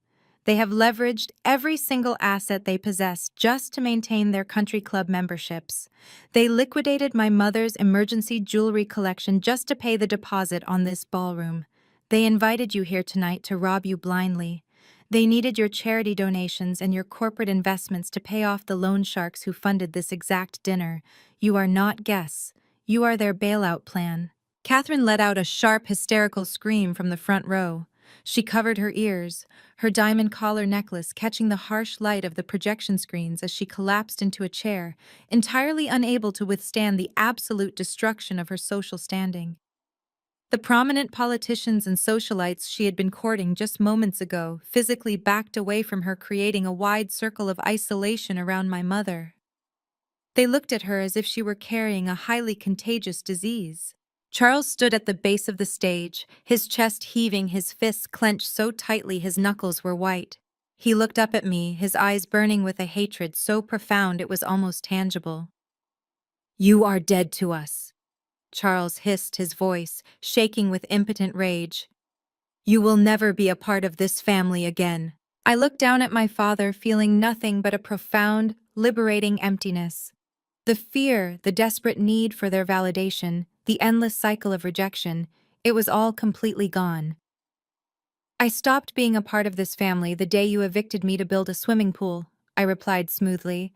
They have leveraged every single asset they possess just to maintain their country club memberships. They liquidated my mother's emergency jewelry collection just to pay the deposit on this ballroom. They invited you here tonight to rob you blindly. They needed your charity donations and your corporate investments to pay off the loan sharks who funded this exact dinner. You are not guests. You are their bailout plan. Catherine let out a sharp, hysterical scream from the front row. She covered her ears, her diamond collar necklace catching the harsh light of the projection screens as she collapsed into a chair, entirely unable to withstand the absolute destruction of her social standing. The prominent politicians and socialites she had been courting just moments ago physically backed away from her, creating a wide circle of isolation around my mother. They looked at her as if she were carrying a highly contagious disease. Charles stood at the base of the stage, his chest heaving, his fists clenched so tightly his knuckles were white. He looked up at me, his eyes burning with a hatred so profound it was almost tangible. "You are dead to us," Charles hissed, his voice shaking with impotent rage. "You will never be a part of this family again." I looked down at my father, feeling nothing but a profound, liberating emptiness. The fear, the desperate need for their validation, the endless cycle of rejection, it was all completely gone. "I stopped being a part of this family the day you evicted me to build a swimming pool," I replied smoothly.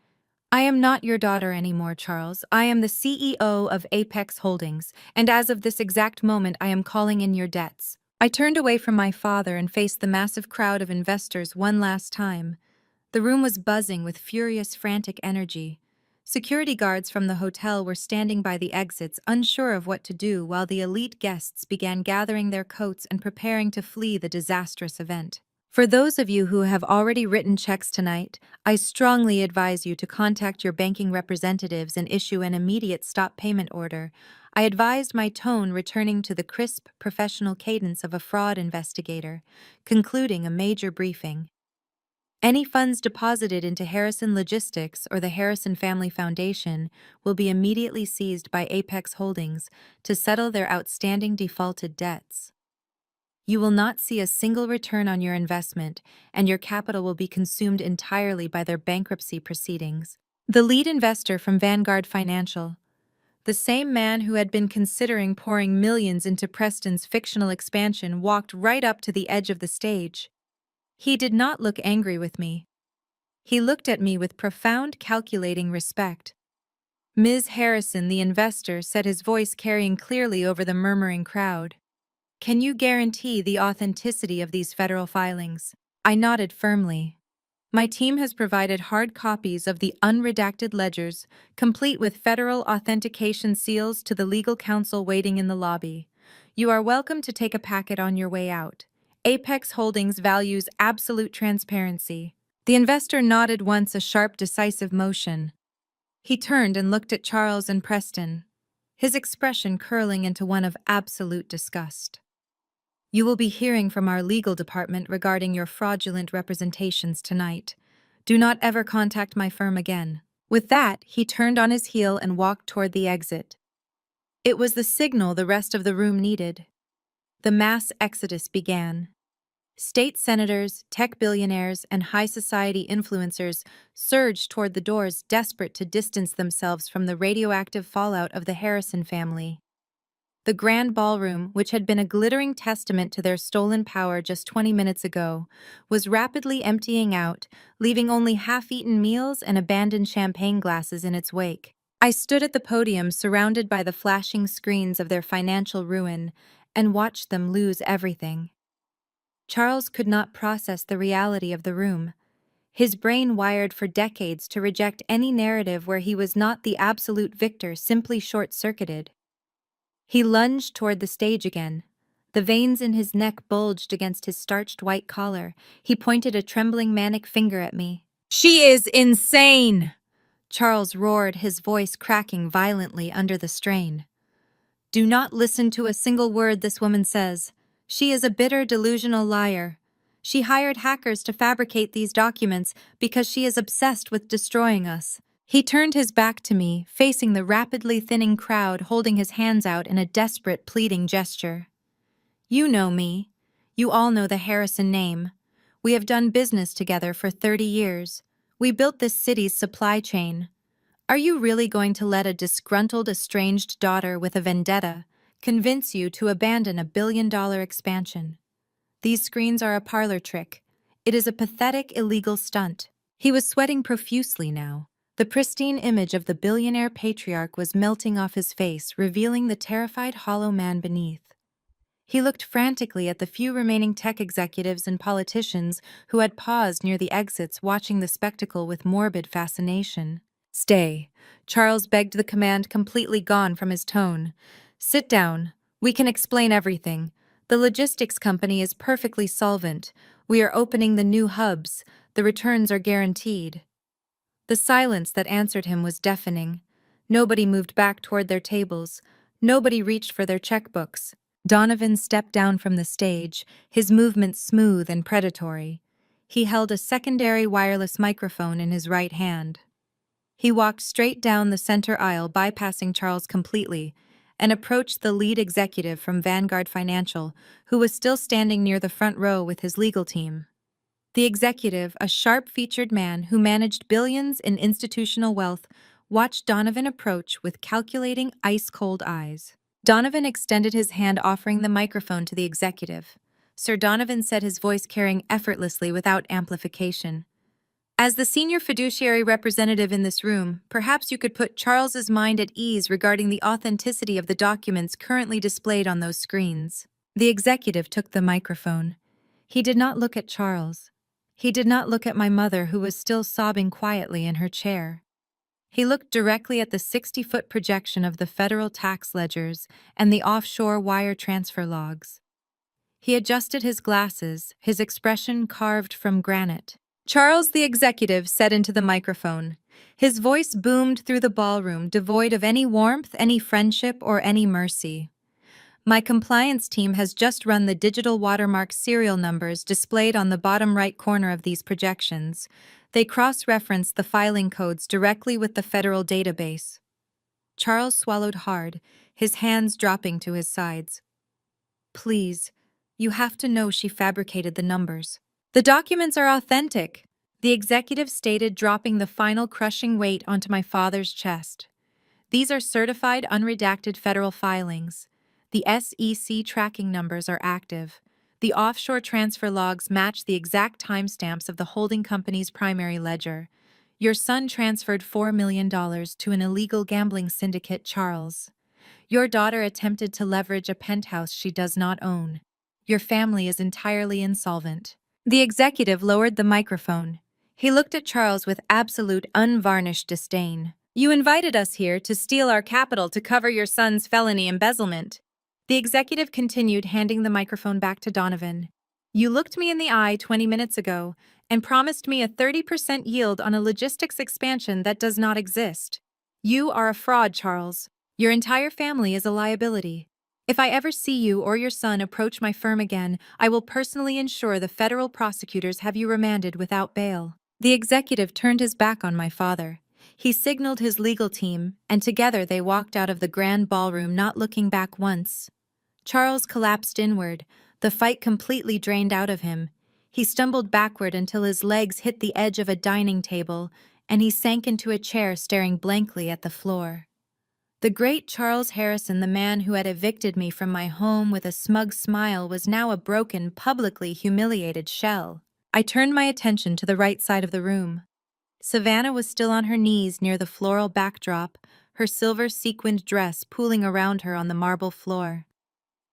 "I am not your daughter anymore, Charles. I am the CEO of Apex Holdings, and as of this exact moment I am calling in your debts." I turned away from my father and faced the massive crowd of investors one last time. The room was buzzing with furious, frantic energy. Security guards from the hotel were standing by the exits, unsure of what to do, while the elite guests began gathering their coats and preparing to flee the disastrous event. For those of you who have already written checks tonight, I strongly advise you to contact your banking representatives and issue an immediate stop payment order. I advised, my tone returning to the crisp, professional cadence of a fraud investigator, concluding a major briefing. Any funds deposited into Harrison Logistics or the Harrison Family Foundation will be immediately seized by Apex Holdings to settle their outstanding defaulted debts. You will not see a single return on your investment, and your capital will be consumed entirely by their bankruptcy proceedings. The lead investor from Vanguard Financial, the same man who had been considering pouring millions into Preston's fictional expansion, walked right up to the edge of the stage. He did not look angry with me. He looked at me with profound, calculating respect. "Ms. Harrison," the investor said, his voice carrying clearly over the murmuring crowd, "can you guarantee the authenticity of these federal filings?" I nodded firmly. "My team has provided hard copies of the unredacted ledgers, complete with federal authentication seals, to the legal counsel waiting in the lobby. You are welcome to take a packet on your way out. Apex Holdings values absolute transparency." The investor nodded once, a sharp, decisive motion. He turned and looked at Charles and Preston, his expression curling into one of absolute disgust. "You will be hearing from our legal department regarding your fraudulent representations tonight. Do not ever contact my firm again." With that, he turned on his heel and walked toward the exit. It was the signal the rest of the room needed. The mass exodus began. State senators, tech billionaires, and high society influencers surged toward the doors, desperate to distance themselves from the radioactive fallout of the Harrison family. The grand ballroom, which had been a glittering testament to their stolen power just 20 minutes ago, was rapidly emptying out, leaving only half-eaten meals and abandoned champagne glasses in its wake. I stood at the podium, surrounded by the flashing screens of their financial ruin, and watched them lose everything. Charles could not process the reality of the room. His brain, wired for decades to reject any narrative where he was not the absolute victor, simply short-circuited. He lunged toward the stage again. The veins in his neck bulged against his starched white collar. He pointed a trembling, manic finger at me. "She is insane!" Charles roared, his voice cracking violently under the strain. "Do not listen to a single word this woman says. She is a bitter, delusional liar. She hired hackers to fabricate these documents because she is obsessed with destroying us." He turned his back to me, facing the rapidly thinning crowd, holding his hands out in a desperate, pleading gesture. "You know me. You all know the Harrison name. We have done business together for 30 years. We built this city's supply chain. Are you really going to let a disgruntled, estranged daughter with a vendetta convince you to abandon a $1 billion expansion? These screens are a parlor trick. It is a pathetic, illegal stunt. He was sweating profusely now. The pristine image of the billionaire patriarch was melting off his face, revealing the terrified hollow man beneath. He looked frantically at the few remaining tech executives and politicians who had paused near the exits, watching the spectacle with morbid fascination. "Stay." Charles begged, the command completely gone from his tone. "Sit down. We can explain everything. The logistics company is perfectly solvent. We are opening the new hubs. The returns are guaranteed." The silence that answered him was deafening. Nobody moved back toward their tables. Nobody reached for their checkbooks. Donovan stepped down from the stage, his movements smooth and predatory. He held a secondary wireless microphone in his right hand. He walked straight down the center aisle, bypassing Charles completely, and approached the lead executive from Vanguard Financial, who was still standing near the front row with his legal team. The executive, a sharp-featured man who managed billions in institutional wealth, watched Donovan approach with calculating, ice-cold eyes. Donovan extended his hand, offering the microphone to the executive. "Sir," Donovan said, his voice carrying effortlessly without amplification. "As the senior fiduciary representative in this room, perhaps you could put Charles's mind at ease regarding the authenticity of the documents currently displayed on those screens." The executive took the microphone. He did not look at Charles. He did not look at my mother, who was still sobbing quietly in her chair. He looked directly at the 60-foot projection of the federal tax ledgers and the offshore wire transfer logs. He adjusted his glasses, his expression carved from granite. "Charles," the executive said into the microphone. His voice boomed through the ballroom, devoid of any warmth, any friendship, or any mercy. "My compliance team has just run the digital watermark serial numbers displayed on the bottom right corner of these projections. They cross-reference the filing codes directly with the federal database." Charles swallowed hard, his hands dropping to his sides. "Please, you have to know she fabricated the numbers." "The documents are authentic," the executive stated, dropping the final crushing weight onto my father's chest. "These are certified, unredacted federal filings. The SEC tracking numbers are active. The offshore transfer logs match the exact timestamps of the holding company's primary ledger. Your son transferred $4 million to an illegal gambling syndicate, Charles. Your daughter attempted to leverage a penthouse she does not own. Your family is entirely insolvent." The executive lowered the microphone. He looked at Charles with absolute, unvarnished disdain. "You invited us here to steal our capital to cover your son's felony embezzlement." The executive continued, handing the microphone back to Donovan. "You looked me in the eye 20 minutes ago and promised me a 30% yield on a logistics expansion that does not exist. You are a fraud, Charles. Your entire family is a liability. If I ever see you or your son approach my firm again, I will personally ensure the federal prosecutors have you remanded without bail." The executive turned his back on my father. He signaled his legal team, and together they walked out of the grand ballroom, not looking back once. Charles collapsed inward, the fight completely drained out of him. He stumbled backward until his legs hit the edge of a dining table, and he sank into a chair, staring blankly at the floor. The great Charles Harrison, the man who had evicted me from my home with a smug smile, was now a broken, publicly humiliated shell. I turned my attention to the right side of the room. Savannah was still on her knees near the floral backdrop, her silver sequined dress pooling around her on the marble floor.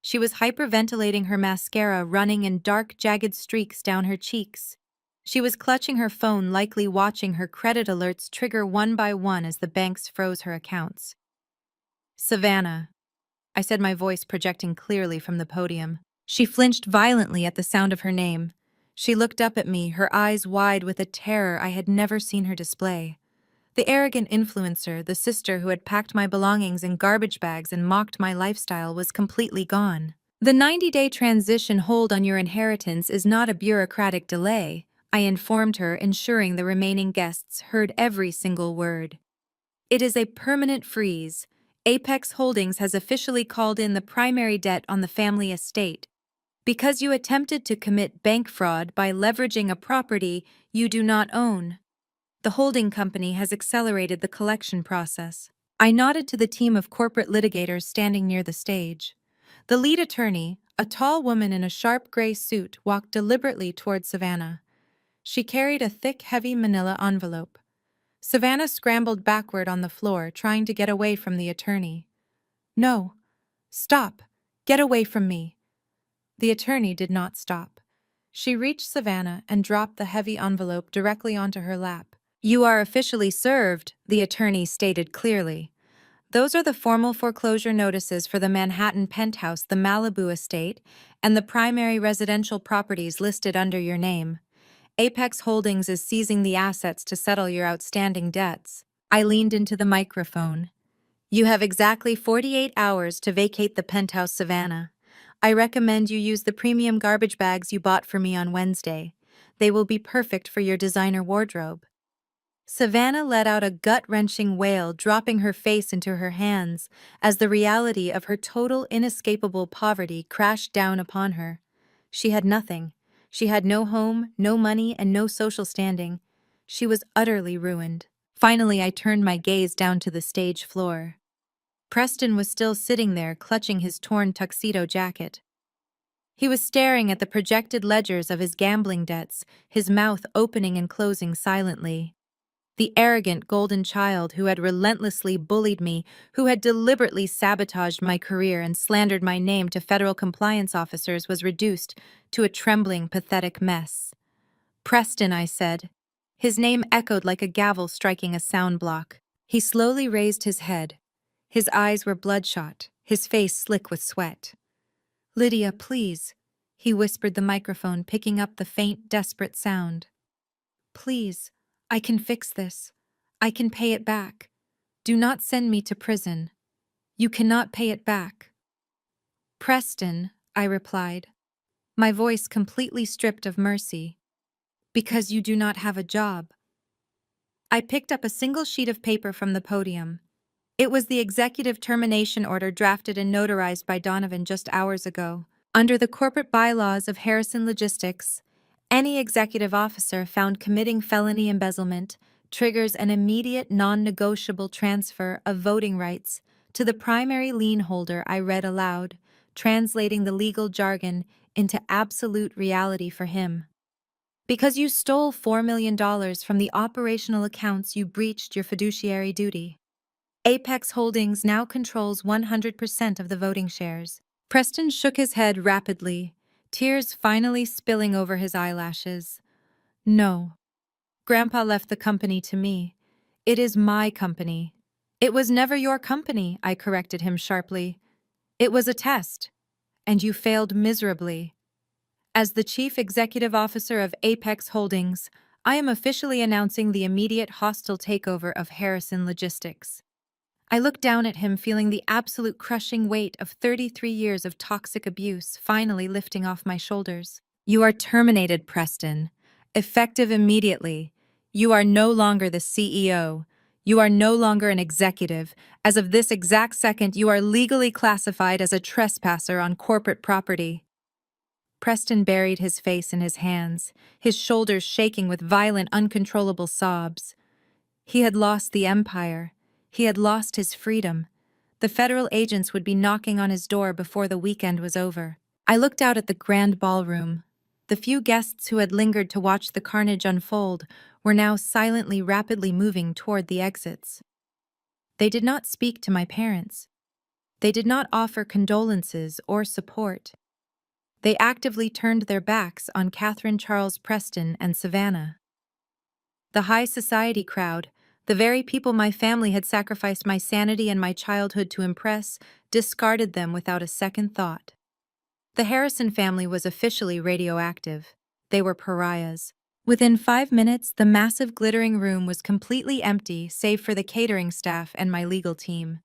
She was hyperventilating, her mascara running in dark, jagged streaks down her cheeks. She was clutching her phone, likely watching her credit alerts trigger one by one as the banks froze her accounts. "Savannah," I said, my voice projecting clearly from the podium. She flinched violently at the sound of her name. She looked up at me, her eyes wide with a terror I had never seen her display. The arrogant influencer, the sister who had packed my belongings in garbage bags and mocked my lifestyle, was completely gone. "The 90-day transition hold on your inheritance is not a bureaucratic delay," I informed her, ensuring the remaining guests heard every single word. "It is a permanent freeze. Apex Holdings has officially called in the primary debt on the family estate." Because you attempted to commit bank fraud by leveraging a property you do not own. The holding company has accelerated the collection process. I nodded to the team of corporate litigators standing near the stage. The lead attorney, a tall woman in a sharp gray suit, walked deliberately toward Savannah. She carried a thick, heavy manila envelope. Savannah scrambled backward on the floor, trying to get away from the attorney. No. Stop. Get away from me. The attorney did not stop. She reached Savannah and dropped the heavy envelope directly onto her lap. You are officially served, the attorney stated clearly. Those are the formal foreclosure notices for the Manhattan penthouse, the Malibu estate, and the primary residential properties listed under your name. Apex Holdings is seizing the assets to settle your outstanding debts. I leaned into the microphone. You have exactly 48 hours to vacate the penthouse, Savannah. I recommend you use the premium garbage bags you bought for me on Wednesday. They will be perfect for your designer wardrobe. Savannah let out a gut-wrenching wail, dropping her face into her hands as the reality of her total inescapable poverty crashed down upon her. She had nothing. She had no home, no money, and no social standing. She was utterly ruined. Finally, I turned my gaze down to the stage floor. Preston was still sitting there, clutching his torn tuxedo jacket. He was staring at the projected ledgers of his gambling debts, his mouth opening and closing silently. The arrogant golden child who had relentlessly bullied me, who had deliberately sabotaged my career and slandered my name to federal compliance officers, was reduced to a trembling, pathetic mess. Preston, I said. His name echoed like a gavel striking a sound block. He slowly raised his head. His eyes were bloodshot, his face slick with sweat. Lydia, please, he whispered the microphone, picking up the faint, desperate sound. Please, I can fix this. I can pay it back. Do not send me to prison. You cannot pay it back. Preston, I replied, my voice completely stripped of mercy. Because you do not have a job. I picked up a single sheet of paper from the podium. It was the executive termination order drafted and notarized by Donovan just hours ago. Under the corporate bylaws of Harrison Logistics, any executive officer found committing felony embezzlement triggers an immediate non-negotiable transfer of voting rights to the primary lien holder. I read aloud, translating the legal jargon into absolute reality for him. Because you stole $4 million from the operational accounts, you breached your fiduciary duty. Apex Holdings now controls 100% of the voting shares. Preston shook his head rapidly, tears finally spilling over his eyelashes. No. Grandpa left the company to me. It is my company. It was never your company, I corrected him sharply. It was a test, and you failed miserably. As the Chief Executive Officer of Apex Holdings, I am officially announcing the immediate hostile takeover of Harrison Logistics. I looked down at him, feeling the absolute crushing weight of 33 years of toxic abuse finally lifting off my shoulders. You are terminated, Preston. Effective immediately. You are no longer the CEO. You are no longer an executive. As of this exact second, you are legally classified as a trespasser on corporate property. Preston buried his face in his hands, his shoulders shaking with violent, uncontrollable sobs. He had lost the empire. He had lost his freedom. The federal agents would be knocking on his door before the weekend was over. I looked out at the grand ballroom. The few guests who had lingered to watch the carnage unfold were now silently, rapidly moving toward the exits. They did not speak to my parents. They did not offer condolences or support. They actively turned their backs on Catherine Charles Preston and Savannah. The high society crowd, the very people my family had sacrificed my sanity and my childhood to impress, discarded them without a second thought. The Harrison family was officially radioactive. They were pariahs. Within 5 minutes, the massive glittering room was completely empty, save for the catering staff and my legal team.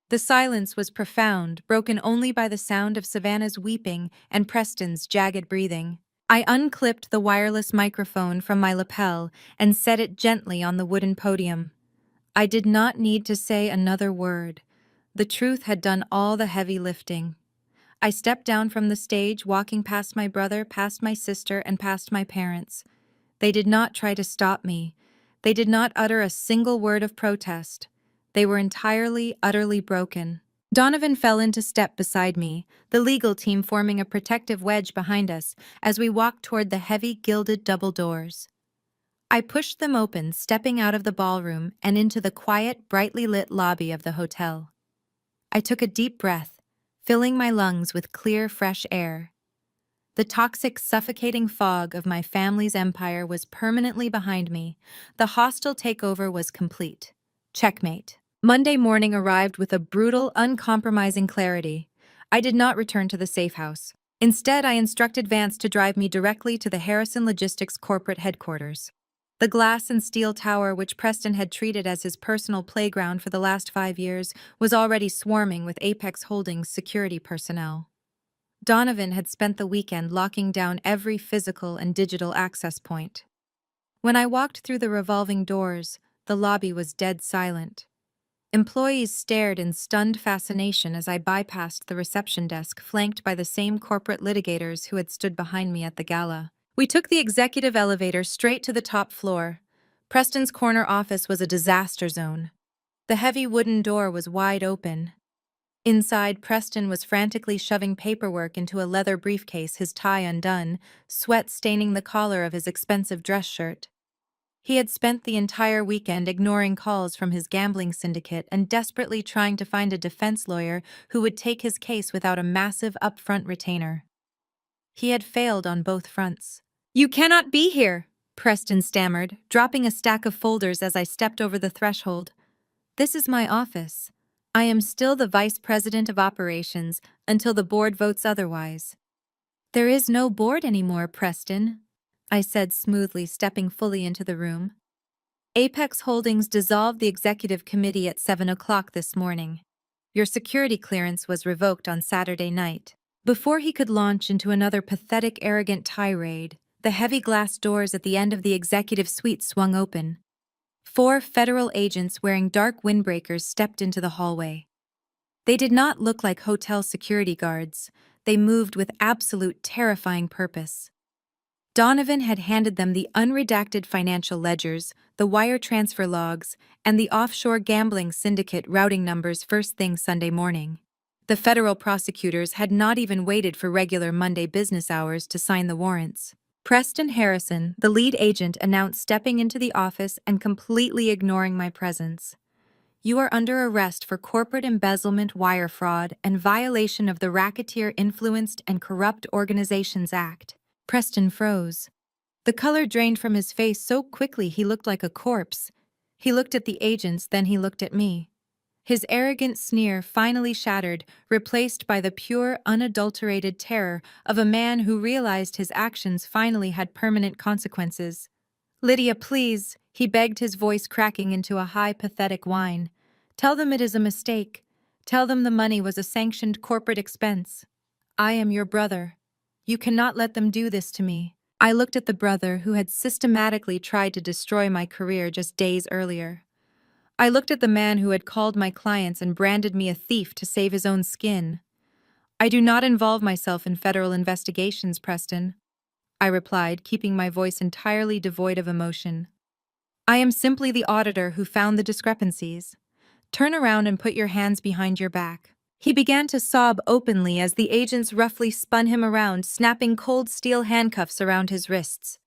The silence was profound, broken only by the sound of Savannah's weeping and Preston's jagged breathing. I unclipped the wireless microphone from my lapel and set it gently on the wooden podium. I did not need to say another word. The truth had done all the heavy lifting. I stepped down from the stage, walking past my brother, past my sister, and past my parents. They did not try to stop me. They did not utter a single word of protest. They were entirely, utterly broken. Donovan fell into step beside me, the legal team forming a protective wedge behind us as we walked toward the heavy, gilded double doors. I pushed them open, stepping out of the ballroom and into the quiet, brightly lit lobby of the hotel. I took a deep breath, filling my lungs with clear, fresh air. The toxic, suffocating fog of my family's empire was permanently behind me. The hostile takeover was complete. Checkmate. Monday morning arrived with a brutal, uncompromising clarity. I did not return to the safe house. Instead, I instructed Vance to drive me directly to the Harrison Logistics corporate headquarters. The glass and steel tower, which Preston had treated as his personal playground for the last 5 years, was already swarming with Apex Holdings security personnel. Donovan had spent the weekend locking down every physical and digital access point. When I walked through the revolving doors, the lobby was dead silent. Employees stared in stunned fascination as I bypassed the reception desk, flanked by the same corporate litigators who had stood behind me at the gala. We took the executive elevator straight to the top floor. Preston's corner office was a disaster zone. The heavy wooden door was wide open. Inside, Preston was frantically shoving paperwork into a leather briefcase, his tie undone, sweat staining the collar of his expensive dress shirt. He had spent the entire weekend ignoring calls from his gambling syndicate and desperately trying to find a defense lawyer who would take his case without a massive upfront retainer. He had failed on both fronts. "You cannot be here," Preston stammered, dropping a stack of folders as I stepped over the threshold. "This is my office. I am still the vice president of operations until the board votes otherwise." "There is no board anymore, Preston," I said smoothly, stepping fully into the room. "Apex Holdings dissolved the executive committee at 7 o'clock this morning. Your security clearance was revoked on Saturday night." Before he could launch into another pathetic, arrogant tirade, the heavy glass doors at the end of the executive suite swung open. 4 federal agents wearing dark windbreakers stepped into the hallway. They did not look like hotel security guards. They moved with absolute terrifying purpose. Donovan had handed them the unredacted financial ledgers, the wire transfer logs, and the offshore gambling syndicate routing numbers first thing Sunday morning. The federal prosecutors had not even waited for regular Monday business hours to sign the warrants. Preston Harrison, the lead agent, announced, stepping into the office and completely ignoring my presence. "You are under arrest for corporate embezzlement, wire fraud, and violation of the Racketeer Influenced and Corrupt Organizations Act." Preston froze. The color drained from his face so quickly he looked like a corpse. He looked at the agents, then he looked at me. His arrogant sneer finally shattered, replaced by the pure, unadulterated terror of a man who realized his actions finally had permanent consequences. "Lydia, please," he begged, his voice cracking into a high, pathetic whine. "Tell them it is a mistake. Tell them the money was a sanctioned corporate expense. I am your brother. You cannot let them do this to me." I looked at the brother who had systematically tried to destroy my career just days earlier. I looked at the man who had called my clients and branded me a thief to save his own skin. "I do not involve myself in federal investigations, Preston," I replied, keeping my voice entirely devoid of emotion. "I am simply the auditor who found the discrepancies. Turn around and put your hands behind your back." He began to sob openly as the agents roughly spun him around, snapping cold steel handcuffs around his wrists.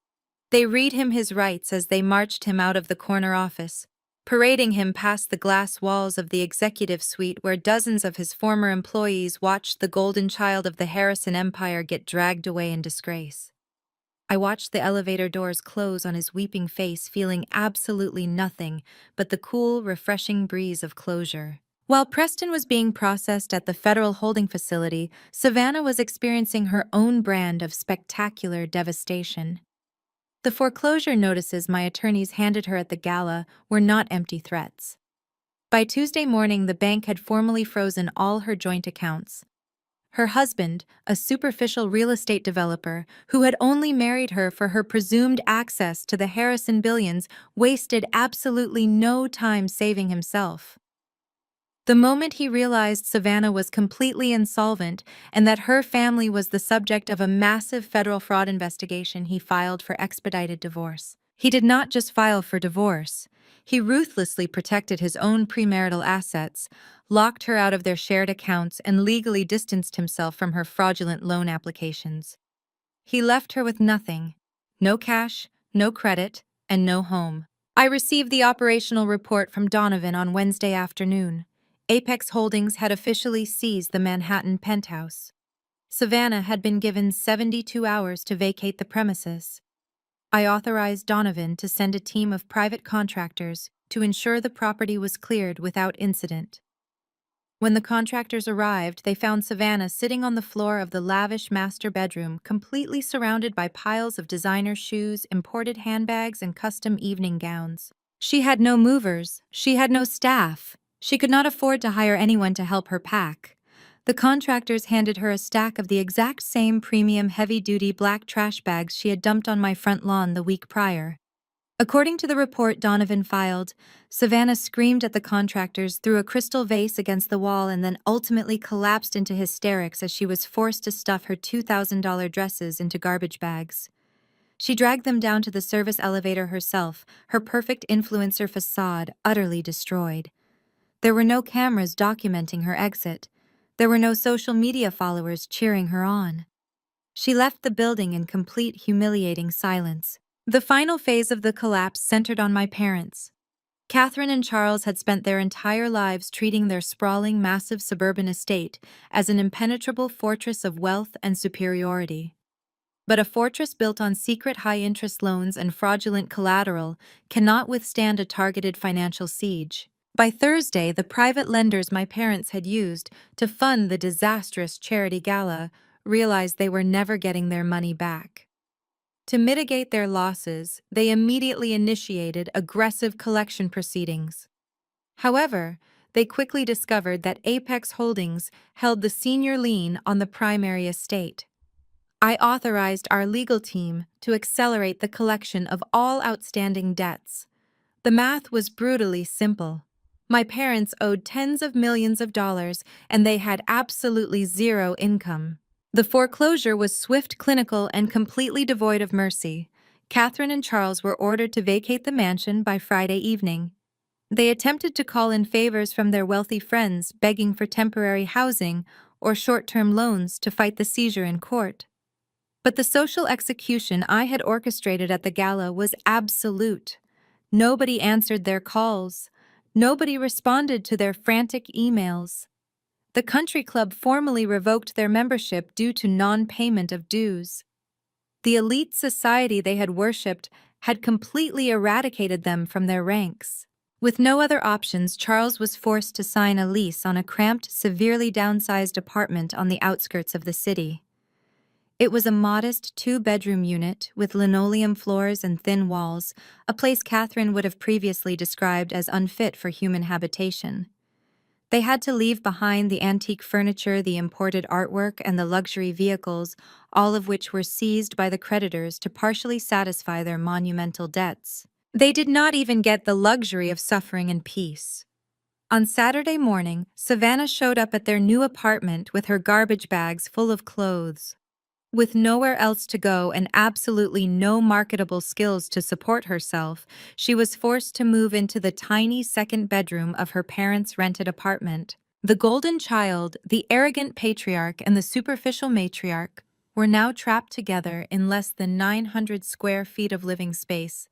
They read him his rights as they marched him out of the corner office, parading him past the glass walls of the executive suite where dozens of his former employees watched the golden child of the Harrison Empire get dragged away in disgrace. I watched the elevator doors close on his weeping face, feeling absolutely nothing but the cool, refreshing breeze of closure. While Preston was being processed at the federal holding facility, Savannah was experiencing her own brand of spectacular devastation. The foreclosure notices my attorneys handed her at the gala were not empty threats. By Tuesday morning, the bank had formally frozen all her joint accounts. Her husband, a superficial real estate developer who had only married her for her presumed access to the Harrison billions, wasted absolutely no time saving himself. The moment he realized Savannah was completely insolvent and that her family was the subject of a massive federal fraud investigation, he filed for expedited divorce. He did not just file for divorce. He ruthlessly protected his own premarital assets, locked her out of their shared accounts, and legally distanced himself from her fraudulent loan applications. He left her with nothing: no cash, no credit, and no home. I received the operational report from Donovan on Wednesday afternoon. Apex Holdings had officially seized the Manhattan penthouse. Savannah had been given 72 hours to vacate the premises. I authorized Donovan to send a team of private contractors to ensure the property was cleared without incident. When the contractors arrived, they found Savannah sitting on the floor of the lavish master bedroom, completely surrounded by piles of designer shoes, imported handbags, and custom evening gowns. She had no movers, she had no staff. She could not afford to hire anyone to help her pack. The contractors handed her a stack of the exact same premium heavy-duty black trash bags she had dumped on my front lawn the week prior. According to the report Donovan filed, Savannah screamed at the contractors, threw a crystal vase against the wall, and then ultimately collapsed into hysterics as she was forced to stuff her $2,000 dresses into garbage bags. She dragged them down to the service elevator herself, her perfect influencer facade utterly destroyed. There were no cameras documenting her exit. There were no social media followers cheering her on. She left the building in complete humiliating silence. The final phase of the collapse centered on my parents. Catherine and Charles had spent their entire lives treating their sprawling, massive suburban estate as an impenetrable fortress of wealth and superiority. But a fortress built on secret high-interest loans and fraudulent collateral cannot withstand a targeted financial siege. By Thursday, the private lenders my parents had used to fund the disastrous charity gala realized they were never getting their money back. To mitigate their losses, they immediately initiated aggressive collection proceedings. However, they quickly discovered that Apex Holdings held the senior lien on the primary estate. I authorized our legal team to accelerate the collection of all outstanding debts. The math was brutally simple. My parents owed tens of millions of dollars, and they had absolutely zero income. The foreclosure was swift, clinical, and completely devoid of mercy. Catherine and Charles were ordered to vacate the mansion by Friday evening. They attempted to call in favors from their wealthy friends, begging for temporary housing or short-term loans to fight the seizure in court. But the social execution I had orchestrated at the gala was absolute. Nobody answered their calls. Nobody responded to their frantic emails. The country club formally revoked their membership due to non-payment of dues. The elite society they had worshipped had completely eradicated them from their ranks. With no other options, Charles was forced to sign a lease on a cramped, severely downsized apartment on the outskirts of the city. It was a modest two-bedroom unit with linoleum floors and thin walls, a place Catherine would have previously described as unfit for human habitation. They had to leave behind the antique furniture, the imported artwork, and the luxury vehicles, all of which were seized by the creditors to partially satisfy their monumental debts. They did not even get the luxury of suffering in peace. On Saturday morning, Savannah showed up at their new apartment with her garbage bags full of clothes. With nowhere else to go and absolutely no marketable skills to support herself, she was forced to move into the tiny second bedroom of her parents' rented apartment. The golden child, the arrogant patriarch, and the superficial matriarch were now trapped together in less than 900 square feet of living space.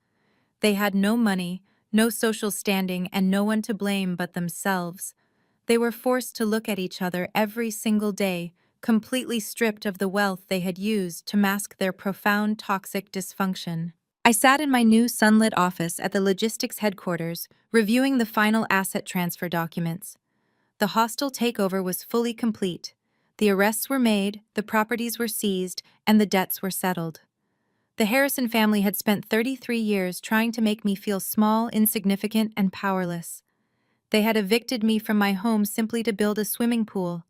They had no money, no social standing, and no one to blame but themselves. They were forced to look at each other every single day, completely stripped of the wealth they had used to mask their profound toxic dysfunction. I sat in my new sunlit office at the logistics headquarters, reviewing the final asset transfer documents. The hostile takeover was fully complete. The arrests were made, the properties were seized, and the debts were settled. The Harrison family had spent 33 years trying to make me feel small, insignificant, and powerless. They had evicted me from my home simply to build a swimming pool.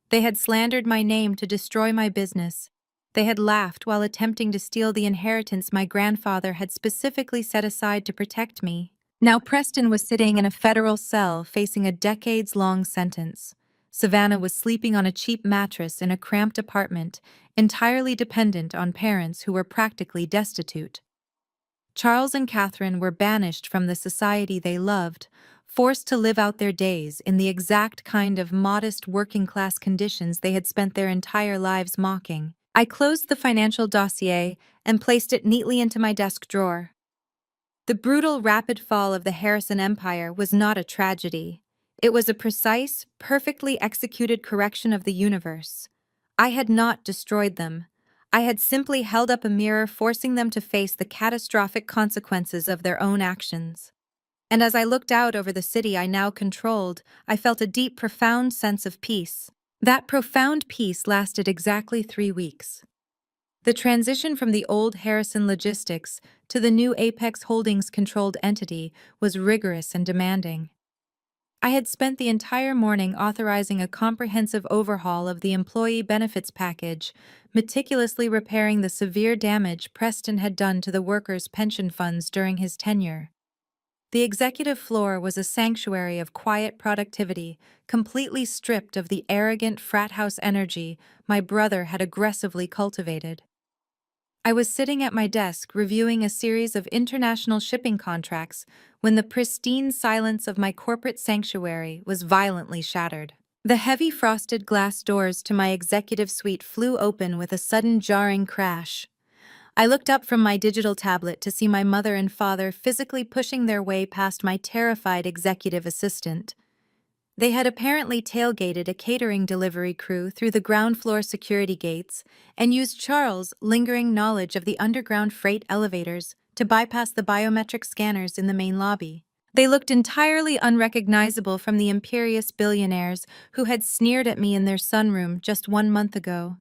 They had slandered my name to destroy my business. They had laughed while attempting to steal the inheritance my grandfather had specifically set aside to protect me. Now Preston was sitting in a federal cell facing a decades-long sentence. Savannah was sleeping on a cheap mattress in a cramped apartment, entirely dependent on parents who were practically destitute. Charles and Catherine were banished from the society they loved, forced to live out their days in the exact kind of modest working-class conditions they had spent their entire lives mocking. I closed the financial dossier and placed it neatly into my desk drawer. The brutal, rapid fall of the Harrison Empire was not a tragedy. It was a precise, perfectly executed correction of the universe. I had not destroyed them. I had simply held up a mirror, forcing them to face the catastrophic consequences of their own actions. And as I looked out over the city I now controlled, I felt a deep, profound sense of peace. That profound peace lasted exactly 3 weeks. The transition from the old Harrison Logistics to the new Apex Holdings-controlled entity was rigorous and demanding. I had spent the entire morning authorizing a comprehensive overhaul of the employee benefits package, meticulously repairing the severe damage Preston had done to the workers' pension funds during his tenure. The executive floor was a sanctuary of quiet productivity, completely stripped of the arrogant frat house energy my brother had aggressively cultivated. I was sitting at my desk reviewing a series of international shipping contracts when the pristine silence of my corporate sanctuary was violently shattered. The heavy frosted glass doors to my executive suite flew open with a sudden jarring crash. I looked up from my digital tablet to see my mother and father physically pushing their way past my terrified executive assistant. They had apparently tailgated a catering delivery crew through the ground floor security gates and used Charles' lingering knowledge of the underground freight elevators to bypass the biometric scanners in the main lobby. They looked entirely unrecognizable from the imperious billionaires who had sneered at me in their sunroom just 1 month ago.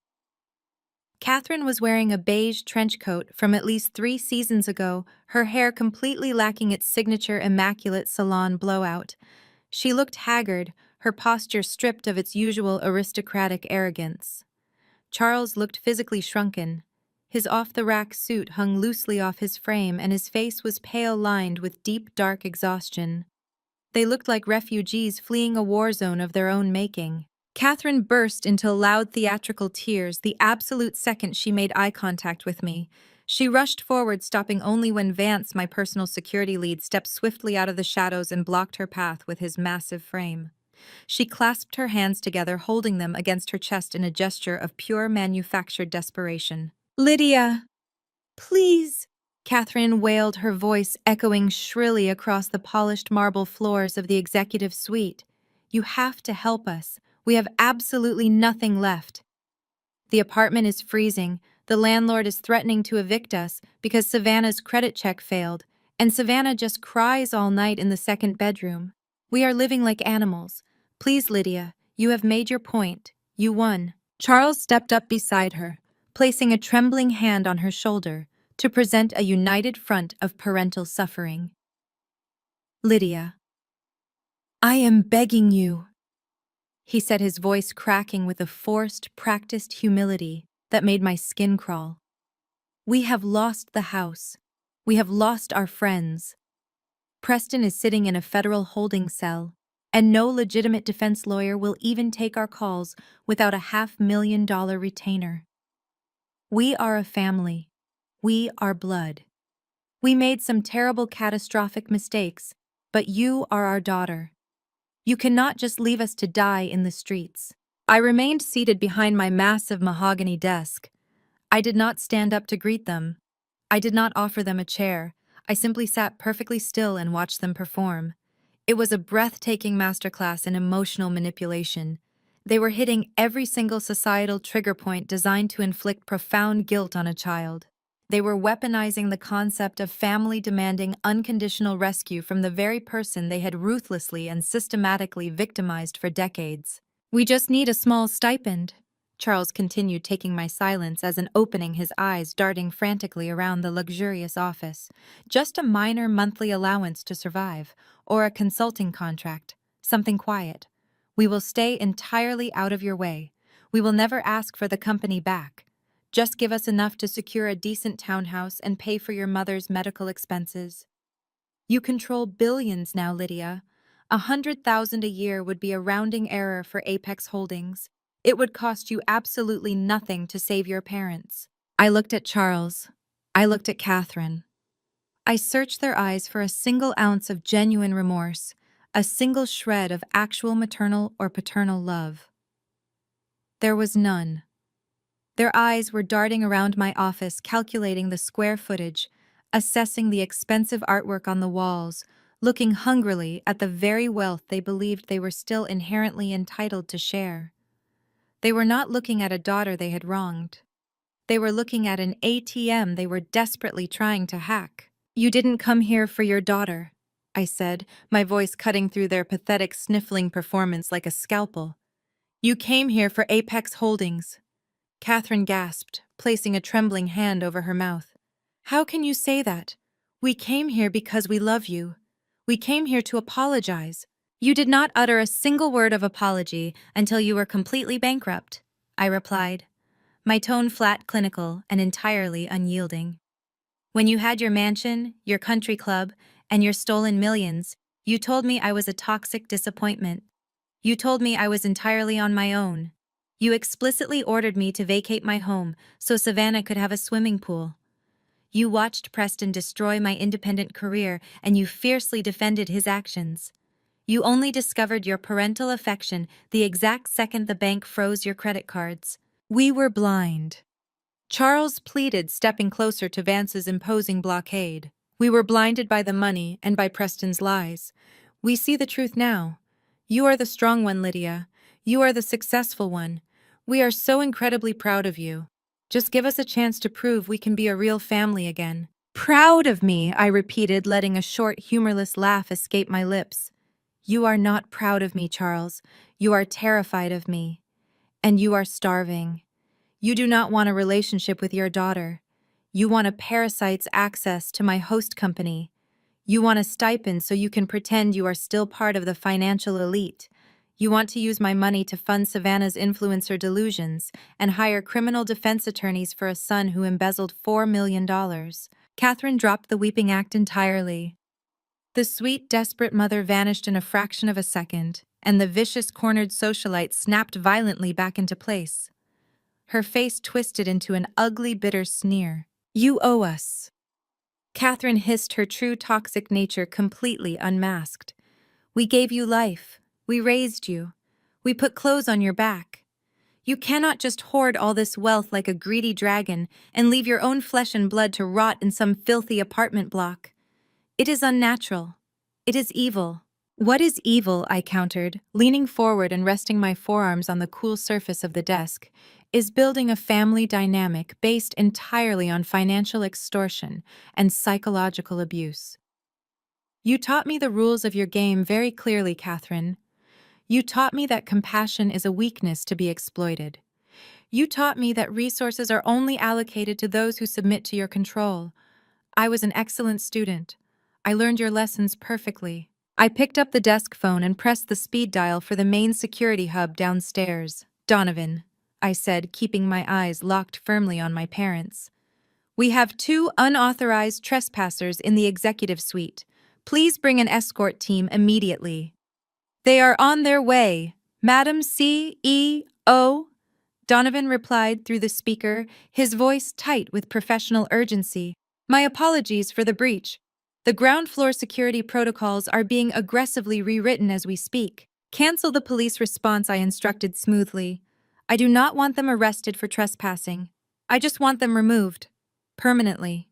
Catherine was wearing a beige trench coat from at least 3 seasons ago, her hair completely lacking its signature immaculate salon blowout. She looked haggard, her posture stripped of its usual aristocratic arrogance. Charles looked physically shrunken. His off-the-rack suit hung loosely off his frame and his face was pale-lined with deep, dark exhaustion. They looked like refugees fleeing a war zone of their own making. Catherine burst into loud theatrical tears the absolute second she made eye contact with me. She rushed forward, stopping only when Vance, my personal security lead, stepped swiftly out of the shadows and blocked her path with his massive frame. She clasped her hands together, holding them against her chest in a gesture of pure manufactured desperation. "Lydia, please!" Catherine wailed, her voice echoing shrilly across the polished marble floors of the executive suite. "You have to help us. We have absolutely nothing left. The apartment is freezing. The landlord is threatening to evict us because Savannah's credit check failed, and Savannah just cries all night in the second bedroom. We are living like animals. Please, Lydia, you have made your point. You won." Charles stepped up beside her, placing a trembling hand on her shoulder to present a united front of parental suffering. "Lydia, I am begging you," he said, his voice cracking with a forced, practiced humility that made my skin crawl. "We have lost the house. We have lost our friends. Preston is sitting in a federal holding cell, and no legitimate defense lawyer will even take our calls without a $500,000 retainer. We are a family. We are blood. We made some terrible, catastrophic mistakes, but you are our daughter. You cannot just leave us to die in the streets." I remained seated behind my massive mahogany desk. I did not stand up to greet them. I did not offer them a chair. I simply sat perfectly still and watched them perform. It was a breathtaking masterclass in emotional manipulation. They were hitting every single societal trigger point designed to inflict profound guilt on a child. They were weaponizing the concept of family demanding unconditional rescue from the very person they had ruthlessly and systematically victimized for decades. "We just need a small stipend," Charles continued, taking my silence as an opening, his eyes darting frantically around the luxurious office. "Just a minor monthly allowance to survive, or a consulting contract, something quiet. We will stay entirely out of your way. We will never ask for the company back. Just give us enough to secure a decent townhouse and pay for your mother's medical expenses." You control billions now, Lydia. 100,000 a year would be a rounding error for Apex Holdings. It would cost you absolutely nothing to save your parents. I looked at Charles. I looked at Catherine. I searched their eyes for a single ounce of genuine remorse, a single shred of actual maternal or paternal love. There was none. Their eyes were darting around my office, calculating the square footage, assessing the expensive artwork on the walls, looking hungrily at the very wealth they believed they were still inherently entitled to share. They were not looking at a daughter they had wronged. They were looking at an ATM they were desperately trying to hack. "You didn't come here for your daughter," I said, my voice cutting through their pathetic sniffling performance like a scalpel. "You came here for Apex Holdings." Catherine gasped, placing a trembling hand over her mouth. "How can you say that? We came here because we love you. We came here to apologize." "You did not utter a single word of apology until you were completely bankrupt," I replied, my tone flat, clinical, and entirely unyielding. "When you had your mansion, your country club, and your stolen millions, you told me I was a toxic disappointment. You told me I was entirely on my own. You explicitly ordered me to vacate my home so Savannah could have a swimming pool. You watched Preston destroy my independent career, and you fiercely defended his actions. You only discovered your parental affection the exact second the bank froze your credit cards. We were blind." Charles pleaded, stepping closer to Vance's imposing blockade. "We were blinded by the money and by Preston's lies. We see the truth now. You are the strong one, Lydia. You are the successful one. We are so incredibly proud of you. Just give us a chance to prove we can be a real family again." "Proud of me," I repeated, letting a short, humorless laugh escape my lips. "You are not proud of me, Charles. You are terrified of me. And you are starving. You do not want a relationship with your daughter. You want a parasite's access to my host company. You want a stipend so you can pretend you are still part of the financial elite. You want to use my money to fund Savannah's influencer delusions and hire criminal defense attorneys for a son who embezzled $4 million. Catherine dropped the weeping act entirely. The sweet, desperate mother vanished in a fraction of a second, and the vicious, cornered socialite snapped violently back into place. Her face twisted into an ugly, bitter sneer. "You owe us." Catherine hissed, her true toxic nature completely unmasked. "We gave you life. We raised you. We put clothes on your back. You cannot just hoard all this wealth like a greedy dragon and leave your own flesh and blood to rot in some filthy apartment block. It is unnatural. It is evil." "What is evil," I countered, leaning forward and resting my forearms on the cool surface of the desk, "is building a family dynamic based entirely on financial extortion and psychological abuse." You taught me the rules of your game very clearly, Catherine. You taught me that compassion is a weakness to be exploited. You taught me that resources are only allocated to those who submit to your control. I was an excellent student. I learned your lessons perfectly. I picked up the desk phone and pressed the speed dial for the main security hub downstairs. "Donovan," I said, keeping my eyes locked firmly on my parents. "We have 2 unauthorized trespassers in the executive suite. Please bring an escort team immediately." "They are on their way, Madam CEO," Donovan replied through the speaker, his voice tight with professional urgency. "My apologies for the breach. The ground floor security protocols are being aggressively rewritten as we speak. Cancel the police response," I instructed smoothly. "I do not want them arrested for trespassing. I just want them removed. Permanently."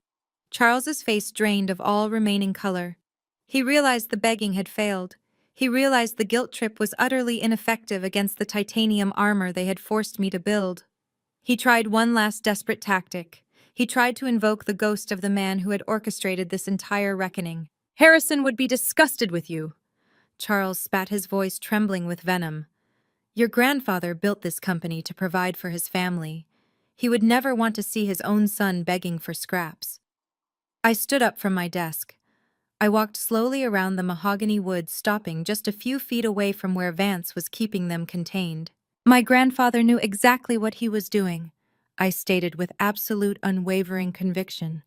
Charles's face drained of all remaining color. He realized the begging had failed. He realized the guilt trip was utterly ineffective against the titanium armor they had forced me to build. He tried one last desperate tactic. He tried to invoke the ghost of the man who had orchestrated this entire reckoning. "Harrison would be disgusted with you." Charles spat, his voice trembling with venom. "Your grandfather built this company to provide for his family. He would never want to see his own son begging for scraps." I stood up from my desk. I walked slowly around the mahogany woods, stopping just a few feet away from where Vance was keeping them contained. "My grandfather knew exactly what he was doing," I stated with absolute unwavering conviction.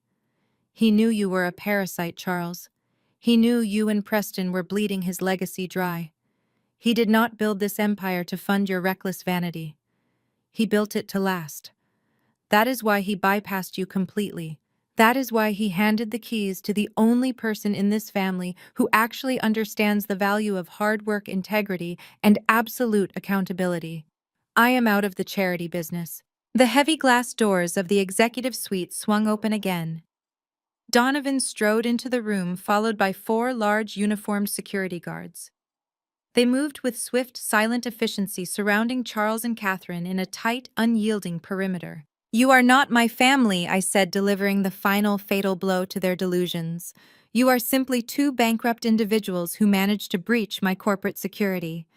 "He knew you were a parasite, Charles. He knew you and Preston were bleeding his legacy dry. He did not build this empire to fund your reckless vanity. He built it to last. That is why he bypassed you completely. That is why he handed the keys to the only person in this family who actually understands the value of hard work, integrity, and absolute accountability. I am out of the charity business. The heavy glass doors of the executive suite swung open again. Donovan strode into the room, followed by 4 large uniformed security guards. They moved with swift, silent efficiency, surrounding Charles and Catherine in a tight, unyielding perimeter. "You are not my family," I said, delivering the final fatal blow to their delusions. "You are simply 2 bankrupt individuals who managed to breach my corporate security.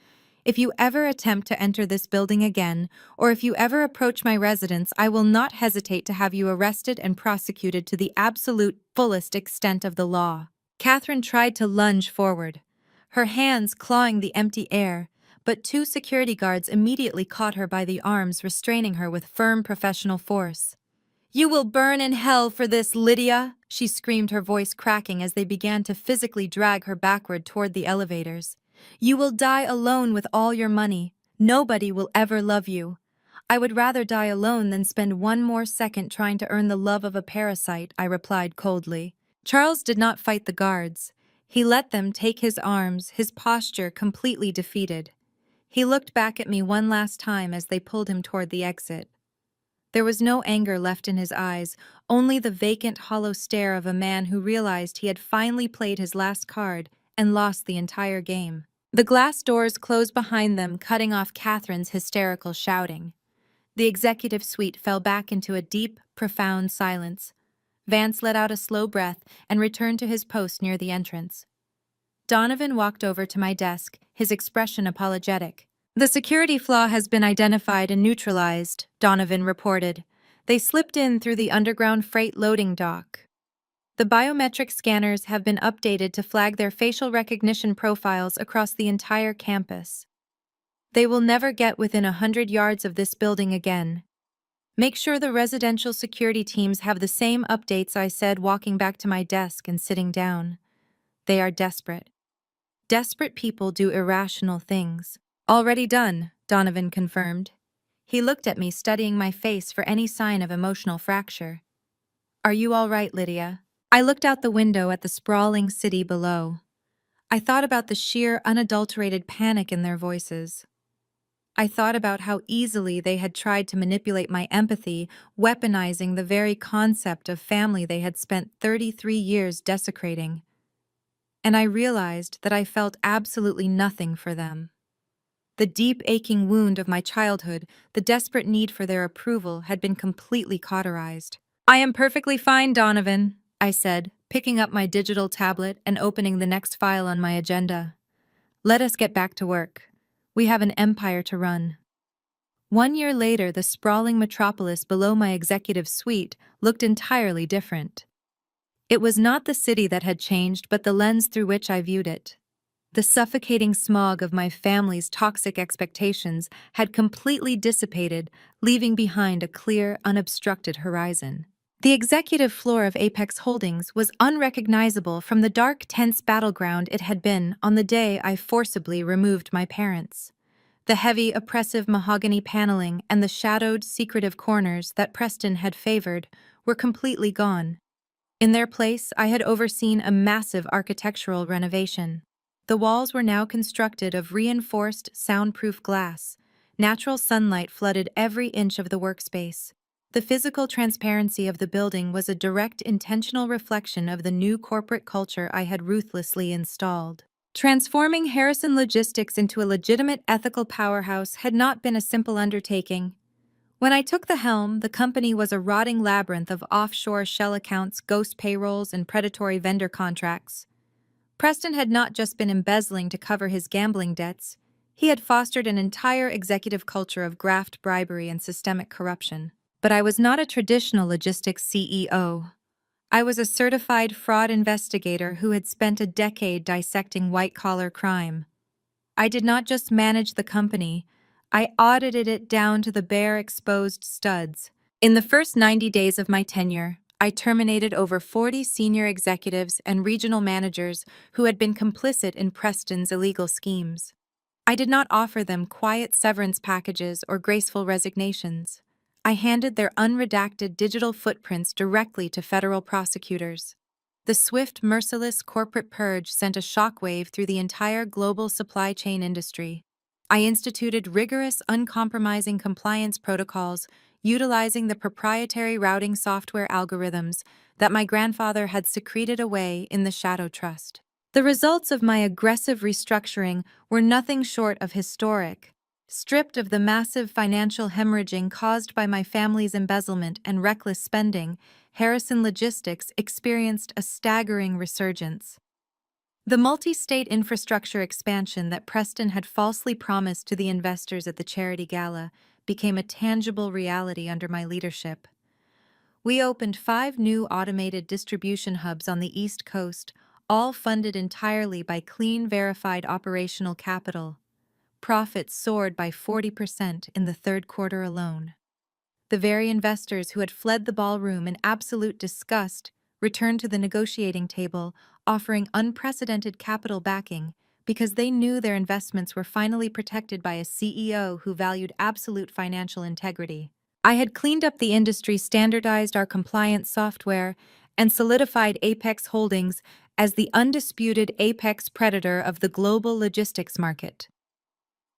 If you ever attempt to enter this building again, or if you ever approach my residence, I will not hesitate to have you arrested and prosecuted to the absolute fullest extent of the law." Catherine tried to lunge forward, her hands clawing the empty air, but 2 security guards immediately caught her by the arms, restraining her with firm professional force. "You will burn in hell for this, Lydia!" she screamed, her voice cracking as they began to physically drag her backward toward the elevators. "You will die alone with all your money. Nobody will ever love you. I would rather die alone than spend one more second trying to earn the love of a parasite," I replied coldly. Charles did not fight the guards. He let them take his arms, his posture completely defeated. He looked back at me one last time as they pulled him toward the exit. There was no anger left in his eyes, only the vacant, hollow stare of a man who realized he had finally played his last card and lost the entire game. The glass doors closed behind them, cutting off Catherine's hysterical shouting. The executive suite fell back into a deep, profound silence. Vance let out a slow breath and returned to his post near the entrance. Donovan walked over to my desk, his expression apologetic. "The security flaw has been identified and neutralized," Donovan reported. "They slipped in through the underground freight loading dock. The biometric scanners have been updated to flag their facial recognition profiles across the entire campus. They will never get within 100 yards of this building again. Make sure the residential security teams have the same updates," I said, walking back to my desk and sitting down. "They are desperate. Desperate people do irrational things." "Already done," Donovan confirmed. He looked at me, studying my face for any sign of emotional fracture. "Are you all right, Lydia?" I looked out the window at the sprawling city below. I thought about the sheer, unadulterated panic in their voices. I thought about how easily they had tried to manipulate my empathy, weaponizing the very concept of family they had spent 33 years desecrating. And I realized that I felt absolutely nothing for them. The deep, aching wound of my childhood, the desperate need for their approval, had been completely cauterized. "I am perfectly fine, Donovan," I said, picking up my digital tablet and opening the next file on my agenda. "Let us get back to work. We have an empire to run." 1 year later, the sprawling metropolis below my executive suite looked entirely different. It was not the city that had changed, but the lens through which I viewed it. The suffocating smog of my family's toxic expectations had completely dissipated, leaving behind a clear, unobstructed horizon. The executive floor of Apex Holdings was unrecognizable from the dark, tense battleground it had been on the day I forcibly removed my parents. The heavy, oppressive mahogany paneling and the shadowed, secretive corners that Preston had favored were completely gone. In their place, I had overseen a massive architectural renovation. The walls were now constructed of reinforced, soundproof glass. Natural sunlight flooded every inch of the workspace. The physical transparency of the building was a direct, intentional reflection of the new corporate culture I had ruthlessly installed. Transforming Harrison Logistics into a legitimate ethical powerhouse had not been a simple undertaking. When I took the helm, the company was a rotting labyrinth of offshore shell accounts, ghost payrolls, and predatory vendor contracts. Preston had not just been embezzling to cover his gambling debts, he had fostered an entire executive culture of graft, bribery, and systemic corruption. But I was not a traditional logistics CEO. I was a certified fraud investigator who had spent a decade dissecting white-collar crime. I did not just manage the company, I audited it down to the bare, exposed studs. In the first 90 days of my tenure, I terminated over 40 senior executives and regional managers who had been complicit in Preston's illegal schemes. I did not offer them quiet severance packages or graceful resignations. I handed their unredacted digital footprints directly to federal prosecutors. The swift, merciless corporate purge sent a shockwave through the entire global supply chain industry. I instituted rigorous, uncompromising compliance protocols utilizing the proprietary routing software algorithms that my grandfather had secreted away in the Shadow Trust. The results of my aggressive restructuring were nothing short of historic. Stripped of the massive financial hemorrhaging caused by my family's embezzlement and reckless spending, Harrison Logistics experienced a staggering resurgence. The multi-state infrastructure expansion that Preston had falsely promised to the investors at the charity gala became a tangible reality under my leadership. We opened 5 new automated distribution hubs on the East Coast, all funded entirely by clean, verified operational capital. Profits soared by 40% in the third quarter alone. The very investors who had fled the ballroom in absolute disgust returned to the negotiating table, offering unprecedented capital backing because they knew their investments were finally protected by a CEO who valued absolute financial integrity. I had cleaned up the industry, standardized our compliance software, and solidified Apex Holdings as the undisputed apex predator of the global logistics market.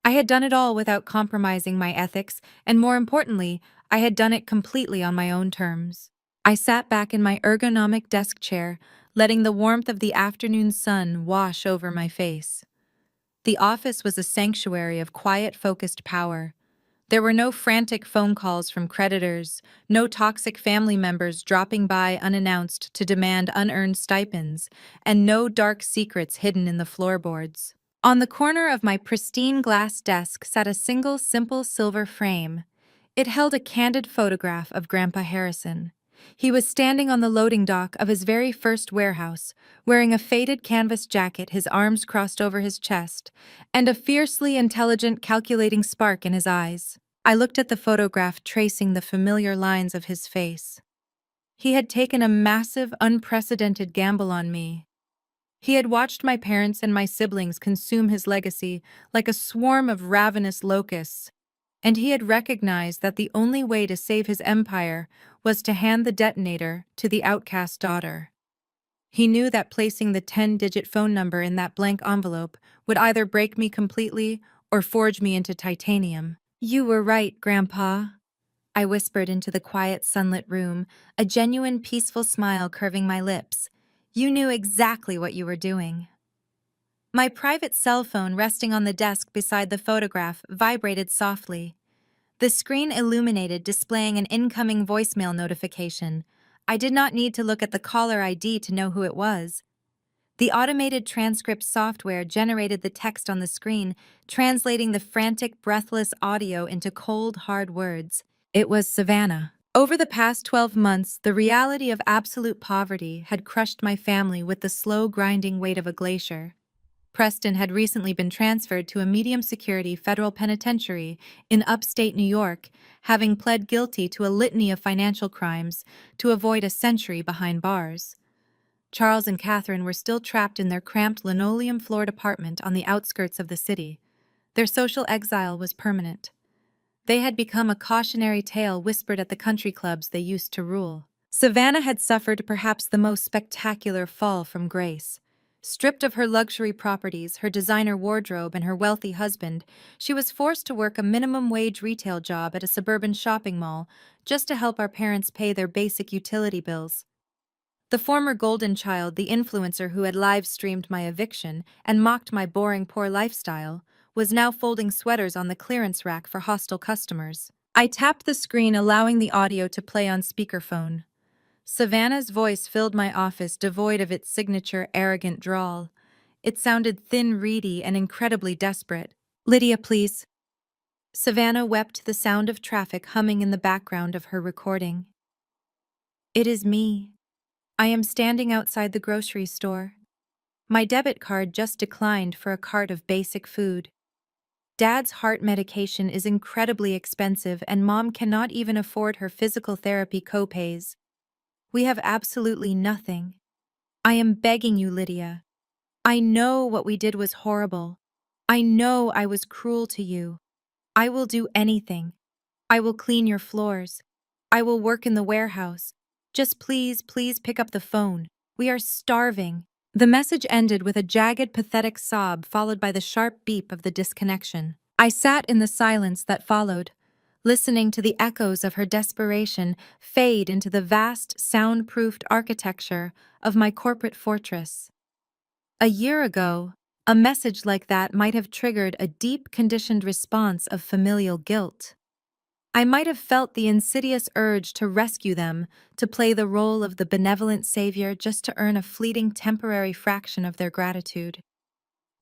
I had done it all without compromising my ethics, and more importantly, I had done it completely on my own terms. I sat back in my ergonomic desk chair, letting the warmth of the afternoon sun wash over my face. The office was a sanctuary of quiet, focused power. There were no frantic phone calls from creditors, no toxic family members dropping by unannounced to demand unearned stipends, and no dark secrets hidden in the floorboards. On the corner of my pristine glass desk sat a single simple silver frame. It held a candid photograph of Grandpa Harrison. He was standing on the loading dock of his very first warehouse, wearing a faded canvas jacket, his arms crossed over his chest, and a fiercely intelligent, calculating spark in his eyes. I looked at the photograph, tracing the familiar lines of his face. He had taken a massive, unprecedented gamble on me. He had watched my parents and my siblings consume his legacy like a swarm of ravenous locusts, and he had recognized that the only way to save his empire was to hand the detonator to the outcast daughter. He knew that placing the 10-digit phone number in that blank envelope would either break me completely or forge me into titanium. "You were right, Grandpa," I whispered into the quiet, sunlit room, a genuine, peaceful smile curving my lips. "You knew exactly what you were doing." My private cell phone resting on the desk beside the photograph vibrated softly. The screen illuminated, displaying an incoming voicemail notification. I did not need to look at the caller ID to know who it was. The automated transcript software generated the text on the screen, translating the frantic, breathless audio into cold, hard words. It was Savannah. Over the past 12 months, the reality of absolute poverty had crushed my family with the slow, grinding weight of a glacier. Preston had recently been transferred to a medium-security federal penitentiary in upstate New York, having pled guilty to a litany of financial crimes to avoid a century behind bars. Charles and Catherine were still trapped in their cramped linoleum-floored apartment on the outskirts of the city. Their social exile was permanent. They had become a cautionary tale whispered at the country clubs they used to rule. Savannah had suffered perhaps the most spectacular fall from grace. Stripped of her luxury properties, her designer wardrobe, and her wealthy husband, she was forced to work a minimum-wage retail job at a suburban shopping mall just to help our parents pay their basic utility bills. The former golden child, the influencer who had live-streamed my eviction and mocked my boring, poor lifestyle, was now folding sweaters on the clearance rack for hostile customers. I tapped the screen, allowing the audio to play on speakerphone. Savannah's voice filled my office, devoid of its signature arrogant drawl. It sounded thin, reedy, and incredibly desperate. "Lydia, please." Savannah wept, the sound of traffic humming in the background of her recording. "It is me. I am standing outside the grocery store. My debit card just declined for a cart of basic food. Dad's heart medication is incredibly expensive, and Mom cannot even afford her physical therapy copays. We have absolutely nothing. I am begging you, Lydia. I know what we did was horrible. I know I was cruel to you. I will do anything. I will clean your floors. I will work in the warehouse. Just please, please pick up the phone. We are starving. The message ended with a jagged, pathetic sob followed by the sharp beep of the disconnection. I sat in the silence that followed, listening to the echoes of her desperation fade into the vast, soundproofed architecture of my corporate fortress. A year ago, a message like that might have triggered a deep, conditioned response of familial guilt. I might have felt the insidious urge to rescue them, to play the role of the benevolent savior just to earn a fleeting temporary fraction of their gratitude.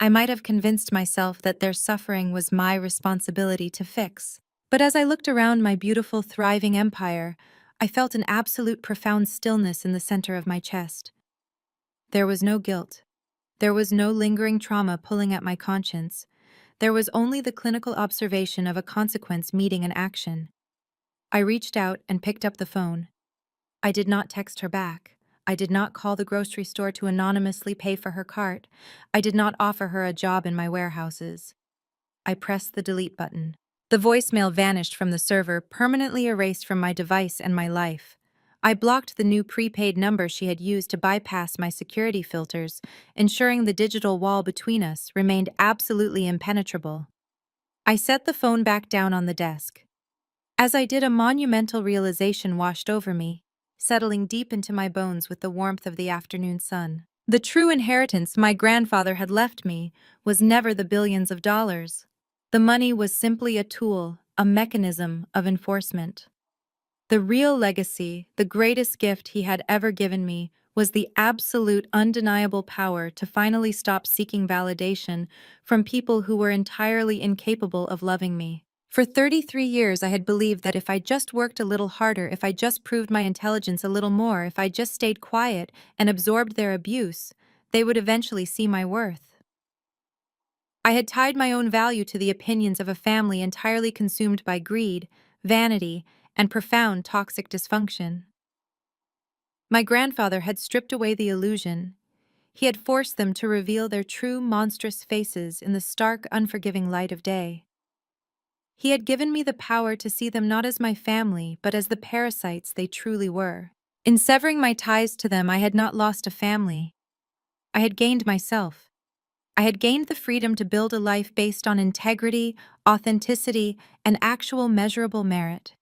I might have convinced myself that their suffering was my responsibility to fix. But as I looked around my beautiful, thriving empire, I felt an absolute profound stillness in the center of my chest. There was no guilt. There was no lingering trauma pulling at my conscience. There was only the clinical observation of a consequence meeting an action. I reached out and picked up the phone. I did not text her back. I did not call the grocery store to anonymously pay for her cart. I did not offer her a job in my warehouses. I pressed the delete button. The voicemail vanished from the server, permanently erased from my device and my life. I blocked the new prepaid number she had used to bypass my security filters, ensuring the digital wall between us remained absolutely impenetrable. I set the phone back down on the desk. As I did, a monumental realization washed over me, settling deep into my bones with the warmth of the afternoon sun. The true inheritance my grandfather had left me was never the billions of dollars. The money was simply a tool, a mechanism of enforcement. The real legacy, the greatest gift he had ever given me, was the absolute, undeniable power to finally stop seeking validation from people who were entirely incapable of loving me. For 33 years, I had believed that if I just worked a little harder, if I just proved my intelligence a little more, if I just stayed quiet and absorbed their abuse, they would eventually see my worth. I had tied my own value to the opinions of a family entirely consumed by greed, vanity, and profound toxic dysfunction. My grandfather had stripped away the illusion. He had forced them to reveal their true monstrous faces in the stark, unforgiving light of day. He had given me the power to see them not as my family, but as the parasites they truly were. In severing my ties to them, I had not lost a family. I had gained myself. I had gained the freedom to build a life based on integrity, authenticity, and actual measurable merit.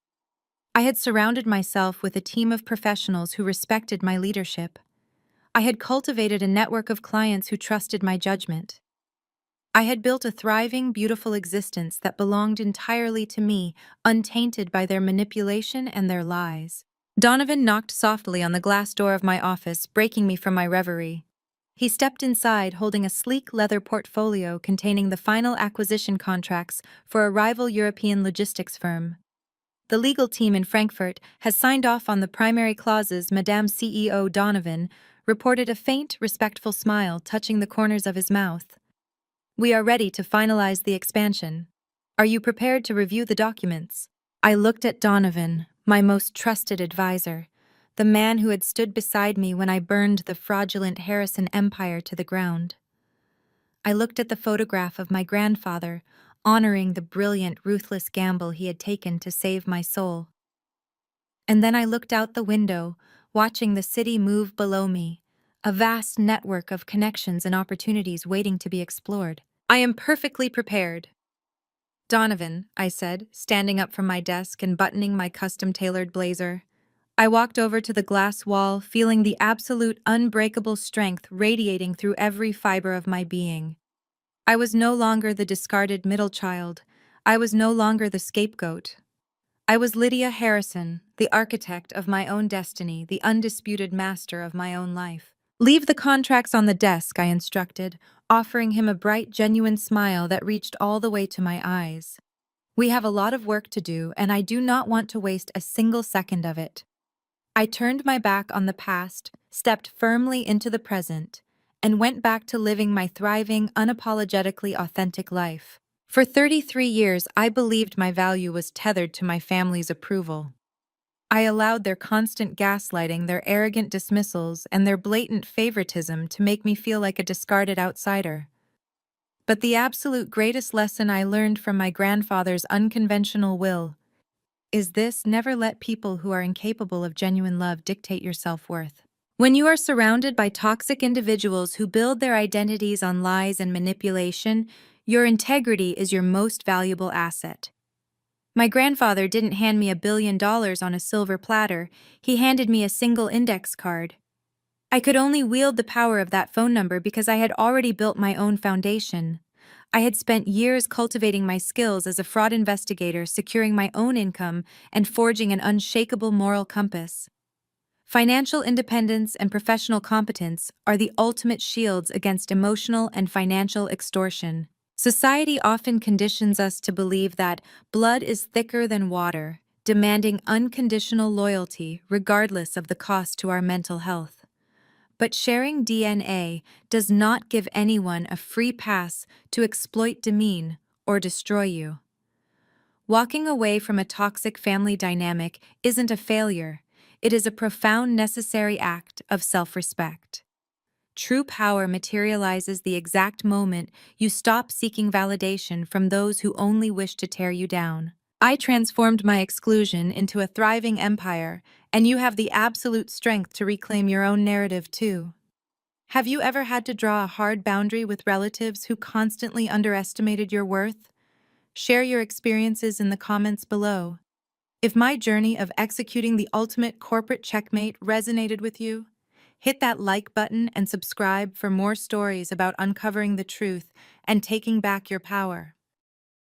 I had surrounded myself with a team of professionals who respected my leadership. I had cultivated a network of clients who trusted my judgment. I had built a thriving, beautiful existence that belonged entirely to me, untainted by their manipulation and their lies. Donovan knocked softly on the glass door of my office, breaking me from my reverie. He stepped inside, holding a sleek leather portfolio containing the final acquisition contracts for a rival European logistics firm. The legal team in Frankfurt has signed off on the primary clauses. Madame CEO Donovan reported a faint, respectful smile touching the corners of his mouth. We are ready to finalize the expansion. Are you prepared to review the documents? I looked at Donovan, my most trusted advisor, the man who had stood beside me when I burned the fraudulent Harrison empire to the ground. I looked at the photograph of my grandfather, honoring the brilliant, ruthless gamble he had taken to save my soul. And then I looked out the window, watching the city move below me, a vast network of connections and opportunities waiting to be explored. I am perfectly prepared. Donovan, I said, standing up from my desk and buttoning my custom-tailored blazer. I walked over to the glass wall, feeling the absolute unbreakable strength radiating through every fiber of my being. I was no longer the discarded middle child. I was no longer the scapegoat. I was Lydia Harrison, the architect of my own destiny, the undisputed master of my own life. Leave the contracts on the desk, I instructed, offering him a bright, genuine smile that reached all the way to my eyes. We have a lot of work to do, and I do not want to waste a single second of it. I turned my back on the past, stepped firmly into the present, and went back to living my thriving, unapologetically authentic life. For 33 years, I believed my value was tethered to my family's approval. I allowed their constant gaslighting, their arrogant dismissals, and their blatant favoritism to make me feel like a discarded outsider. But the absolute greatest lesson I learned from my grandfather's unconventional will is this: never let people who are incapable of genuine love dictate your self-worth. When you are surrounded by toxic individuals who build their identities on lies and manipulation, your integrity is your most valuable asset. My grandfather didn't hand me $1 billion on a silver platter, he handed me a single index card. I could only wield the power of that phone number because I had already built my own foundation. I had spent years cultivating my skills as a fraud investigator, securing my own income, and forging an unshakable moral compass. Financial independence and professional competence are the ultimate shields against emotional and financial extortion. Society often conditions us to believe that blood is thicker than water, demanding unconditional loyalty regardless of the cost to our mental health. But sharing DNA does not give anyone a free pass to exploit, demean, or destroy you. Walking away from a toxic family dynamic isn't a failure, it is a profound necessary act of self-respect. True power materializes the exact moment you stop seeking validation from those who only wish to tear you down. I transformed my exclusion into a thriving empire, and you have the absolute strength to reclaim your own narrative too. Have you ever had to draw a hard boundary with relatives who constantly underestimated your worth? Share your experiences in the comments below. If my journey of executing the ultimate corporate checkmate resonated with you, hit that like button and subscribe for more stories about uncovering the truth and taking back your power.